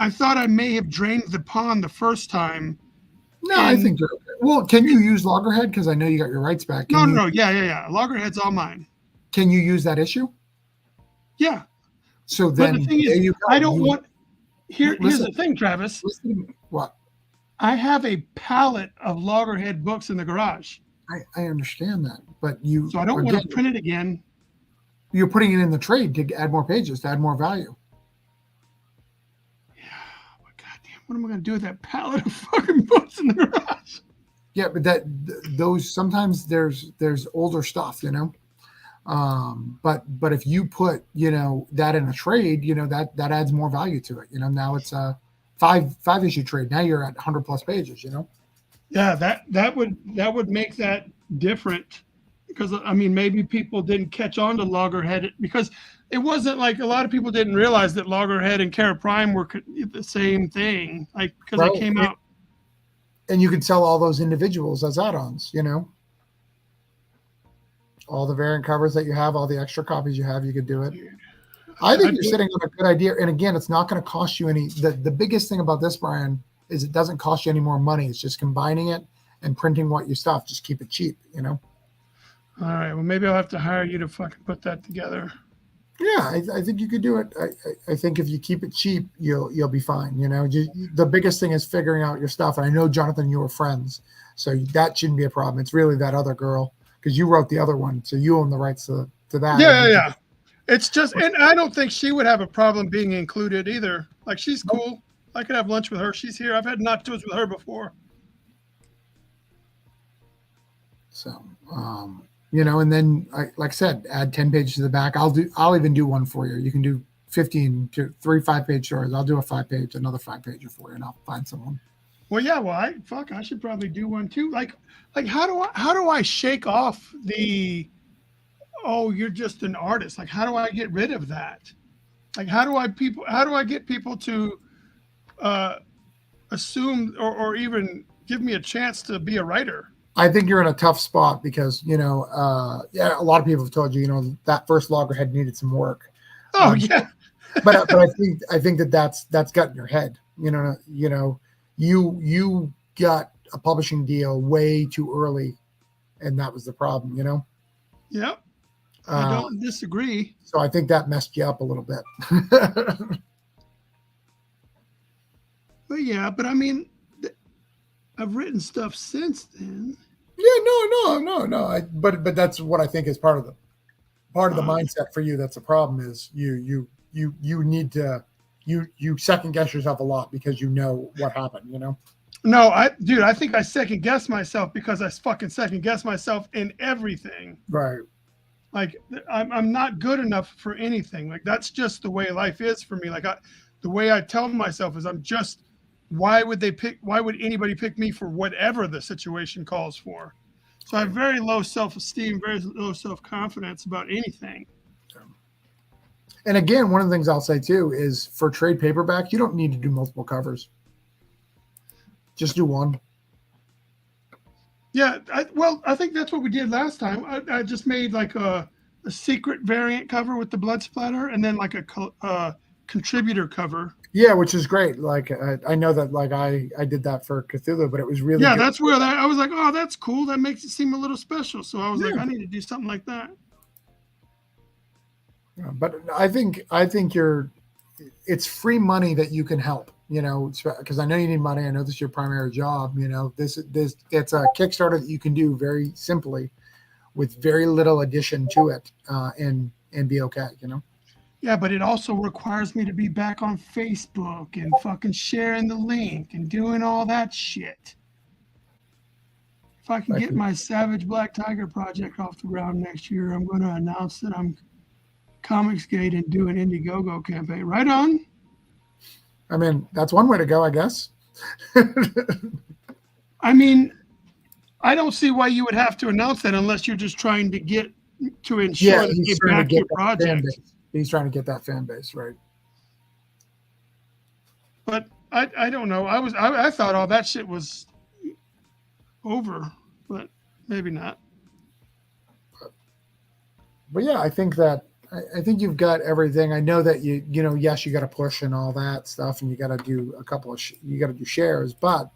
Speaker 1: thought I may have drained the pond the first time.
Speaker 2: No, I think you're okay. Well, can you use Loggerhead? Because I know you got your rights back.
Speaker 1: No. Yeah. Loggerhead's all mine.
Speaker 2: Can you use that issue?
Speaker 1: Yeah.
Speaker 2: So
Speaker 1: But
Speaker 2: then
Speaker 1: the thing is,
Speaker 2: you go.
Speaker 1: I don't want. Here's the thing, Travis.
Speaker 2: Listen, what?
Speaker 1: I have a pallet of Loggerhead books in the garage.
Speaker 2: I understand that, but
Speaker 1: So I don't want to print it again.
Speaker 2: You're putting it in the trade to add more pages, to add more value.
Speaker 1: Yeah, but goddamn, what am I going to do with that pallet of fucking books in the garage?
Speaker 2: Yeah, but those sometimes there's older stuff, you know. But if you put that in a trade, that adds more value to it. Now it's a five issue trade. Now you're at 100 plus pages.
Speaker 1: Yeah, that would make that different because I mean maybe people didn't catch on to Loggerhead because it wasn't like a lot of people didn't realize that Loggerhead and Cara Prime were the same thing, like because they came out.
Speaker 2: And you could sell all those individuals as add-ons. All the variant covers that you have, all the extra copies you have, you could do it. I think you're sitting on a good idea. And again, it's not going to cost you any. The biggest thing about this, Bryan, is it doesn't cost you any more money. It's just combining it and printing what you stuff. Just keep it cheap,
Speaker 1: All right. Well, maybe I'll have to hire you to fucking put that together.
Speaker 2: Yeah, I think you could do it. I think if you keep it cheap, you'll be fine. The biggest thing is figuring out your stuff. And I know, Jonathan, you were friends, so that shouldn't be a problem. It's really that other girl because you wrote the other one, so you own the rights to that.
Speaker 1: Yeah. It's just, and I don't think she would have a problem being included either. Like she's cool. I could have lunch with her. She's here. I've had nachos with her before.
Speaker 2: So, and then like I said, add 10 pages to the back. I'll even do one for you. You can do 15 to 3 5-page stories. I'll do a 5-page, another 5-pager for you, and I'll find someone.
Speaker 1: Well, yeah. Well, I should probably do one too. Like how do I shake off the, oh, you're just an artist? Like, how do I get rid of that? Like, how do I get people to assume or even give me a chance to be a writer?
Speaker 2: I think you're in a tough spot because, a lot of people have told you, that first Loggerhead needed some work.
Speaker 1: Oh, yeah.
Speaker 2: but I think that's got in your head. You got a publishing deal way too early, and that was the problem.
Speaker 1: Yep. I don't disagree.
Speaker 2: So I think that messed you up a little bit.
Speaker 1: but I mean, I've written stuff since then.
Speaker 2: Yeah, no. But that's what I think is part of the mindset for you. That's the problem is you need to you second guess yourself a lot because you know what happened. You know.
Speaker 1: No, I think I second guess myself because I fucking second guess myself in everything.
Speaker 2: Right.
Speaker 1: Like I'm not good enough for anything. Like that's just the way life is for me. Like the way I tell myself is I'm just. Why would anybody pick me for whatever the situation calls for? So I have very low self-esteem, very low self-confidence about anything.
Speaker 2: And again, one of the things I'll say too is for trade paperback, you don't need to do multiple covers. Just do one.
Speaker 1: Yeah, I think that's what we did last time. I just made like a secret variant cover with the blood splatter, and then like a contributor cover.
Speaker 2: Yeah, which is great. Like I know that like I did that for Cthulhu, but it was really
Speaker 1: good.
Speaker 2: That's
Speaker 1: where I was like, oh, that's cool. That makes it seem a little special. So I was like, I need to do something like that.
Speaker 2: But I think it's free money that you can help. You know, because I know you need money. I know this is your primary job. You know, this it's a Kickstarter that you can do very simply, with very little addition to it, and be okay. You know.
Speaker 1: Yeah, but it also requires me to be back on Facebook and fucking sharing the link and doing all that shit. If I can get my Savage Black Tiger project off the ground next year, I'm going to announce that I'm Comicsgate and do an Indiegogo campaign. Right on.
Speaker 2: I mean, that's one way to go, I guess.
Speaker 1: I mean, I don't see why you would have to announce that unless you're just trying to ensure that you back your project.
Speaker 2: He's trying to get that fan base, right?
Speaker 1: But I don't know. I thought all that shit was over, but maybe not.
Speaker 2: But yeah, I think you've got everything. I know that you know, yes, you got to push and all that stuff, and you got to do a couple of you got to do shares. But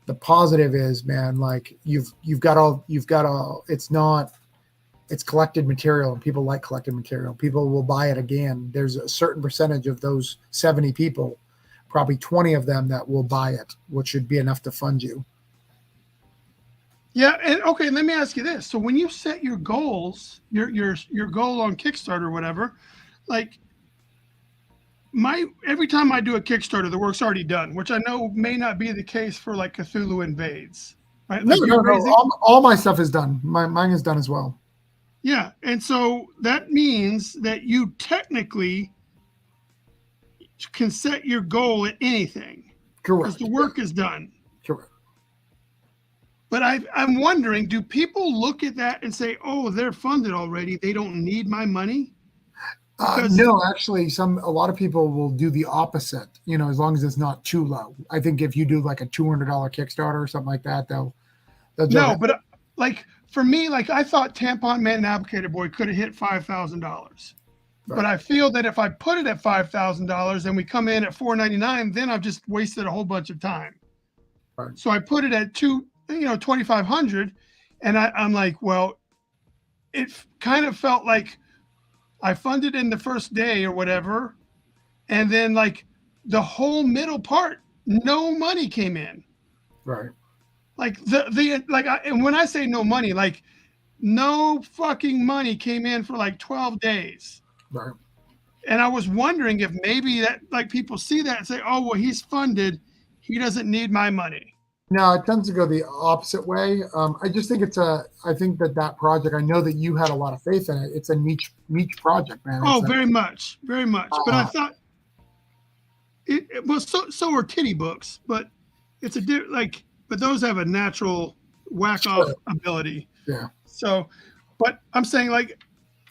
Speaker 2: the positive is, man, like you've got all. It's collected material, and people like collected material. People will buy it again. There's a certain percentage of those 70 people, probably 20 of them that will buy it, which should be enough to fund you.
Speaker 1: Yeah, and okay, let me ask you this. So when you set your goals, your goal on Kickstarter or whatever, like every time I do a Kickstarter, the work's already done, which I know may not be the case for like Cthulhu Invades. Right? Like
Speaker 2: no. All my stuff is done. Mine is done as well.
Speaker 1: Yeah, and so that means that you technically can set your goal at anything.
Speaker 2: Correct.
Speaker 1: Because the work is done.
Speaker 2: Correct.
Speaker 1: But I'm wondering, do people look at that and say, oh, they're funded already, they don't need my money?
Speaker 2: No, actually, a lot of people will do the opposite, you know, as long as it's not too low. I think if you do like a $200 Kickstarter or something like that, they'll
Speaker 1: no, but like for me, like I thought Tampon Man and Applicator Boy could have hit $5,000. Right. But I feel that if I put it at $5,000 and we come in at $499, then I've just wasted a whole bunch of time. Right. So I put it at $2,500, and I'm like, well, it kind of felt like I funded in the first day or whatever, and then like the whole middle part, no money came in.
Speaker 2: Right.
Speaker 1: Like and when I say no money, like no fucking money came in for like 12 days.
Speaker 2: Right.
Speaker 1: And I was wondering if maybe that like people see that and say, oh, well, he's funded, he doesn't need my money.
Speaker 2: No, it tends to go the opposite way. I just think I think that project, I know that you had a lot of faith in it. It's a niche project, man.
Speaker 1: Very much. But I thought it was so are titty books, but it's but those have a natural whack off ability.
Speaker 2: Yeah.
Speaker 1: So, but I'm saying like,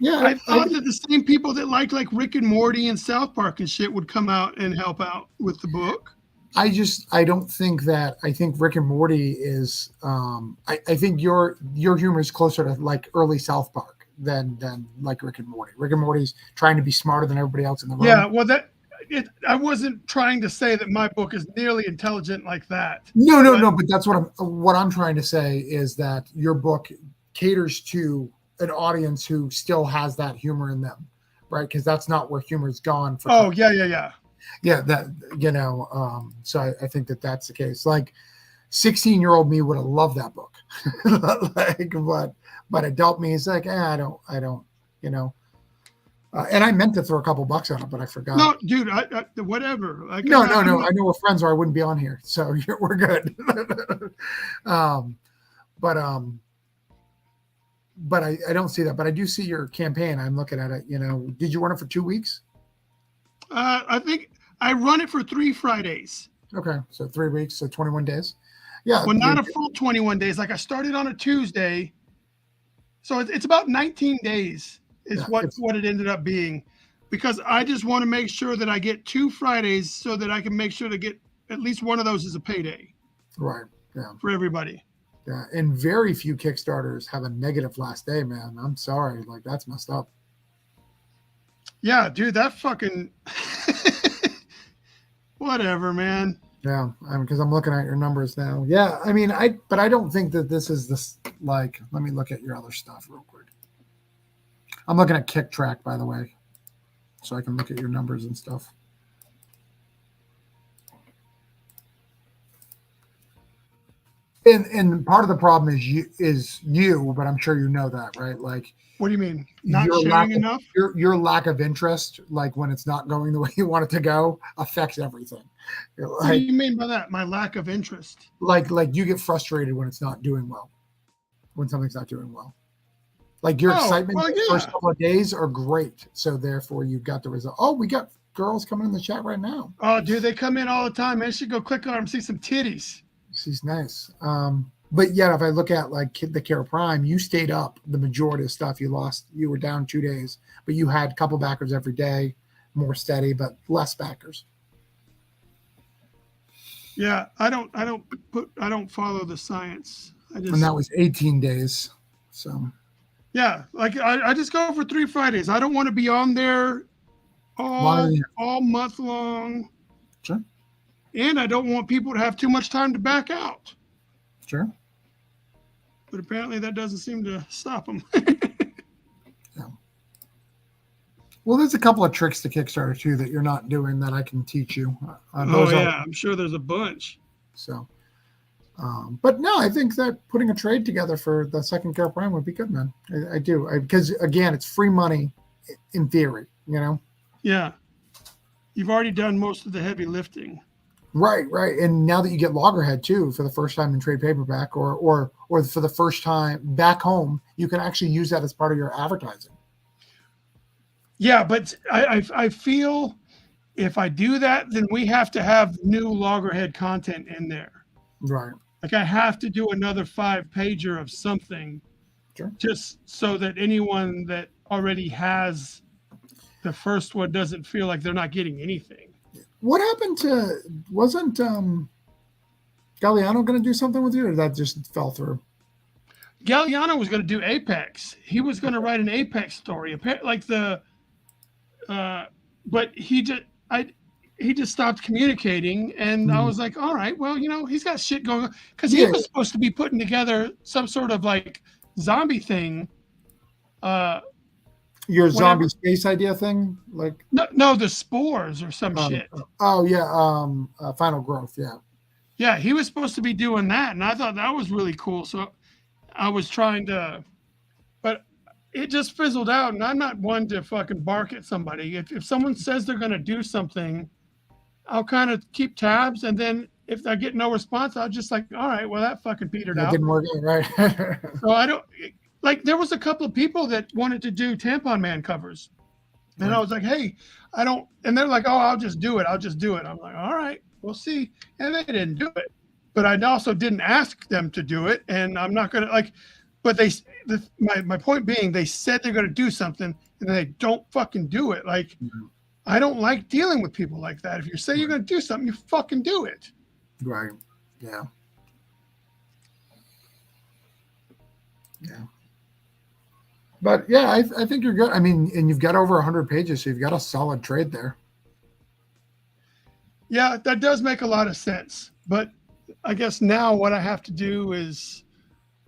Speaker 2: yeah,
Speaker 1: I thought that the same people that like Rick and Morty and South Park and shit would come out and help out with the book.
Speaker 2: I don't think that. I think Rick and Morty is. I think your humor is closer to like early South Park than like Rick and Morty. Rick and Morty's trying to be smarter than everybody else in the room.
Speaker 1: Yeah, well, I wasn't trying to say that my book is nearly intelligent like that.
Speaker 2: No. But that's what I'm trying to say is that your book caters to an audience who still has that humor in them, right? Because that's not where humor's gone.
Speaker 1: Yeah.
Speaker 2: Yeah, that so I think that's the case. Like 16-year-old me would have loved that book. Like, but adult me is like, I don't, you know. And I meant to throw a couple bucks on it, but I forgot.
Speaker 1: No, dude, whatever. Like,
Speaker 2: No. I know we're friends, or I wouldn't be on here, so we're good. um, but I don't see that. But I do see your campaign. I'm looking at it. Did you run it for 2 weeks?
Speaker 1: I think I run it for 3 Fridays.
Speaker 2: Okay, so 3 weeks, so 21 days. Yeah,
Speaker 1: Well, not a full 21 days. Like I started on a Tuesday, so it's about 19 days is what it ended up being, because I just want to make sure that I get 2 Fridays so that I can make sure to get at least one of those as a payday.
Speaker 2: Right. Yeah.
Speaker 1: For everybody.
Speaker 2: Yeah, and very few Kickstarters have a negative last day, man. I'm sorry, like that's messed up.
Speaker 1: Yeah, dude, that fucking whatever, man.
Speaker 2: Yeah, because I'm looking at your numbers now. Yeah, I mean, but I don't think that this is this. Like, let me look at your other stuff real quick. I'm looking at Kick Track, by the way, so I can look at your numbers and stuff. And part of the problem is you, but I'm sure you know that, right? Like,
Speaker 1: what do you mean? Not sharing enough?
Speaker 2: Your lack of interest, like when it's not going the way you want it to go, affects everything.
Speaker 1: What do you mean by that? My lack of interest?
Speaker 2: Like you get frustrated when it's not doing well, when something's not doing well. Like your excitement the first couple of days are great, so therefore you got the result. Oh, we got girls coming in the chat right now.
Speaker 1: Oh, dude, they come in all the time. Man, I should go click on them and see some titties.
Speaker 2: She's nice. But yeah, if I look at like the Kara Prime, you stayed up the majority of stuff. You were down 2 days, but you had a couple backers every day, more steady, but less backers.
Speaker 1: Yeah, I don't follow the science.
Speaker 2: And that was 18 days. So
Speaker 1: yeah, like I just go for 3 Fridays. I don't want to be on there all month long.
Speaker 2: Sure.
Speaker 1: And I don't want people to have too much time to back out.
Speaker 2: Sure.
Speaker 1: But apparently that doesn't seem to stop them.
Speaker 2: Yeah. Well, there's a couple of tricks to Kickstarter too that you're not doing that I can teach you.
Speaker 1: I'm sure there's a bunch.
Speaker 2: So, but no, I think that putting a trade together for the second Kara Prime would be good, man. I do. Because again, it's free money in theory,
Speaker 1: Yeah. You've already done most of the heavy lifting.
Speaker 2: Right. And now that you get Loggerhead too for the first time in trade paperback or for the first time back home, you can actually use that as part of your advertising.
Speaker 1: Yeah, but I feel if I do that, then we have to have new Loggerhead content in there.
Speaker 2: Right.
Speaker 1: Like I have to do another 5-pager of something.
Speaker 2: Sure.
Speaker 1: Just so that anyone that already has the first one doesn't feel like they're not getting anything.
Speaker 2: What happened to, wasn't Galliano going to do something with you, or that just fell through?
Speaker 1: Galliano was going to do Apex. He was going to write an Apex story, like but he just stopped communicating, and I was like, all right, well, he's got shit going on, because he was supposed to be putting together some sort of like zombie thing.
Speaker 2: Your zombie space idea thing, like
Speaker 1: no, the spores or some shit.
Speaker 2: Oh yeah, Final Growth, yeah.
Speaker 1: Yeah, he was supposed to be doing that, and I thought that was really cool. So I was trying to, but it just fizzled out. And I'm not one to fucking bark at somebody. If someone says they're going to do something, I'll kind of keep tabs, and then if I get no response, I'll just like, all right, well that fucking petered out.
Speaker 2: Didn't work out, right?
Speaker 1: So I don't. Like there was a couple of people that wanted to do Tampon Man covers, and I was like, "Hey, I don't," and they're like, "Oh, I'll just do it. I'm like, "All right, we'll see," and they didn't do it. But I also didn't ask them to do it, and I'm not gonna like. But my point being, they said they're gonna do something, and they don't fucking do it. Like, I don't like dealing with people like that. If you say you're gonna do something, you fucking do it.
Speaker 2: Right. Yeah. Yeah. But yeah, I think you're good. I mean, and you've got over 100 pages, so you've got a solid trade there.
Speaker 1: Yeah, that does make a lot of sense. But I guess now what I have to do is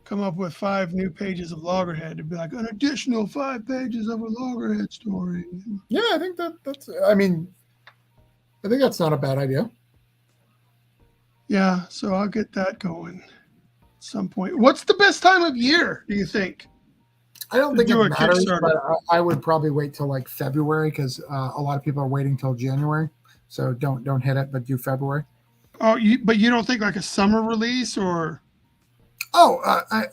Speaker 1: come up with 5 new pages of Loggerhead to be like an additional 5 pages of a Loggerhead story.
Speaker 2: Yeah, I think that's. I mean, I think that's not a bad idea.
Speaker 1: Yeah, so I'll get that going at some point. What's the best time of year, do you think,
Speaker 2: I don't
Speaker 1: to
Speaker 2: think it
Speaker 1: do a
Speaker 2: matters,
Speaker 1: Kickstarter?
Speaker 2: but I would probably wait till like February because a lot of people are waiting till January. So don't hit it, but do February.
Speaker 1: Oh, but you don't think like a summer release or?
Speaker 2: Oh,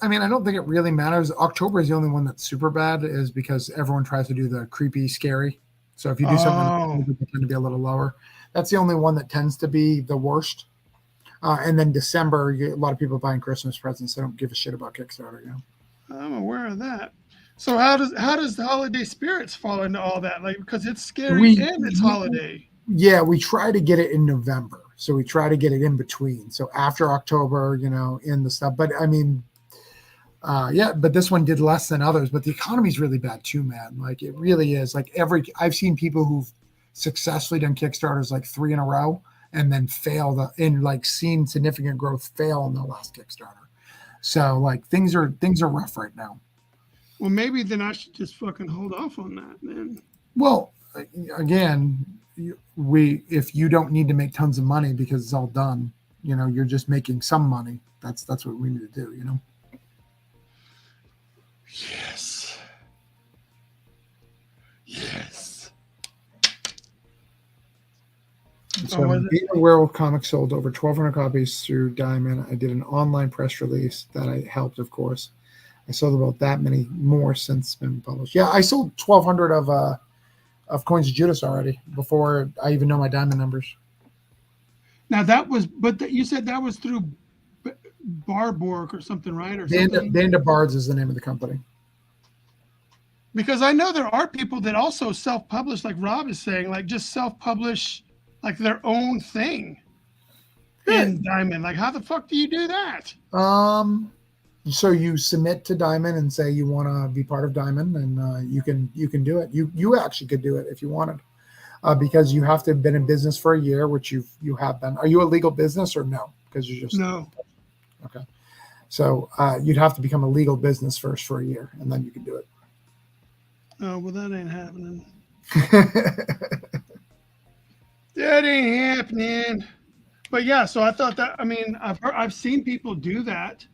Speaker 2: I mean, I don't think it really matters. October is the only one that's super bad, is because everyone tries to do the creepy, scary. So if you do something,
Speaker 1: Oh,
Speaker 2: it tend to be a little lower. That's the only one that tends to be the worst. And then December, a lot of people buying Christmas presents. They don't give a shit about Kickstarter. You know.
Speaker 1: I'm aware of that. So how does the holiday spirits fall into all that? Like, because it's scary
Speaker 2: We
Speaker 1: and it's holiday.
Speaker 2: Yeah, we try to get it in November. So we try to get it in between. So after October, in the stuff. But I mean, yeah, but this one did less than others. But the economy's really bad too, man. Like it really is. Like I've seen people who've successfully done Kickstarters like 3 in a row and then failed and like seen significant growth fail in the last Kickstarter. So like things are rough right now.
Speaker 1: Well, maybe then I should just fucking hold off on that then.
Speaker 2: Well, again, if you don't need to make tons of money because it's all done, you're just making some money. That's what we need to do.
Speaker 1: Yes. Yes.
Speaker 2: So Being a Werewolf comic sold over 1,200 copies through Diamond. I did an online press release that I helped, of course. I sold about that many more since been published. Yeah, I sold 1,200 of Coins of Judas already before I even know my Diamond numbers.
Speaker 1: Now you said that was through Barborg or something, right? Or something.
Speaker 2: Band of Bards is the name of the company.
Speaker 1: Because I know there are people that also self-publish, like Rob is saying, like just self-publish like their own thing in Diamond. Like, how the fuck do you do that?
Speaker 2: So you submit to Diamond and say you want to be part of Diamond, and you can do it. You actually could do it if you wanted, because you have to have been in business for a year, which you have been. Are you a legal business or no? Because you're just
Speaker 1: no.
Speaker 2: Okay. So you'd have to become a legal business first for a year, and then you can do it.
Speaker 1: Oh well, that ain't happening. That ain't happening. But yeah, so I thought that. I mean, I've seen people do that.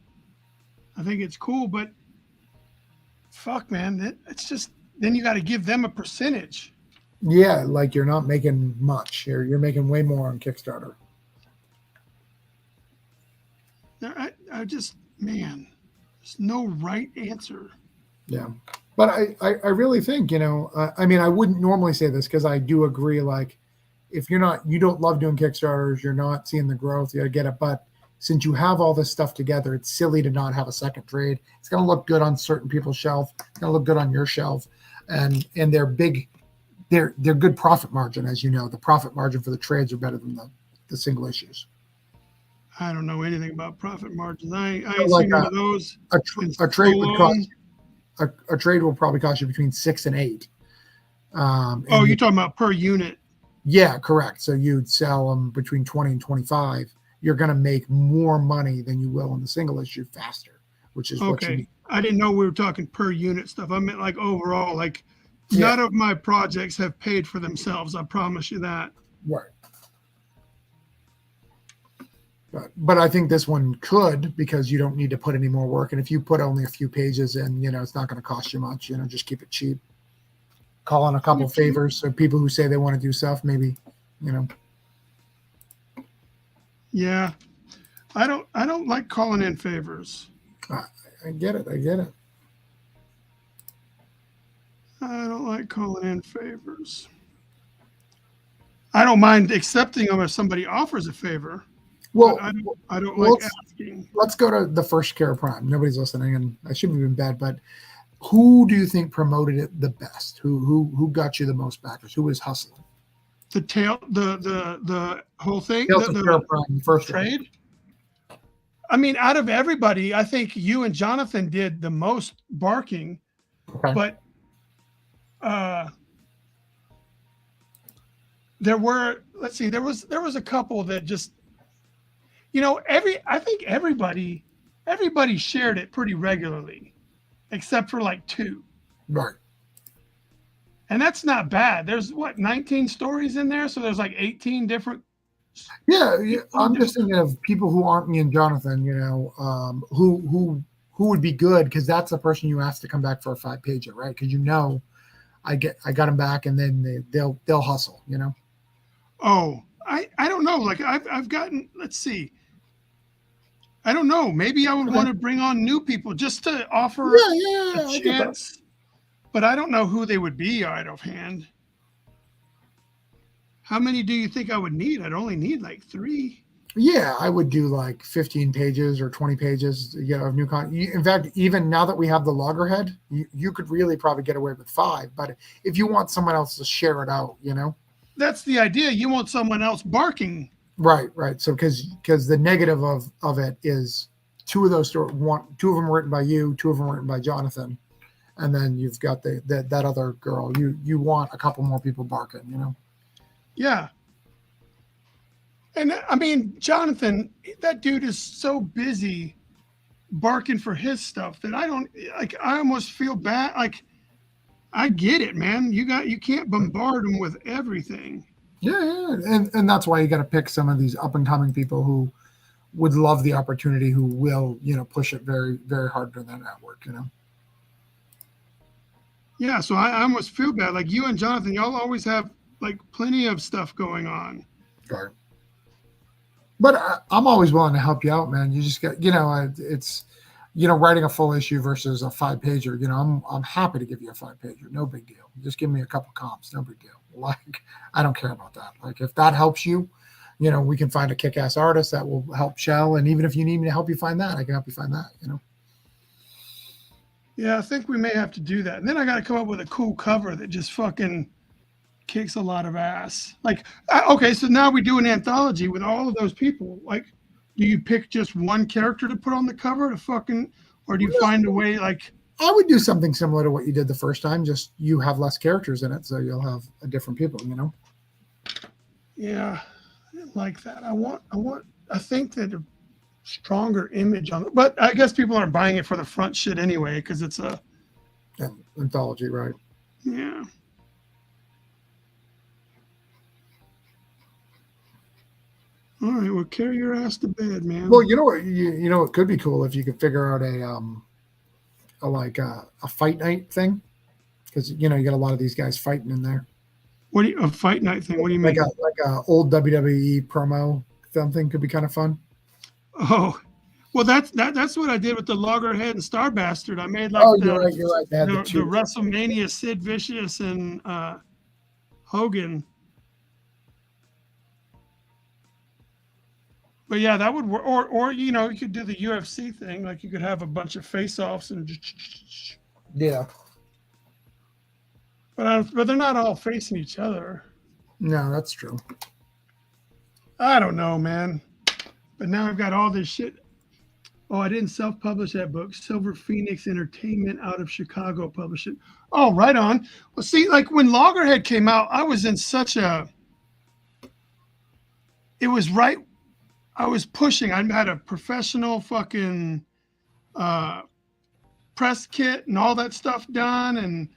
Speaker 1: I think it's cool, but fuck, man, it's just then you got to give them a percentage.
Speaker 2: Yeah, like you're not making much. You're making way more on Kickstarter.
Speaker 1: I just, man, there's no right answer.
Speaker 2: Yeah, but I really think I mean, I wouldn't normally say this because I do agree. Like, if you don't love doing Kickstarters, you're not seeing the growth. You got to get it, but since you have all this stuff together, it's silly to not have a second trade. It's going to look good on certain people's shelf. It's going to look good on your shelf, and they're big. They're good profit margin, as you know. The profit margin for the trades are better than the single issues.
Speaker 1: I don't know anything about profit margins. I ain't
Speaker 2: like
Speaker 1: seen one of those.
Speaker 2: A trade would cost a trade will probably cost you between 6 and 8.
Speaker 1: You're talking about per unit?
Speaker 2: Yeah, correct. So you'd sell them between 20 and 25. You're going to make more money than you will in the single issue faster, which is what you need.
Speaker 1: I didn't know we were talking per unit stuff. I meant like overall, like none of my projects have paid for themselves. I promise you that.
Speaker 2: Right. But I think this one could, because you don't need to put any more work. And if you put only a few pages in, it's not going to cost you much. Just keep it cheap. Call in a couple favors. So people who say they want to do stuff, maybe,
Speaker 1: Yeah, I don't like calling in favors.
Speaker 2: I get it.
Speaker 1: I don't like calling in favors. I don't mind accepting them if somebody offers a favor.
Speaker 2: Well,
Speaker 1: I don't like asking.
Speaker 2: Let's go to the first Care Prime. Nobody's listening, and I shouldn't have been bad, but who do you think promoted it the best? Who got you the most backers? Who was hustling?
Speaker 1: The whole thing.
Speaker 2: The Prime, first
Speaker 1: trade. I mean, out of everybody, I think you and Jonathan did the most barking.
Speaker 2: Okay.
Speaker 1: But there was a couple that just, I think everybody shared it pretty regularly, except for like 2.
Speaker 2: Right.
Speaker 1: And that's not bad. There's what, 19 stories in there, so there's like 18 different.
Speaker 2: Yeah,
Speaker 1: 18
Speaker 2: I'm just
Speaker 1: different.
Speaker 2: thinking of people who aren't me and Jonathan, who would be good, because that's the person you ask to come back for a 5-pager, right? Because I got them back, and then they'll hustle,
Speaker 1: Oh, I don't know. Like I've gotten. Let's see. I don't know. Maybe I would
Speaker 2: Okay.
Speaker 1: want to bring on new people just to offer
Speaker 2: Yeah,
Speaker 1: a
Speaker 2: yeah, I get that.
Speaker 1: chance, but I don't know who they would be out of hand. How many do you think I would need? I'd only need like 3.
Speaker 2: Yeah, I would do like 15 pages or 20 pages, of new content. In fact, even now that we have the loggerhead, you could really probably get away with 5. But if you want someone else to share it out,
Speaker 1: That's the idea. You want someone else barking.
Speaker 2: right. So because the negative of it is 2 of those 2 of them were written by you, 2 of them were written by Jonathan, and then you've got that other girl. You want a couple more people barking,
Speaker 1: Yeah. And I mean, Jonathan, that dude is so busy barking for his stuff that I don't like. I almost feel bad. Like, I get it, man. You can't bombard him with everything.
Speaker 2: Yeah, and that's why you got to pick some of these up and coming people who would love the opportunity, who will, push it very, very hard to their network.
Speaker 1: Yeah, so I almost feel bad. Like you and Jonathan, y'all always have like plenty of stuff going on.
Speaker 2: Right. But I'm always willing to help you out, man. You just got, it's, writing a full issue versus a 5-pager. I'm happy to give you a 5-pager. No big deal. Just give me a couple comps. No big deal. Like, I don't care about that. Like, if that helps you, we can find a kick-ass artist that will help Shell. And even if you need me to help you find that, I can help you find that.
Speaker 1: Yeah, I think we may have to do that. And then I got to come up with a cool cover that just fucking kicks a lot of ass. Like, okay, so now we do an anthology with all of those people. Like, do you pick just one character to put on the cover to fucking, or do you find a way like?
Speaker 2: I would do something similar to what you did the first time. Just you have less characters in it, so you'll have a different people.
Speaker 1: Yeah, I like that. I think that a stronger image on it, but I guess people aren't buying it for the front shit anyway because it's a
Speaker 2: Anthology, right?
Speaker 1: yeah. All right, well, carry your ass to bed, man.
Speaker 2: Well, you know what? It could be cool if you could figure out a fight night thing, because you got a lot of these guys fighting in there.
Speaker 1: What do you a fight night thing? What do you
Speaker 2: Like
Speaker 1: mean?
Speaker 2: a old WWE promo something could be kind of fun.
Speaker 1: Oh, well, that's what I did with the Loggerhead and Star Bastard. I made like
Speaker 2: Oh,
Speaker 1: the
Speaker 2: you're right. You're right. They had the
Speaker 1: the
Speaker 2: two.
Speaker 1: WrestleMania Sid Vicious and Hogan. But yeah, that would work. Or you could do the UFC thing. Like you could have a bunch of face-offs and.
Speaker 2: Yeah.
Speaker 1: But they're not all facing each other.
Speaker 2: No, that's true.
Speaker 1: I don't know, man. But now I've got all this shit. Oh, I didn't self-publish that book. Silver Phoenix Entertainment out of Chicago published it. Oh, right on. Well, see, like when Loggerhead came out, I was in such a. It was right. I was pushing. I had a professional fucking press kit and all that stuff done, and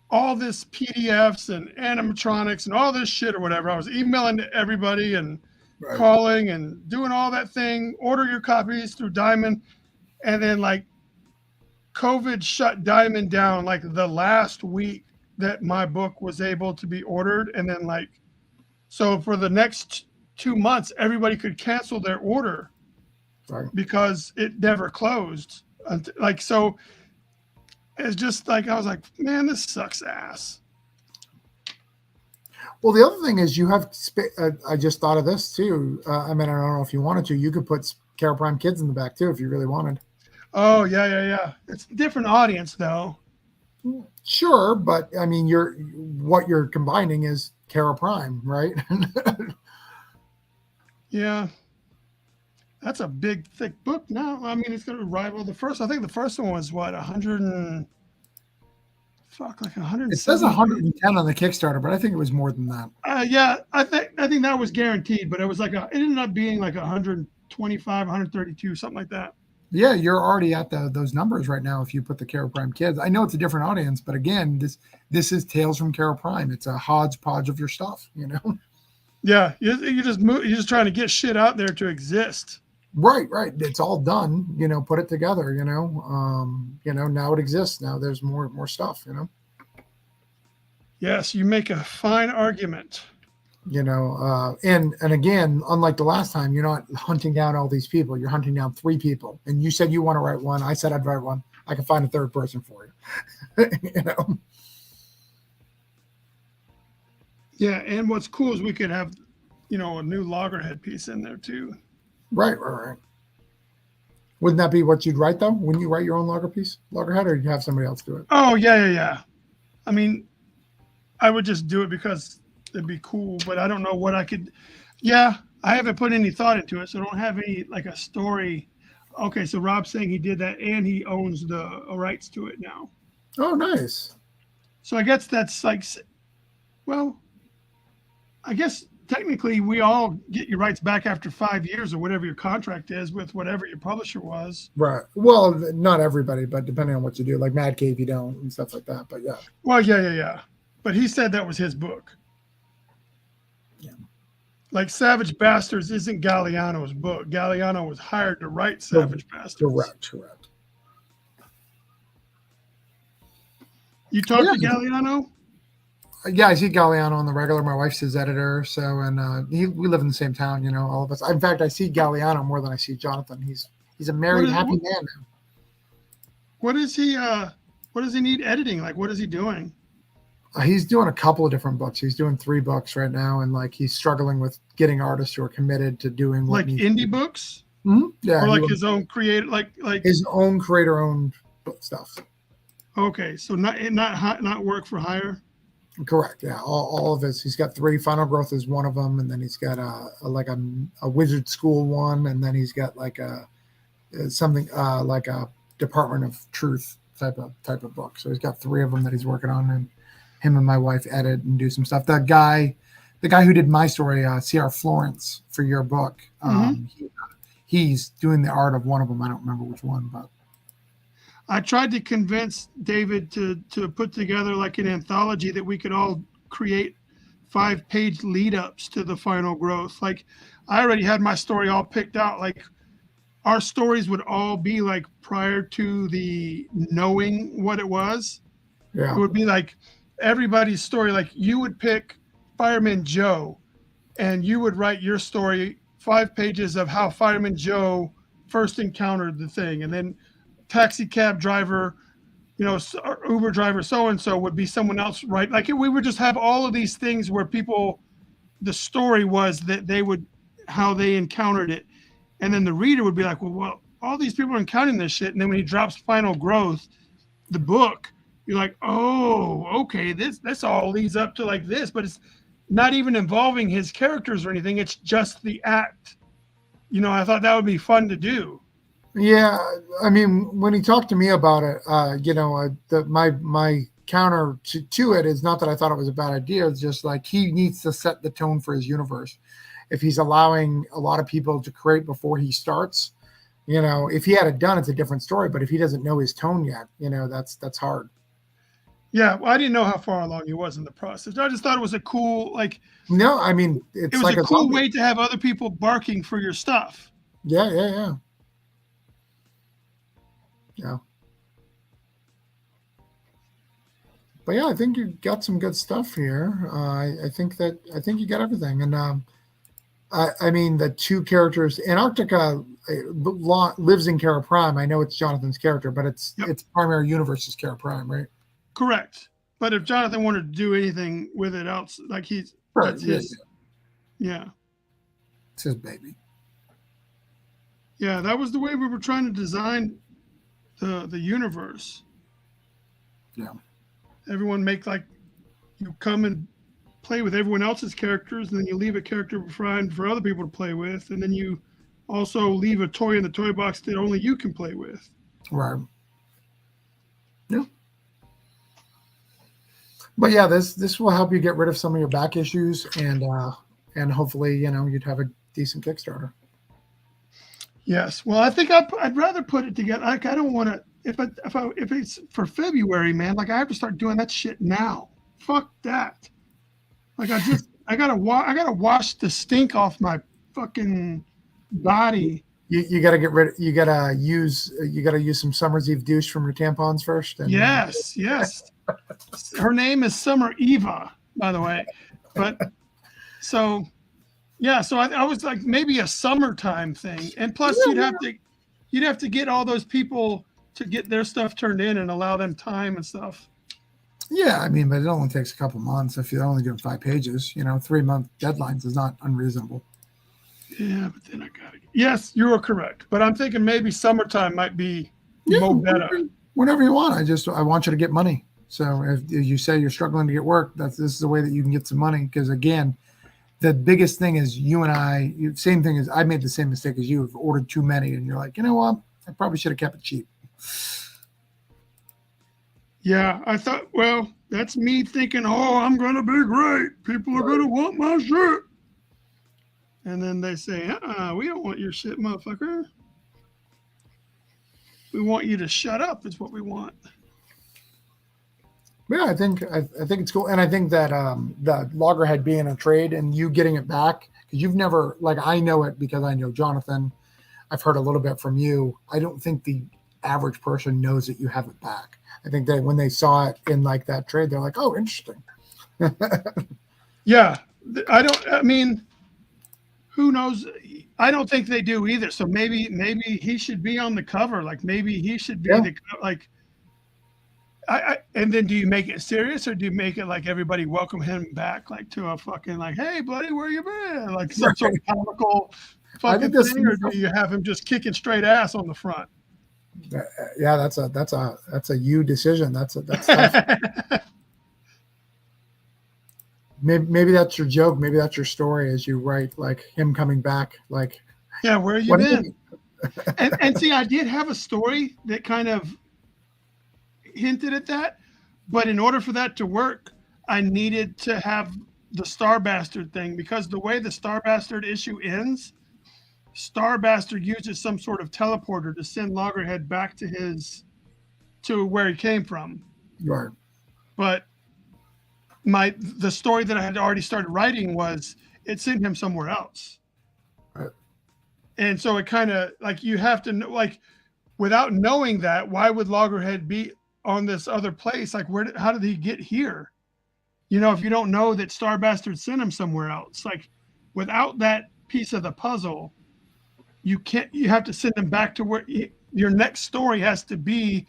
Speaker 1: all this PDFs and animatronics and all this shit or whatever. I was emailing to everybody and calling and doing all that thing. Order your copies through Diamond, and then like COVID shut Diamond down like the last week that my book was able to be ordered, and then like so for the next 2 months, everybody could cancel their order because it never closed. Like so. It's just like I was like, man, this sucks ass.
Speaker 2: Well, the other thing is you have. I just thought of this too. I mean, I don't know if you wanted to. You could put Carol Prime Kids in the back too if you really wanted.
Speaker 1: Oh yeah. It's a different audience though.
Speaker 2: Sure, but I mean, what you're combining is Carol Prime, right?
Speaker 1: Yeah, that's a big, thick book now. I mean, it's going to rival the first. I think the first one was what 100 and like 100.
Speaker 2: It says 110 on the Kickstarter, but I think it was more than that.
Speaker 1: Yeah, I think that was guaranteed, but it was like it ended up being like 125, 132, something like that.
Speaker 2: Yeah, you're already at those numbers right now if you put the Kara Prime kids. I know it's a different audience, but again, this is Tales from Kara Prime. It's a hodgepodge of your stuff, you know.
Speaker 1: Yeah, you just move. You're just trying to get shit out there to exist.
Speaker 2: Right, right. It's all done, you know, put it together, you know. Now it exists. Now there's more stuff, you know.
Speaker 1: Yes, you make a fine argument.
Speaker 2: And again, unlike the last time, you're not hunting down all these people. You're hunting down 3 people. And you said you want to write one. I said I'd write one. I can find a third person for you. you know.
Speaker 1: Yeah, and what's cool is we could have, a new loggerhead piece in there too.
Speaker 2: Right. Wouldn't that be what you'd write though? Wouldn't you write your own loggerhead, or you have somebody else do it?
Speaker 1: Oh yeah. I mean, I would just do it because it'd be cool, but I don't know what I could. Yeah, I haven't put any thought into it, so I don't have any like a story. Okay, so Rob's saying he did that, and he owns the rights to it now.
Speaker 2: Oh, nice.
Speaker 1: So I guess that's like, well, I guess technically we all get your rights back after 5 years or whatever your contract is with whatever your publisher was.
Speaker 2: Right. Well, not everybody, but depending on what you do, like Mad Cave, you don't, and stuff like that. But yeah.
Speaker 1: Well, yeah. But he said that was his book.
Speaker 2: Yeah.
Speaker 1: Like Savage Bastards isn't Galliano's book. Galliano was hired to write Savage Bastards.
Speaker 2: Correct.
Speaker 1: You talked to Galliano?
Speaker 2: Yeah, I see Galliano on the regular. My wife's his editor, so we live in the same town, you know, all of us. In fact, I see Galliano more than I see Jonathan. He's a married, happy man now.
Speaker 1: What does he need editing? Like, what is he doing?
Speaker 2: He's doing a couple of different books. He's doing 3 books right now, and like he's struggling with getting artists who are committed to doing what
Speaker 1: indie books.
Speaker 2: Mm-hmm. Yeah,
Speaker 1: or like his own creator, like
Speaker 2: his own creator-owned stuff.
Speaker 1: Okay, so not work for hire.
Speaker 2: Correct. Yeah, all of his. He's got 3. Final Growth is one of them, and then he's got a wizard school one, and then he's got like something like a Department of Truth type of book. So he's got 3 of them that he's working on, and him and my wife edit and do some stuff. The guy who did my story, C.R. Florence, for your book, he's doing the art of one of them. I don't remember which one, but
Speaker 1: I tried to convince David to put together like an anthology that we could all create 5-page lead ups to the Final Growth. Like I already had my story all picked out. Like our stories would all be like prior to the knowing what it was.
Speaker 2: Yeah.
Speaker 1: It would be like everybody's story. Like you would pick Fireman Joe and you would write your story, 5 pages of how Fireman Joe first encountered the thing. And then taxi cab driver, Uber driver, so-and-so would be someone else, right? Like we would just have all of these things where the story was that how they encountered it. And then the reader would be like, well, all these people are encountering this shit. And then when he drops Final Growth, the book, you're like, oh, okay, this all leads up to like this, but it's not even involving his characters or anything. It's just the act. I thought that would be fun to do.
Speaker 2: Yeah, I mean, when he talked to me about it, my counter to it is not that I thought it was a bad idea. It's just like he needs to set the tone for his universe. If he's allowing a lot of people to create before he starts, if he had it done, it's a different story. But if he doesn't know his tone yet, that's hard.
Speaker 1: Yeah, well, I didn't know how far along he was in the process. I just thought it was a cool,
Speaker 2: No, I mean, it was like
Speaker 1: a cool way to have other people barking for your stuff.
Speaker 2: Yeah. But yeah, I think you got some good stuff here. I think you got everything. And I mean, the 2 characters, Antarctica lives in Kara Prime. I know it's Jonathan's character, but it's Primary Universe's Kara Prime, right?
Speaker 1: Correct. But if Jonathan wanted to do anything with it else, like that's his. Yeah.
Speaker 2: It's his baby.
Speaker 1: Yeah, that was the way we were trying to design the universe.
Speaker 2: Yeah.
Speaker 1: Everyone you come and play with everyone else's characters, and then you leave a character behind for other people to play with, and then you also leave a toy in the toy box that only you can play with.
Speaker 2: Right. Yeah. But yeah, this will help you get rid of some of your back issues, and hopefully, you'd have a decent Kickstarter.
Speaker 1: Yes. Well, I think I'd rather put it together. Like, I don't want to. If it's for February, man, like I have to start doing that shit now. Fuck that. Like I gotta wash the stink off my fucking body.
Speaker 2: You got to get rid. You got to use some Summer's Eve douche from your tampons first. And
Speaker 1: Yes, yes. Her name is Summer Eva, by the way. But so yeah, so I was like maybe a summertime thing, and plus you'd have to get all those people to get their stuff turned in and allow them time and stuff.
Speaker 2: yeah, I mean, but it only takes a couple months if you're only doing 5 pages. 3-month deadlines is not unreasonable.
Speaker 1: Yeah, but then I gotta. Yes, you are correct, but I'm thinking maybe summertime might be more better.
Speaker 2: Whenever you want. I want you to get money. So if you say you're struggling to get work, this is the way that you can get some money. Because again, the biggest thing is you and I. Same thing as I made the same mistake as you. Have ordered too many, and you're like, you know what? I probably should have kept it cheap.
Speaker 1: Yeah, I thought. Well, that's me thinking. Oh, I'm gonna be great. People are gonna want my shit. And then they say, we don't want your shit, motherfucker. We want you to shut up is what we want.
Speaker 2: Yeah, I think it's cool. And I think that the loggerhead being a trade and you getting it back, because you've never, like, I know it because I know Jonathan. I've heard a little bit from you. I don't think the average person knows that you have it back. I think that when they saw it in like that trade, they're like, oh, interesting.
Speaker 1: Yeah. I mean, who knows? I don't think they do either. So maybe he should be on the cover. Like maybe he should be like. And then do you make it serious or do you make it like everybody welcome him back, like to a fucking like, hey buddy, where you been? Like some sort of comical fucking thing, or do you have him just kicking straight ass on the front?
Speaker 2: Yeah, that's a you decision. That's tough. Maybe that's your joke. Maybe that's your story as you write, like him coming back. Like,
Speaker 1: yeah, where you been? and see, I did have a story that kind of hinted at that, but in order for that to work, I needed to have the Star Bastard thing, because the way the Star Bastard issue ends, Star Bastard uses some sort of teleporter to send Loggerhead back to where he came from.
Speaker 2: Right.
Speaker 1: But the story that I had already started writing was it sent him somewhere else.
Speaker 2: Right.
Speaker 1: And so it kind of like you have to know, like without knowing that, why would Loggerhead be on this other place? Like how did he get here? If you don't know that Star Bastard sent him somewhere else, like without that piece of the puzzle, you have to send him back to where your next story has to be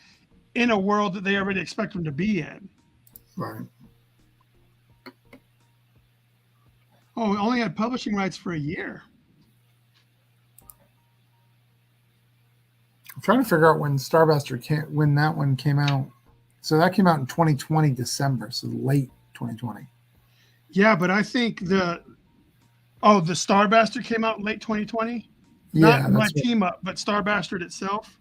Speaker 1: in a world that they already expect him to be in.
Speaker 2: Right.
Speaker 1: Oh, we only had publishing rights for a year.
Speaker 2: I'm trying to figure out when Star Bastard when that one came out. So that came out in 2020 December, so late 2020.
Speaker 1: Yeah, but I think the Star Bastard came out in late 2020.
Speaker 2: Yeah,
Speaker 1: not my team up, but Star Bastard itself.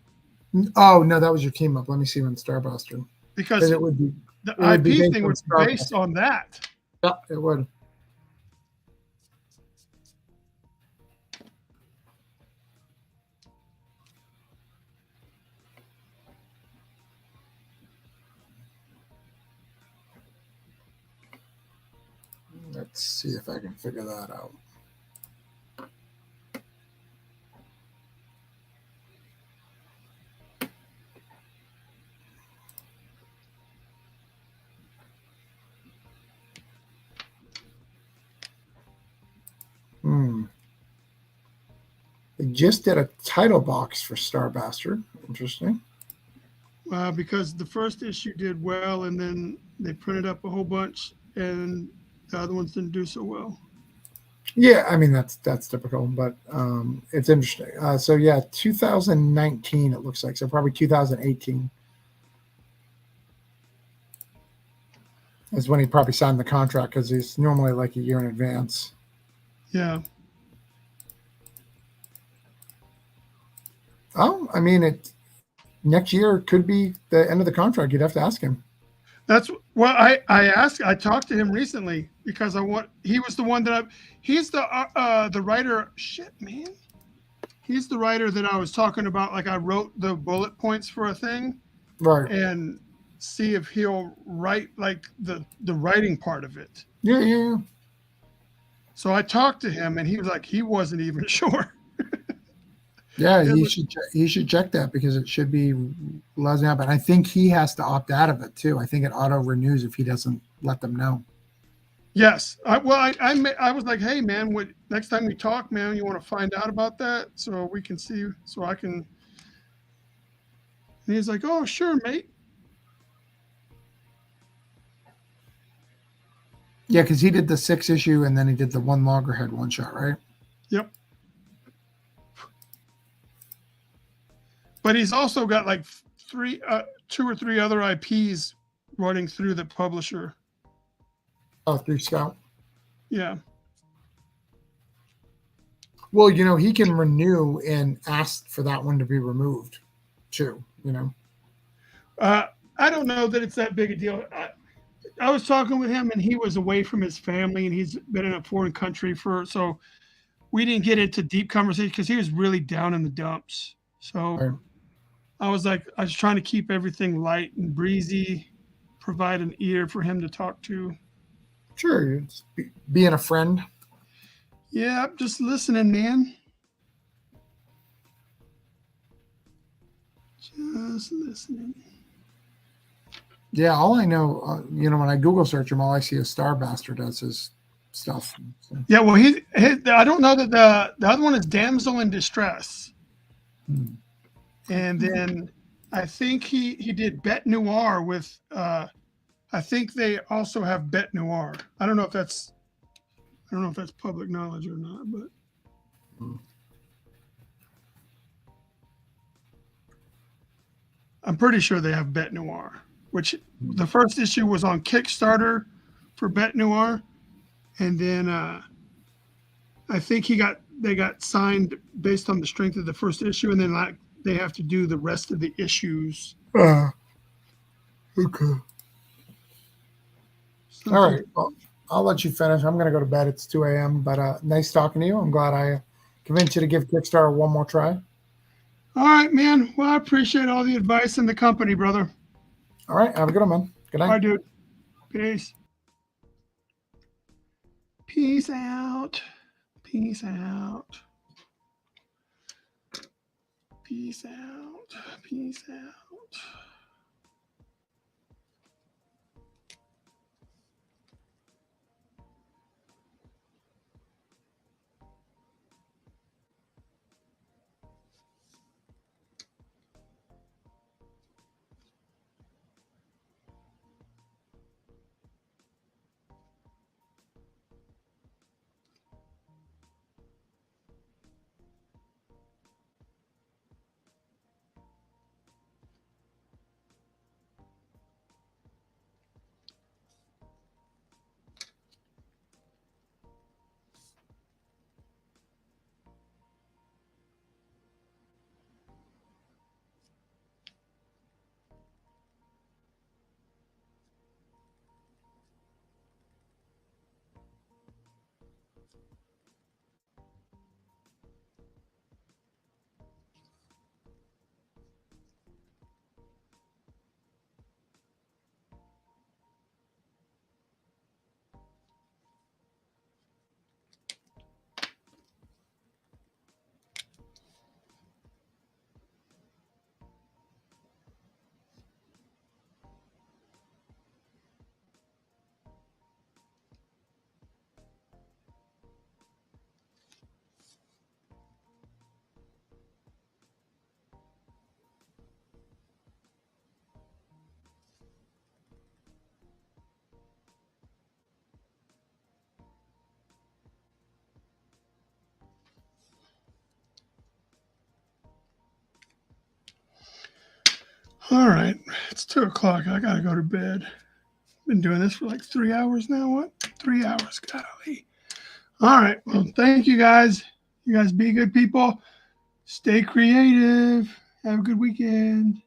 Speaker 2: Oh no, that was your team up. Let me see when Star Bastard.
Speaker 1: Because
Speaker 2: it would be
Speaker 1: the IP thing was based on that.
Speaker 2: Yeah, it would. Let's see if I can figure that out. They just did a title box for Star Bastard. Interesting.
Speaker 1: Because the first issue did well, and then they printed up a whole bunch, and the other ones didn't do so well.
Speaker 2: Yeah, I mean that's typical, but it's interesting. So yeah, 2019 it looks like, so probably 2018 is when he probably signed the contract, because he's normally like a year in advance.
Speaker 1: Yeah.
Speaker 2: Oh, I mean, next year could be the end of the contract. You'd have to ask him.
Speaker 1: That's well, I talked to him recently because he was the one that he's the writer. Shit, man. he's the writer that I was talking about. Like I wrote the bullet points for a thing,
Speaker 2: Right.
Speaker 1: and see if he'll write like the writing part of it.
Speaker 2: Yeah, yeah, yeah.
Speaker 1: So I talked to him, and he was like he wasn't even sure.
Speaker 2: Yeah,
Speaker 1: It was,
Speaker 2: he should check that because it should be allowed to happen. I think he has to opt out of it too. I think it auto renews if he doesn't let them know.
Speaker 1: yes. I was like, hey man, what next time we talk, man, you want to find out about that so we can see, so I can. And he's like, oh sure, mate.
Speaker 2: Yeah, because he did the 6 issue and then he did the one loggerhead one shot, right?
Speaker 1: Yep. But he's also got like two or three other IPs running through the publisher.
Speaker 2: Oh, through Scout.
Speaker 1: Yeah.
Speaker 2: Well, you know, he can renew and ask for that one to be removed too, you know.
Speaker 1: I don't know that it's that big a deal. I was talking with him, and he was away from his family, and he's been in a foreign country so we didn't get into deep conversation because he was really down in the dumps. So
Speaker 2: Right.
Speaker 1: I was trying to keep everything light and breezy, provide an ear for him to talk to.
Speaker 2: Sure, it's being a friend.
Speaker 1: Yeah, I'm just listening, man. Just listening.
Speaker 2: Yeah, all I know, you know, when I Google search him, all I see is Star Bastard as his stuff. So,
Speaker 1: Yeah, well, I don't know that the other one is Damsel in Distress. And then I think he did Bet Noir with I think they also have Bet Noir. I don't know if that's public knowledge or not, but I'm pretty sure they have Bet Noir, which the first issue was on Kickstarter for Bet Noir, and then I think they got signed based on the strength of the first issue, and then like they have to do the rest of the issues.
Speaker 2: okay.
Speaker 1: Something.
Speaker 2: All right. Well, I'll let you finish. I'm going to go to bed. It's 2 a.m., but nice talking to you. I'm glad I convinced you to give Kickstarter one more try.
Speaker 1: All right, man. Well, I appreciate all the advice and the company, brother.
Speaker 2: All right. Have a good one, man. Good night.
Speaker 1: All right, dude. Peace. Peace out. Peace out. Peace out. Peace out. All right. It's 2 o'clock. I got to go to bed. Been doing this for like 3 hours now. What? 3 hours. Golly. All right. Well, thank you guys. You guys be good people. Stay creative. Have a good weekend.